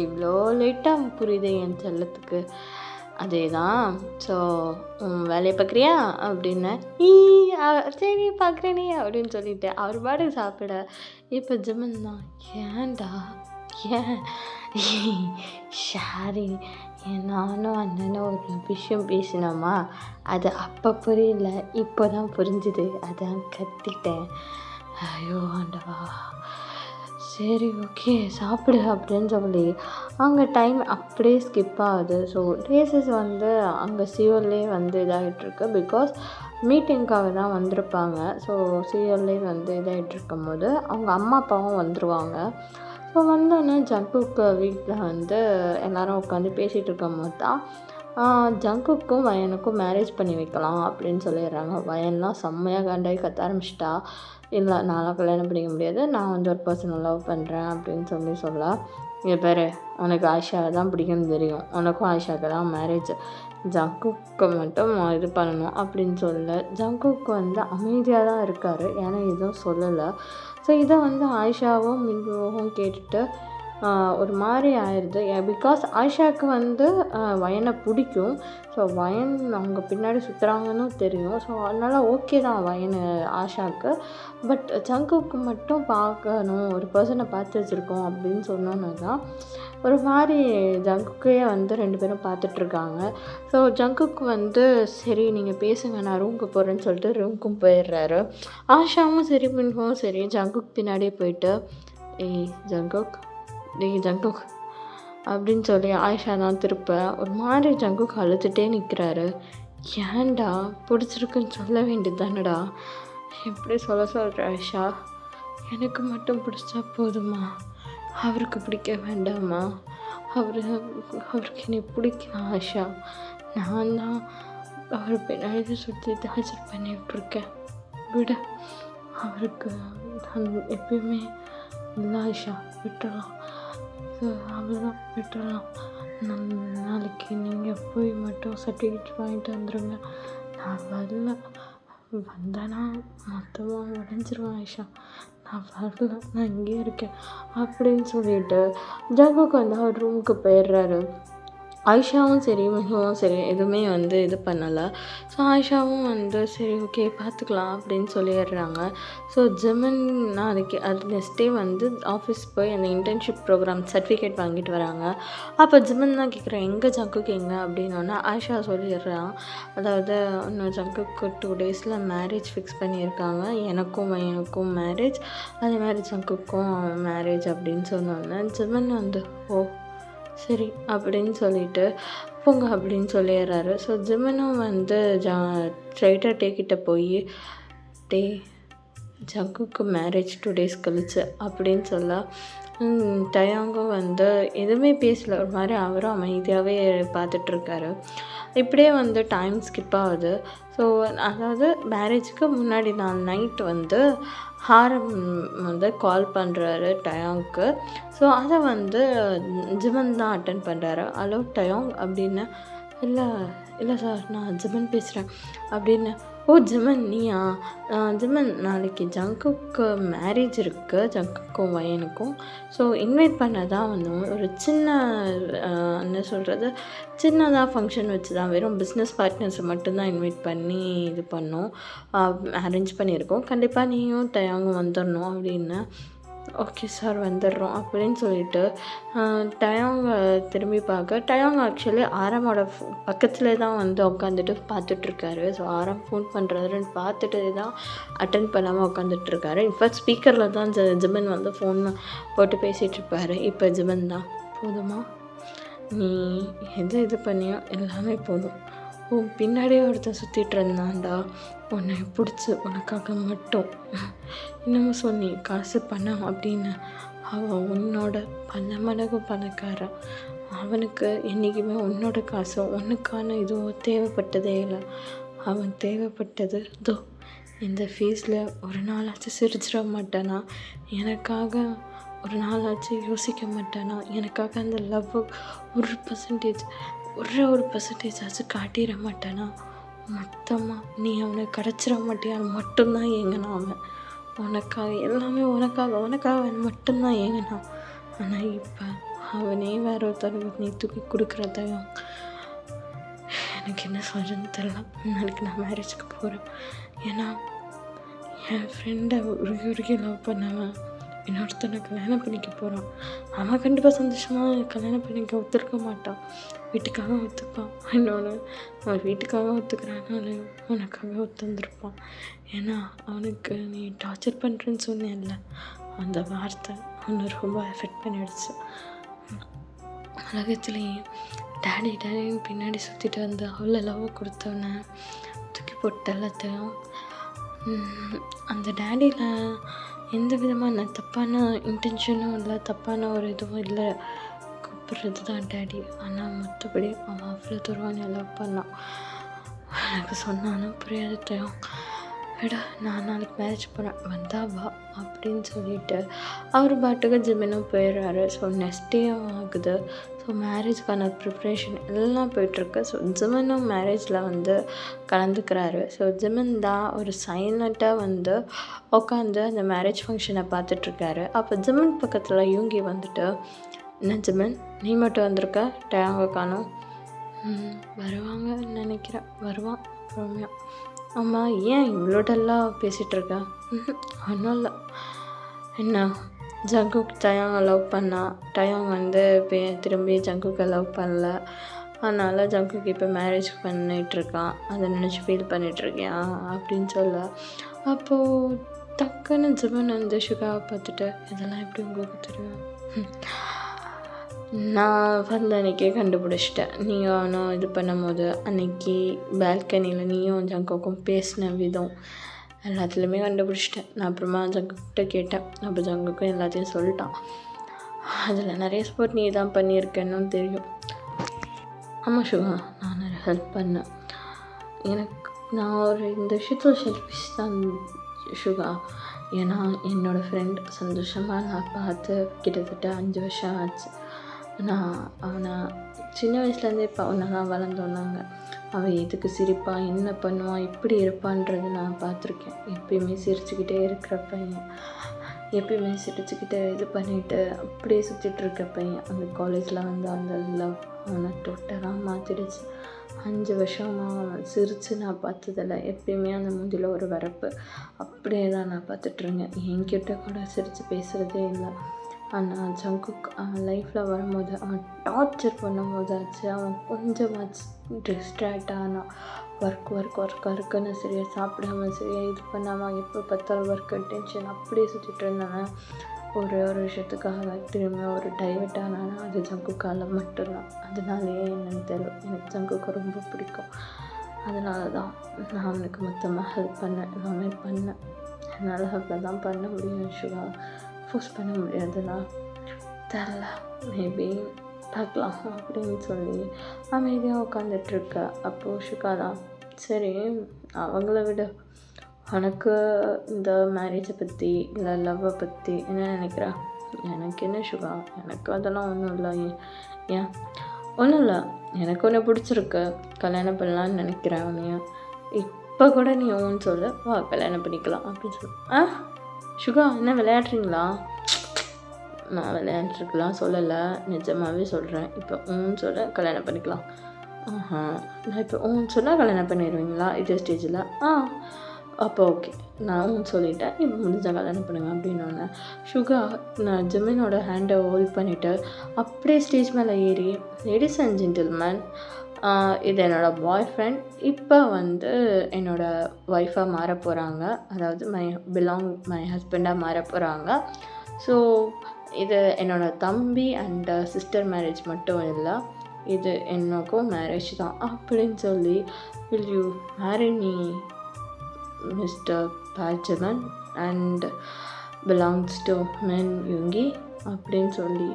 இவ்வளோ லேட்டாக புரியுது என் செல்லத்துக்கு. அதே தான். ஸோ வேலையை பார்க்குறியா அப்படின்னு சரி பார்க்குறேனே அப்படின்னு சொல்லிட்டு அவர் பாட்டுக்கு சாப்பிட. இப்போ ஜிமின் தான் ஏன்டா ஏன் ஷாரி நானும் அண்ணனும் ஒரு விஷயம் பேசினோமா, அது அப்போ புரியல, இப்போ தான் புரிஞ்சுது, அதான் கத்திட்டேன். ஐயோ ஆண்டவா சரி ஓகே சாப்பிடு அப்படின்னு சொல்லி அங்கே டைம் அப்படியே ஸ்கிப் ஆகுது. ஸோ டேஸஸ் வந்து அங்கே சியோல்லே வந்து இதாகிட்டுருக்கு. பிகாஸ் மீட்டிங்காக தான் வந்திருப்பாங்க. ஸோ சியோல்லே வந்து இதாகிட்ருக்கும் போது அவங்க அம்மா அப்பாவும் வந்துடுவாங்க. ஸோ வந்தோடனே ஜங்குக்கு வீட்டில் வந்து எல்லோரும் உட்காந்து பேசிகிட்டு இருக்கும் போது தான் ஜங்குக்கும் வயனுக்கும் மேரேஜ் பண்ணி வைக்கலாம் அப்படின்னு சொல்லிடுறாங்க. வயன்லாம் செம்மையாக காண்டாகி கத்த ஆரம்பிச்சிட்டா. இல்லை நான்லாம் கல்யாணம் பண்ணிக்க முடியாது, நான் வந்து ஒரு பர்சனை லவ் பண்ணுறேன் அப்படின்னு சொல்ல. இங்கே பேர் உனக்கு ஆயிஷாவை தான் பிடிக்கும்னு தெரியும், உனக்கும் ஆயிஷாவுக்கு தான் மேரேஜ், ஜங்குக்கு மட்டும் இது பண்ணணும் அப்படின்னு சொல்ல. ஜங்குக்கு வந்து அமைதியாக தான் இருக்கார், ஏன்னா எதுவும் சொல்லலை. ஸோ இதை வந்து ஆயிஷாவும் மின்ஹோவும் கேட்டுட்டு ஒரு மாதிரி ஆயிடுது. பிகாஸ் ஆயிஷாவுக்கு வந்து வயனை பிடிக்கும். ஸோ வயன் அவங்க பின்னாடி சுற்றுறாங்கன்னு தெரியும். ஸோ அதனால் ஓகே தான் வயனு ஆஷாவுக்கு. பட் ஜங்குக்கு மட்டும் பார்க்கணும், ஒரு பர்சனை பார்த்து வச்சுருக்கோம் அப்படின்னு சொன்னோன்னு தான் ஒரு மாதிரி ஜங்குக்கே வந்து 2 பேரும் பார்த்துட்ருக்காங்க. ஸோ ஜங்குக்கு வந்து சரி நீங்கள் பேசுங்க, நான் ரூமுக்கு போகிறேன்னு சொல்லிட்டு ரூமுக்கும் போயிடுறாரு. ஆஷாவும் சரி மின்ஹுவும் சரி ஜங்குக்கு பின்னாடியே போயிட்டு ஜங்குக் ஜங்குக் அப்படின்னு சொல்லி ஆயிஷா தான் திருப்ப ஒரு மாதிரி ஜங்குக் அழுதுகிட்டே நிற்கிறாரு. ஏன்டா பிடிச்சிருக்குன்னு சொல்ல வேண்டியது தானடா, எப்படி சொல்கிற ஆயிஷா? எனக்கு மட்டும் பிடிச்சா போதுமா, அவருக்கு பிடிக்க வேண்டாமா? அவருக்கு என்னை பிடிக்கல ஆயிஷா. நான் தான் அவர் பின்னாடி சுற்றி டார்ச்சர் பண்ணிகிட்ருக்கேன். விட அவருக்கு நான் எப்பயுமே இல்லை ஆயிஷா, விட்டுடலாம். அவ்வளோதான், விட்டுடலாம். நாளைக்கு நீங்கள் போய் மட்டும் சர்டிஃபிகேட் வாங்கிட்டு வந்துடுங்க. நான் வரல, வந்தேன்னா மொத்தமாக உடஞ்சிருவேன் ஆயிஷா. நான் வரல, நான் இங்கேயே இருக்கேன் அப்படின்னு சொல்லிட்டு ஜங்குக்கு வந்து அவர் ரூமுக்கு போயிடுறாரு. ஆயிஷாவும் சரி மிகவும் சரி எதுவுமே வந்து இது பண்ணலை. ஸோ ஆயிஷாவும் வந்து சரி ஓகே பார்த்துக்கலாம் அப்படின்னு சொல்லிடுறாங்க. ஸோ ஜிமின் நாளைக்கு அது நெக்ஸ்ட் டே வந்து ஆஃபீஸ் போய் அந்த இன்டர்ன்ஷிப் ப்ரோக்ராம் சர்டிஃபிகேட் வாங்கிட்டு வராங்க. அப்போ ஜிமின் தான் கேட்குறேன் எங்கே ஜங்குக்கு எங்கே அப்படின்னோன்னா ஆயிஷா சொல்லிடுறான். அதாவது இன்னும் ஜங்குக்கு 2 days மேரேஜ் ஃபிக்ஸ் பண்ணியிருக்காங்க. எனக்கும் மேரேஜ், அதே மாதிரி ஜங்குக்கும் மேரேஜ் அப்படின்னு சொன்னோன்னே ஜிமின் வந்து ஓ சரி அப்படின்னு சொல்லிட்டு போங்க அப்படின்னு சொல்லிடுறாரு. ஸோ ஜிமினும் வந்து ஸ்ட்ரைட்டாக டேக்கிட்ட போய் ஜங்குக்கு மேரேஜ் 2 days கழிச்சு அப்படின்னு சொல்ல டயாங்கும் வந்து எதுவுமே பேசலை. ஒரு மாதிரி அவரும் அமைதியாகவே பார்த்துட்ருக்காரு. இப்படியே வந்து டைம் ஸ்கிப் ஆகுது. ஸோ அதாவது மேரேஜுக்கு முன்னாடி நாள் நைட்டு வந்து ஹாரம் வந்து கால் பண்ணுறாரு டயாங்க்கு. ஸோ அதை வந்து ஜிமன் தான் அட்டன் பண்ணுறாரு. ஹலோ டயாங் அப்படின்னு. இல்லை சார் நான் ஜிமன் பேசுகிறேன் அப்படின்னு. ஓ ஜிமன் நீயா? ஜிமன் நாளைக்கு ஜங்குக்கு மேரேஜ் இருக்குது, ஜங்குக்கும் வயனுக்கும். ஸோ இன்வைட் பண்ண தான் வந்தோம். ஒரு சின்ன என்ன சொல்கிறது, சின்னதாக ஃபங்க்ஷன் வச்சு தான், வெறும் பிஸ்னஸ் பார்ட்னர்ஸை மட்டும்தான் இன்வைட் பண்ணி இது பண்ணோம், அரேஞ்ச் பண்ணியிருக்கோம். கண்டிப்பாக நீயும் டயாங்கும் வந்துடணும் அப்படின்னு. ஓகே சார் வந்துடுறோம் அப்படின்னு சொல்லிட்டு டயாங்க திரும்பி பார்க்க, டயாங் ஆக்சுவலி ஆரமோட பக்கத்தில் தான் வந்து உட்காந்துட்டு பார்த்துட்ருக்காரு. ஸோ ஆரம் ஃபோன் பண்ணுறாருன்னு பார்த்துட்டு தான் அட்டன் பண்ணாமல் உட்காந்துட்ருக்காரு. இன்ஃபேக்ட் ஸ்பீக்கரில் தான் ஜிமன் வந்து ஃபோன் போட்டு பேசிகிட்ருப்பாரு. இப்போ ஜிமன் தான் போதுமா, நீ இது பண்ணியோ எல்லாமே போதும். உன் பின்னாடியே ஒருத்தன் சுற்றிட்டு இருந்தான்டா, உன்னை பிடிச்சி உனக்காக மட்டும் இன்னமும் சொன்னி காசு பணம் அப்படின்னு. அவன் உன்னோட பல மடங்கு பணக்காரன். அவனுக்கு என்றைக்குமே உன்னோட காசும் உனக்கான இதுவும் தேவைப்பட்டதே இல்லை. அவன் தேவைப்பட்டது இதோ இந்த ஃபேஸில் ஒரு நாளாச்சும் சிரிச்சிட மாட்டானா, எனக்காக ஒரு நாளாச்சு யோசிக்க மாட்டானா, எனக்காக அந்த லவ் ஒரு பர்சன்டேஜ் ஆச்சு காட்டிட மாட்டானா, மொத்தமாக நீ அவனை கிடச்சிட மாட்டியான்னு மட்டும்தான் ஏங்கினான் அவன். உனக்காக எல்லாமே உனக்காக அவன் மட்டும்தான் ஏங்கினான். ஆனால் இப்போ அவனே வேற ஒருத்தருக்கு நீ தூக்கி கொடுக்குறதையும் எனக்கு என்ன சொல்கிறேன்னு தெரியல. நாளைக்கு நான் மேரேஜுக்கு போகிறேன். ஏன்னா என் ஃப்ரெண்டை உருகி லவ் பண்ணவன் இன்னொருத்தனை கல்யாணம் பண்ணிக்க போகிறான். அவன் கண்டிப்பாக சந்தோஷமாக கல்யாணம் பண்ணிக்க ஒத்துருக்க மாட்டான், வீட்டுக்காக ஒத்துப்பான். இன்னொன்று அவன் வீட்டுக்காக ஒத்துக்கிறானால உனக்காக ஒத்துந்துருப்பான். ஏன்னா அவனுக்கு நீ டார்ச்சர் பண்ணுறேன்னு சொன்னேன்ல, அந்த வார்த்தை அவனை ரொம்ப எஃபெக்ட் பண்ணிடுச்சு. உலகத்துலேயே டேடின்னு பின்னாடி சுற்றிட்டு வந்து அவ்வளோ லவ் கொடுத்தவனை தூக்கி போட்டு எல்லாத்தையும். அந்த டேடியில் எந்த விதமான தப்பான இன்டென்ஷனும் இல்லை, தப்பான ஒரு இதுவும் இல்லை, கூப்பிட்றது தான் டேடி. ஆனால் மற்றபடி அவன் அவ்வளோ தூரம் லவ் பண்ணான். எனக்கு சொன்னாலும் புரியாத டைம். எடா நான் நாளைக்கு மேரேஜ் போகிறேன் வந்தா வா அப்படின்னு சொல்லிட்டு அவர் பாட்டுக்கு ஜிம்மினும் போயிடுறாரு. ஸோ நெக்ஸ்ட் டே ஆகுது. ஸோ மேரேஜ்க்கான ப்ரிப்ரேஷன் எல்லாம் போயிட்டுருக்கு. ஸோ ஜிமினும் மேரேஜில் வந்து கலந்துக்கிறாரு. ஸோ ஜிமின் தான் ஒரு சைலண்ட்டாக வந்து உட்காந்து அந்த மேரேஜ் ஃபங்க்ஷனை பார்த்துட்ருக்காரு. அப்போ ஜிமின் பக்கத்தில் யூங்கி வந்துட்டு, என்ன ஜிமின் நீ மட்டும் வந்திருக்க, டேங்க காணோம். வருவாங்கன்னு நினைக்கிறேன், வருவான் பொறுமையாக. ஆமாம், ஏன் இவ்வளோ டல்லாக பேசிகிட்ருக்க? ஒன்றும் இல்லை. என்ன ஜங்குக் டயாங்கை லவ் பண்ணா, டயாங் வந்து திரும்பி ஜங்குக்கை லவ் பண்ணல, அதனால் ஜங்குக்கு இப்போ மேரேஜ் பண்ணிகிட்ருக்கான், அதை நினச்சி ஃபீல் பண்ணிகிட்ருக்கியா அப்படின்னு சொல்ல. அப்போது டக்குன்னு ஜிமின் வந்து சுகாவை பார்த்துட்டு, இதெல்லாம் எப்படி உங்களுக்கு தெரியும்? நான் வந்து அன்றைக்கே கண்டுபிடிச்சிட்டேன். நீயும் அவனும் இது பண்ணும்போது அன்றைக்கி பால்கனியில் நீயும் ஜங்குக்கும் பேசின விதம் எல்லாத்துலேயுமே கண்டுபிடிச்சிட்டேன். நான் அப்புறமா ஜங்குக்கிட்ட கேட்டேன். அப்போ ஜங்குக்கும் எல்லாத்தையும் சொல்லிட்டான். அதில் நிறைய ஸ்போர்ட் நீ தான் பண்ணியிருக்கேன்னு தெரியும். ஆமாம் சுகா, நான் நிறைய ஹெல்ப் பண்ணேன். நான் ஒரு இந்த விஷயத்தில் செல்ஃபிஷ் தான் சுகா. ஏன்னா என்னோடய ஃப்ரெண்ட் சந்தோஷமாக நான் பார்த்து கிட்டத்தட்ட 5 வருஷம் ஆச்சு. நான் அவனை சின்ன வயசுலேருந்தே இப்போ அவனை தான் வளர்ந்தோன்னாங்க. அவன் எதுக்கு சிரிப்பான், என்ன பண்ணுவான், இப்படி இருப்பான்றது நான் பார்த்துருக்கேன். எப்பயுமே சிரிச்சுக்கிட்டே இருக்கிற பையன், எப்பயுமே சிரிச்சுக்கிட்டே இது பண்ணிவிட்டு அப்படியே சுற்றிட்டுருக்க பையன். அந்த காலேஜில் வந்து அந்த லவ் அவனை டோட்டலாக மாற்றிடுச்சு. 5 வருஷமாக அவன் சிரித்து நான் பார்த்ததில்ல. எப்பயுமே அந்த மூஞ்சில் ஒரு வரப்பு அப்படியே தான் நான் பார்த்துட்ருந்தேன். என்கிட்ட கூட சிரித்து பேசுகிறதே இல்லை. ஆனால் ஜங்குக் அவன் லைஃப்பில் வரும்போது அவன் டார்ச்சர் பண்ணும்போதாச்சு அவன் கொஞ்சமாச்சு டிஸ்ட்ராக்ட் ஆனான். ஒர்க்குன்னு சரியாக சாப்பிடாம சரியாக இது பண்ணாமல் எப்போ பார்த்தாலும் ஒர்க் டென்ஷன் அப்படியே சுற்றிட்டு இருந்தானேன். ஒரு விஷயத்துக்காக திரும்ப ஒரு டைவர்ட் ஆனானா அது ஜங்குக்கால மட்டும்தான். அதனாலேயே என்னன்னு தெரியல, எனக்கு ஜங்குக்கு ரொம்ப பிடிக்கும். அதனால தான் நான் அவனுக்கு மொத்தமாக ஹெல்ப் பண்ணேன், எல்லாமே பண்ணேன். என்னால் ஹெல்ப்பில் தான் பண்ண முடியும் சுகா, ஃபோர்ஸ் பண்ண முடியாதுன்னா தெரில, மேபி பார்க்கலாம் அப்படின்னு சொல்லி அமைதியாக உட்காந்துட்ருக்க. அப்போது சுகா தான், சரி அவங்கள விட உனக்கு இந்த மேரேஜை பற்றி இல்லை லவ்வை பற்றி என்ன நினைக்கிறா? எனக்கு என்ன சுகா, எனக்கு அதெல்லாம் ஒன்றும் இல்லை. ஏன் ஒன்றும் இல்லை, எனக்கு ஒன்று பிடிச்சிருக்கு, கல்யாணம் பண்ணலான்னு நினைக்கிறேன் அவனைய. இப்போ கூட நீ ஒன்று சொல்ல, வா கல்யாணம் பண்ணிக்கலாம் அப்படின்னு சொல்லு. சுகா என்ன விளையாடுறீங்களா? நான் விளையாண்டுருக்கலாம் சொல்லலை, நிஜமாகவே சொல்கிறேன். இப்போ சொல்ல கல்யாணம் பண்ணிக்கலாம். நான் இப்போ சொன்னால் கல்யாணம் பண்ணிடுவீங்களா இதே ஸ்டேஜில்? அப்போ ஓகே, நான் சொல்லிட்டேன், இப்போ முடிஞ்சால் கல்யாணம் பண்ணுங்க அப்படின்னோடனே சுகா நான் ஜிமினோட ஹேண்டை ஹோல்ட் பண்ணிவிட்டு அப்படியே ஸ்டேஜ் மேலே ஏறி, லேடிஸ் அண்ட் ஜென்டில்மேன், இது என்னோடய பாய் ஃப்ரெண்ட், இப்போ வந்து என்னோடய ஒய்ஃபாக மாற போகிறாங்க, அதாவது மை ஹஸ்பண்டாக மாற போகிறாங்க. ஸோ இது என்னோடய தம்பி அண்ட் சிஸ்டர் மேரேஜ் மட்டும் இல்லை, இது எனக்கும் மேரேஜ் தான் அப்படின்னு சொல்லி, will you marry me mister பால்ஜமன் and belongs to men Yoongi அப்படின்னு சொல்லி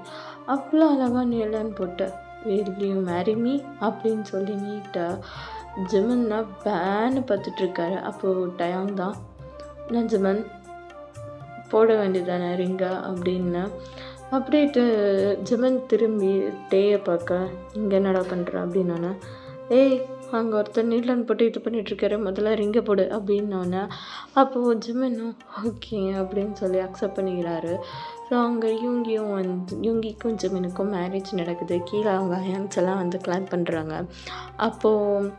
அவ்வளோ அழகாக நீலன்னு போட்டு வில் யூ மேரி மீ அப்படின்னு சொல்லி நீட்டாக ஜிமன்னா பேன்னு பார்த்துட்ருக்காரு. அப்போது டயாங் தான், நான் ஜிமன் போட வேண்டியதானே ரிங்கா அப்படின்னு. அப்படின்ட்டு ஜிமன் திரும்பி டேயை பார்க்க, இங்கே என்னடா பண்ணுறேன் அப்படின்னோடனே, ஏய் அங்கே ஒருத்தர் நீட்லன்னு போட்டு இது பண்ணிகிட்ருக்காரு, முதல்ல ரிங்கை போடு அப்படின்னோடனே அப்போது ஜிமனும் ஓகே அப்படின்னு சொல்லி அக்செப்ட் பண்ணிக்கிறாரு. ஸோ அங்கே யூங்கிக்கும் ஜிமனுக்கும் மேரேஜ் நடக்குது. கீழே அவங்க ஹேங்ஸ் எல்லாம் வந்து கிளாப் பண்ணுறாங்க. அப்போது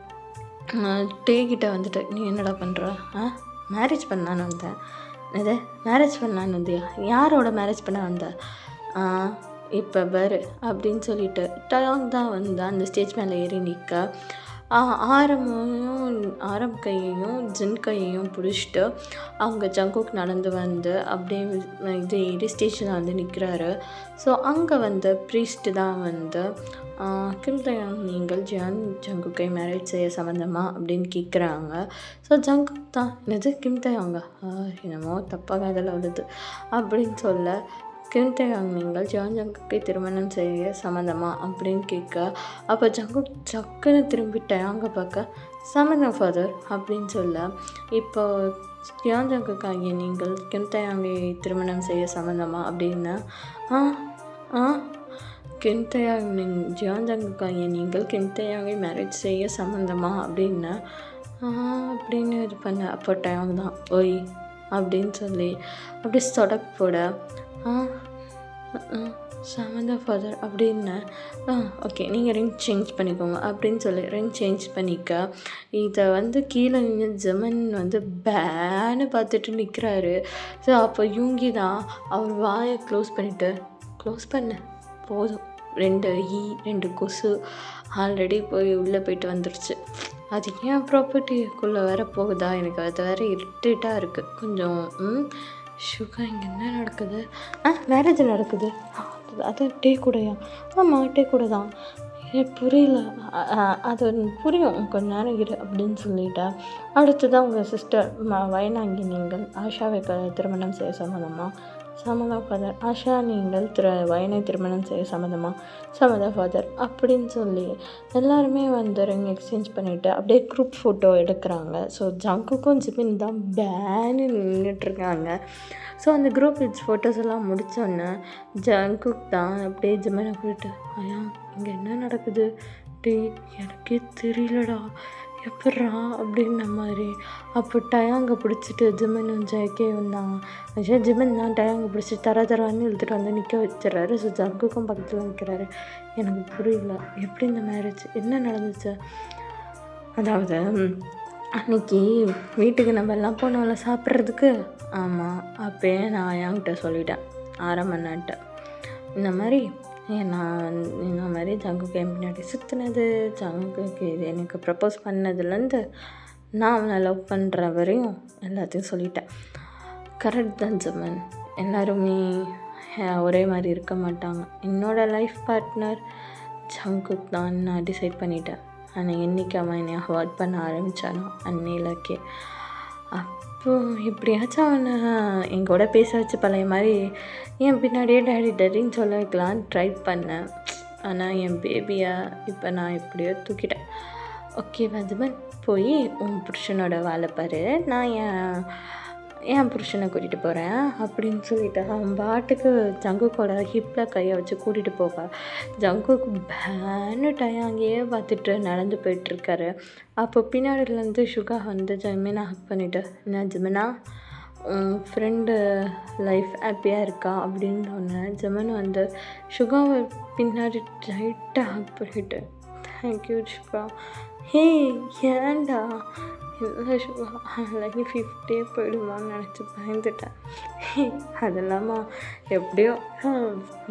டேக்கிட்ட வந்துட்டு, நீ என்னடா பண்ணுற? மேரேஜ் பண்ணான்னு வந்தேன். இது மேரேஜ் பண்ணான்னு வந்தியா? யாரோட மேரேஜ் பண்ண வந்த? இப்போ பாரு அப்படின்னு சொல்லிட்டு டயாங் தான் வந்து அந்த ஸ்டேஜ் மேலே ஏறி நிற்க, ஆரம் கையையும் ஜின் கையையும் பிடிச்சிட்டு அவங்க ஜங்குக் நடந்து வந்து அப்படியே இது ஏறி ஸ்டேஷனில் வந்து நிற்கிறாரு. ஸோ அங்கே வந்து ப்ரீஸ்ட்டு தான் வந்து, கிம் டயாங் நீங்கள் ஜங்குக்கை மேரேஜ் செய்ய சம்மந்தமா அப்படின்னு கேட்குறாங்க. ஸோ ஜங்குக் தான், என்னது கிம் டயாங்க, என்னமோ தப்பாக அதில் வருது அப்படின்னு சொல்ல, கிம் டயாங் நீங்கள் ஜங்குக்கை திருமணம் செய்ய சம்மந்தமா அப்படின்னு கேட்க, அப்போ ஜங்குக் சக்குன்னு திரும்பி டயாங்கை பார்க்க, சம்மந்தம் ஃபாதர் அப்படின்னு சொல்ல, இப்போ கியான் ஜங்குக் ஆகிய நீங்கள் கிம் தயாங்கை திருமணம் செய்ய சம்மந்தமா அப்படின்னா, ஆ ஆ கிம் தயாங் ஜியான் ஜங்குக் ஆகிய நீங்கள் கிம் தயாங்கை மேரேஜ் செய்ய சம்மந்தமா அப்படின்னா, அப்படின்னு இது பண்ண அப்போ டயாங் தான் ஒய் அப்படின்னு சொல்லி அப்படி சொடக் போட, ஆ சமந்தா ஃபாதர் அப்படின்னு, ஓகே நீங்கள் ரிங் சேஞ்ச் பண்ணிக்கோங்க அப்படின்னு சொல்லி ரிங் சேஞ்ச் பண்ணிக்க. இதை வந்து கீழே நின்று ஜெமன் வந்து பேன்னு பார்த்துட்டு நிற்கிறாரு. ஸோ அப்போ யூங்கி தான் அவர் வாயை க்ளோஸ் பண்ணிவிட்டு, க்ளோஸ் பண்ண போதும் 2 கொசு ஆல்ரெடி போய் உள்ளே போயிட்டு வந்துருச்சு. அது ஏன் ப்ராப்பர்ட்டிக்குள்ளே வேற போகுதா, எனக்கு அது வேற இரிட்டேட்டாக இருக்குது கொஞ்சம். சுகா இங்கே என்ன நடக்குது, வேறு எது நடக்குது, அது டே கூடயா, ஆமாம் டே கூட தான், புரியல, அது புரியும் கொஞ்ச நேரம் இரு அப்படின்னு சொல்லிட்டா. அடுத்ததான் உங்கள் சிஸ்டர் வயனாங்கி நீங்கள் ஆஷாவை திருமணம் செய்ய சம்மதமா, சம்மதா ஃபாதர். ஆஷா நீங்கள் வயனை திருமணம் செய்ய சம்மதமா, சம்மதா ஃபாதர் அப்படின்னு சொல்லி எல்லாருமே வந்து ரிங் எக்ஸ்சேஞ்ச் பண்ணிவிட்டு அப்படியே குரூப் ஃபோட்டோ எடுக்கிறாங்க. ஸோ ஜங்குக்கும் ஜிமின் தான் பேன்னு நின்றுட்டுருக்காங்க. ஸோ அந்த குரூப் ஃபோட்டோஸ் எல்லாம் முடித்தோன்னே ஜங்குக் தான் அப்படியே ஜிமினை போயிட்டு, ஐயா இங்கே என்ன நடக்குது, டே எனக்கே தெரியலடா எப்பட்றா அப்படின்ன மாதிரி. அப்போ டயாங்கை பிடிச்சிட்டு ஜிமினும் ஜேகேவும் தான், ஜிமின் தான் டயாங்கை பிடிச்சி தரான்னு இழுத்துட்டு வந்து நிற்க வச்சிடறாரு. ஸோ ஜங்குக்கும் பக்கத்தில் நிற்கிறாரு. எனக்கு புரியல எப்படி இந்த மேரேஜ் என்ன நடந்துச்சு. அதாவது அன்றைக்கி வீட்டுக்கு நம்ம எல்லாம் போனோம்ல சாப்பிட்றதுக்கு, ஆமாம் அப்போயே நான் என்கிட்ட சொல்லிட்டேன் ஆரம்பண்ணாட்ட, இந்த மாதிரி நான் இந்த மாதிரி ஜங்குக்கு என் பின்னாடி சுற்றுனது, ஜங்குக்கு இது எனக்கு ப்ரப்போஸ் பண்ணதுலேருந்து நான் அவனை லவ் பண்ணுற வரையும் எல்லாத்தையும் சொல்லிட்டேன். கரெக்ட் தான் ஜமன், எல்லாருமே ஒரே மாதிரி இருக்க மாட்டாங்க. என்னோடய லைஃப் பார்ட்னர் ஜங்குக் தான் நான் டிசைட் பண்ணிட்டேன். ஆனால் என்றைக்கு அவன் என்னை ஹர்ட் பண்ண ஆரம்பித்தானோ அன்னையிலக்கே, அப்போ எப்படியாச்சும் அவனை என் கூட பேச வச்சு பழைய மாதிரி என் பின்னாடியே டேடின்னு சொல்ல வைக்கலான்னு ட்ரை பண்ணேன். ஆனால் என் பேபியை இப்போ நான் எப்படியோ தூக்கிட்டேன். ஓகே ஹஸ்பண்ட், போய் உன் புருஷனோட வேலை பாரு, நான் என் புருஷனை கூட்டிகிட்டு போகிறேன் அப்படின்னு சொல்லிட்டு அவன் பாட்டுக்கு ஜங்குக்கோட ஹிப்பில் கையை வச்சு கூட்டிகிட்டு போக, ஜங்குக்கு பேன்னு டயாங்கேயே பார்த்துட்டு நடந்து போயிட்டுருக்காரு. அப்போ பின்னாடிலேருந்து சுகா வந்து ஜெமினா ஹக் பண்ணிவிட்டு, என்ன ஜெமினா உன் ஃப்ரெண்டு லைஃப் ஹாப்பியாக இருக்கா அப்படின்னு சொன்னேன். ஜெமன் வந்து சுகாவை பின்னாடி டைட்டாக ஹக் பண்ணிவிட்டு, தேங்க்யூ சுகா. ஹே ஏன்டா, இல்லை சுகா லைஃப் 50 போயிடுமான்னு நினச்சி பயந்துட்டேன். அதெல்லாமா எப்படியோ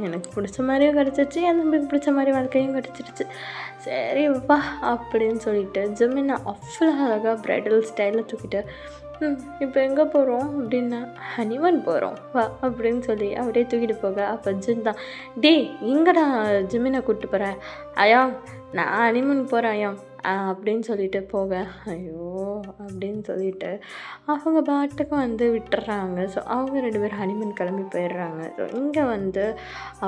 எனக்கு பிடிச்ச மாதிரியும் கிடச்சிச்சு, என் தம்பிக்கு பிடிச்ச மாதிரி வாழ்க்கையும் கிடச்சிருச்சு, சரி வா அப்படின்னு சொல்லிட்டு ஜெமினா அவ்வளோ அழகாக ப்ரைடல் ஸ்டைலில் தூக்கிட்டு, இப்போ எங்கே போகிறோம் அப்படின்னா, ஹனிமூன் போகிறோம் வா அப்படின்னு சொல்லி அவரே தூக்கிட்டு போக. அப்போ ஜின் தான், டே எங்கடா ஜிமினை கூப்பிட்டு போகிறேன், ஐயா நான் ஹனிமூன் போகிறேன் ஐயா அப்படின்னு சொல்லிட்டு போக, ஐயோ அப்படின்னு சொல்லிட்டு அவங்க பாட்டுக்கு வந்து விட்டுறாங்க. ஸோ அவங்க 2 பேரும் ஹனிமூன் கிளம்பி போயிடுறாங்க. ஸோ இங்கே வந்து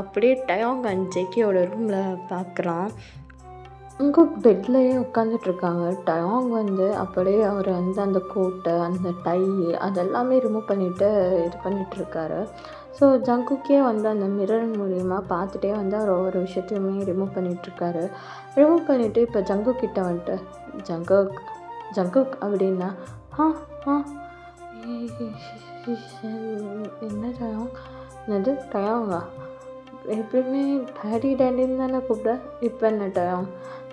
அப்படியே டயாங் அண்ட் ஜேகேயோட ரூமில் பார்க்குறான். இங்கே பெட்லேயே உட்காந்துட்ருக்காங்க. டயாங் வந்து அப்படியே அவர் வந்து அந்த கோட்டை அந்த டை அதெல்லாமே ரிமூவ் பண்ணிவிட்டு இது பண்ணிகிட்ருக்காரு. ஸோ ஜங்குக்கே வந்து அந்த மிரர் மூலிமா பார்த்துட்டே வந்து அவர் ஒவ்வொரு விஷயத்தையுமே ரிமூவ் பண்ணிகிட்ருக்காரு. ரிமூவ் பண்ணிவிட்டு இப்போ ஜங்குக்கிட்ட வந்துட்டு, ஜங்குக் அப்படின்னா, என்ன டயாங், என்னது டயாங்கா, எப்பயுமே டேடின்னு தானே கூப்பிட, இப்போ என்ன டயாங்,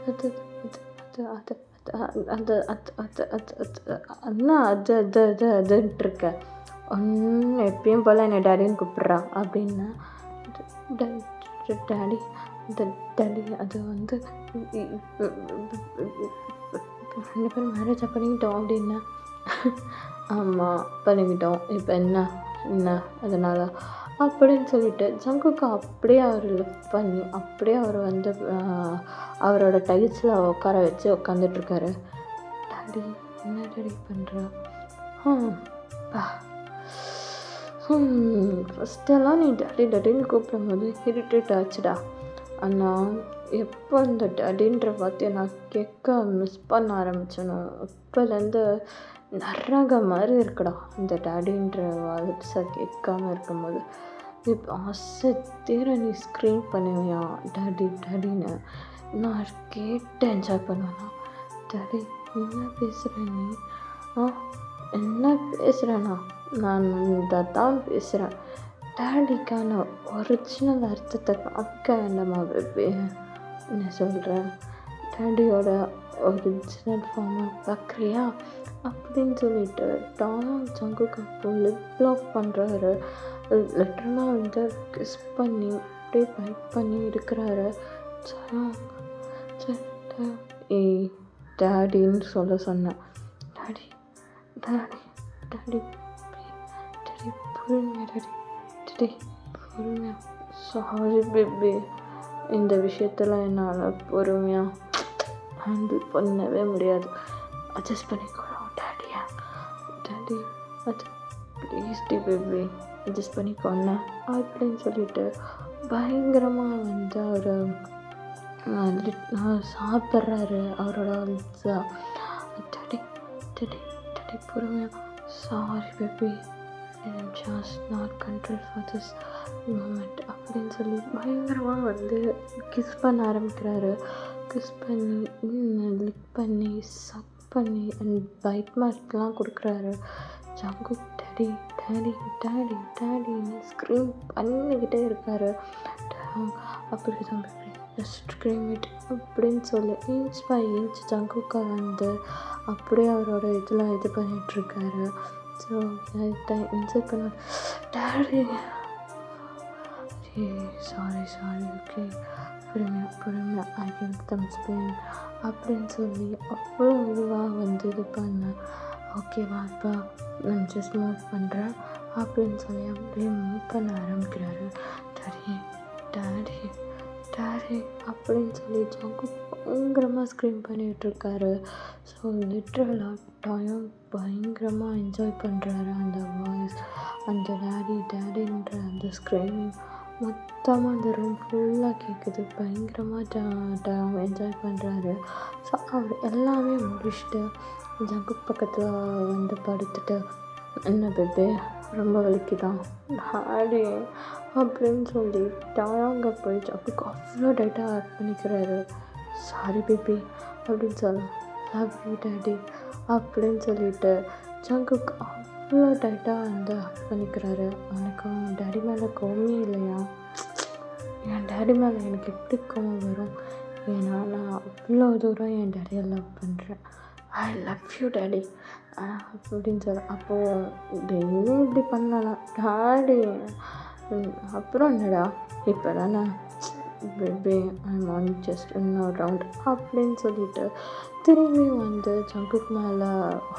அது அது அது அது அது அண்ணா அது அது அது அதுன்ட்டு இருக்க, ஒன்று எப்பயும் போல் என்னை டேடின்னு கூப்பிட்றா அப்படின்னா, டேடி டேடி அது வந்து 2 பேரும் மேரேஜ் பண்ணிக்கிட்டோம் அப்படின்னா, ஆமாம் பண்ணிக்கிட்டோம், இப்போ என்ன அதனால் அப்படின்னு சொல்லிட்டு ஜங்குக்கு அப்படியே அவர் லிஃப்ட் பண்ணி அப்படியே அவர் வந்து அவரோட டைல்ஸில் உட்கார வச்சு உட்காந்துட்ருக்காரு. டாடி என்ன டாடி பண்ணுறா, ஃபஸ்ட்டெல்லாம் நீ டாடின்னு கூப்பிடும் போது இரிட்டேட் ஆச்சுடா, ஆனால் எப்போ இந்த டேடின்ற வார்த்தையை நான் கேட்க மிஸ் பண்ண ஆரம்பிச்சேனோ அப்போலேருந்து நரக மாதிரி இருக்குடா இந்த டேடின்ற வார்த்தை கேட்காம இருக்கும்போது. இப்போ ஆசை தீர நீ ஸ்க்ரீன் பண்ணுவியா டேடி டேடின்னு, நான் கேட்டு என்ஜாய் பண்ணுவேண்ணா. டேடி என்ன பேசுகிற நீ? என்ன பேசுகிறேண்ணா? நான் இதை தான் பேசுகிறேன். டேடிக்கான ஒரிஜினல் அர்த்தத்தை பார்க்க வேண்டாமா பேபி? என்ன சொல்கிறேன்? டேடியோட ஒரிஜினல் ஃபார்மை பார்க்குறியா அப்படின்னு சொல்லிட்டு டாம் ஜங்குக்கு அப்போ லிப் லாக் பண்ணுறாரு. லிட்டரலாக வந்து கிஸ் பண்ணி அப்படியே பைட் பண்ணி இருக்கிறாரு. ஏய் டேடின்னு சொல்ல சொன்னேன். டேடி டேடி டேடி டேடி பொறுமையா டேடி டேடி பொறுமையா. சாரி பேபி, இந்த விஷயத்தில் என்னால் பொறுமையாக ஹேண்டில் பண்ணவே முடியாது. அட்ஜஸ்ட் பண்ணிக்கோம் டேடியா. டேடி அது ப்ளீஸ் டி பேபி அட்ஜஸ்ட் பண்ணிக்கோண்ணே அப்படின்னு சொல்லிட்டு பயங்கரமாக வந்து அவர் சாப்பிட்றாரு அவரோட டேடி டேடி டேடி பொறுமையாக. Sorry baby, just not control for this moment அப்படின்னு சொல்லி பயங்கரமாக வந்து கிஸ் பண்ண ஆரம்பிக்கிறாரு. கிஸ் பண்ணி லிக் பண்ணி சக் பண்ணி அண்ட் பைட் மார்க்லாம் கொடுக்குறாரு. ஜங்குக் டேடி டேடி டேடி டேடின்னு ஸ்க்ரீம் பண்ணிக்கிட்டே இருக்காரு. அப்படி தான் ஸ்க்ரீம் இட் அப்படின்னு சொல்லி இன்ச் பை இன்ச் ஜங்குக்கை வந்து அப்படியே அவரோட இதில் இது பண்ணிகிட்ருக்காரு. ஸோ இன்சைட் பண்ண டேடி சாரி ஓகே பொறுமையாக ஐ கேன் கம் ஸ்பெயின் அப்படின்னு சொல்லி அவ்வளோ இதுவாக வந்து இது பண்ணேன். ஓகேவா இப்போ நான் ஜஸ்ட் மூவ் பண்ணுறேன் அப்படின்னு சொல்லி அப்படியே மூவ் பண்ண ஆரம்பிக்கிறாரு. டேடி டேடி டேடி அப்படின்னு சொல்லி ஜங்கு பயங்கரமாக ஸ்க்ரீம் பண்ணிகிட்ருக்காரு. ஸோ லிட்ரலாக டாயும் பயங்கரமாக என்ஜாய் பண்ணுறாரு. அந்த வாய்ஸ், அந்த டேடின்ற அந்த ஸ்க்ரீமிங் மொத்தமாக அந்த ரூம் ஃபுல்லாக கேட்குது. பயங்கரமாக என்ஜாய் பண்ணுறாரு. ஸோ அவர் எல்லாமே முடிச்சுட்டு ஜங்கு பக்கத்தில் வந்து படுத்துட்டு, என்ன பேபி ரொம்ப வலிக்குதான் டேடி அப்படின்னு சொல்லி டாயாங்க போய் ஜங்குக்கு அவ்வளோ டைட்டாக ஆட் பண்ணிக்கிறாரு. சாரி பேபி அப்படின்னு சொல்ல லவ் யூ டேடி அப்படின்னு சொல்லிட்டு ஜங்குக்கு அவ்வளோ டைட்டாக வந்து ஆட் பண்ணிக்கிறாரு. அவனுக்கு டேடி மேலே கோவமே இல்லையா? என் டேடி மேலே எனக்கு எப்படி கோவம் வரும்? ஏன்னா நான் அவ்வளோ தூரம் என் டேடியை லவ் பண்ணுறேன். ஐ லவ் யூ டேடி அப்படின்னு சொல்ல, அப்போது டெய்லியும் இப்படி பண்ணலாம் டேடி. அப்புறம் என்னடா இப்போ தானே பேபி ஐ வாண்ட் ஜஸ்ட் இன்னொரு ரவுண்ட் அப்படின்னு சொல்லிட்டு திரும்பி வந்து ஜங்குக்கு மேலே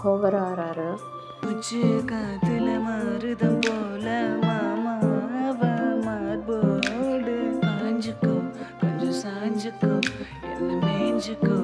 ஹோவர் ஆகிறாரு. காத்துல மாறுதம் போல மாமாவ மார்போடு பாஞ்சுக்கோ கொஞ்சம் சாஞ்சுக்கோ என்ன மேஞ்சுக்கோ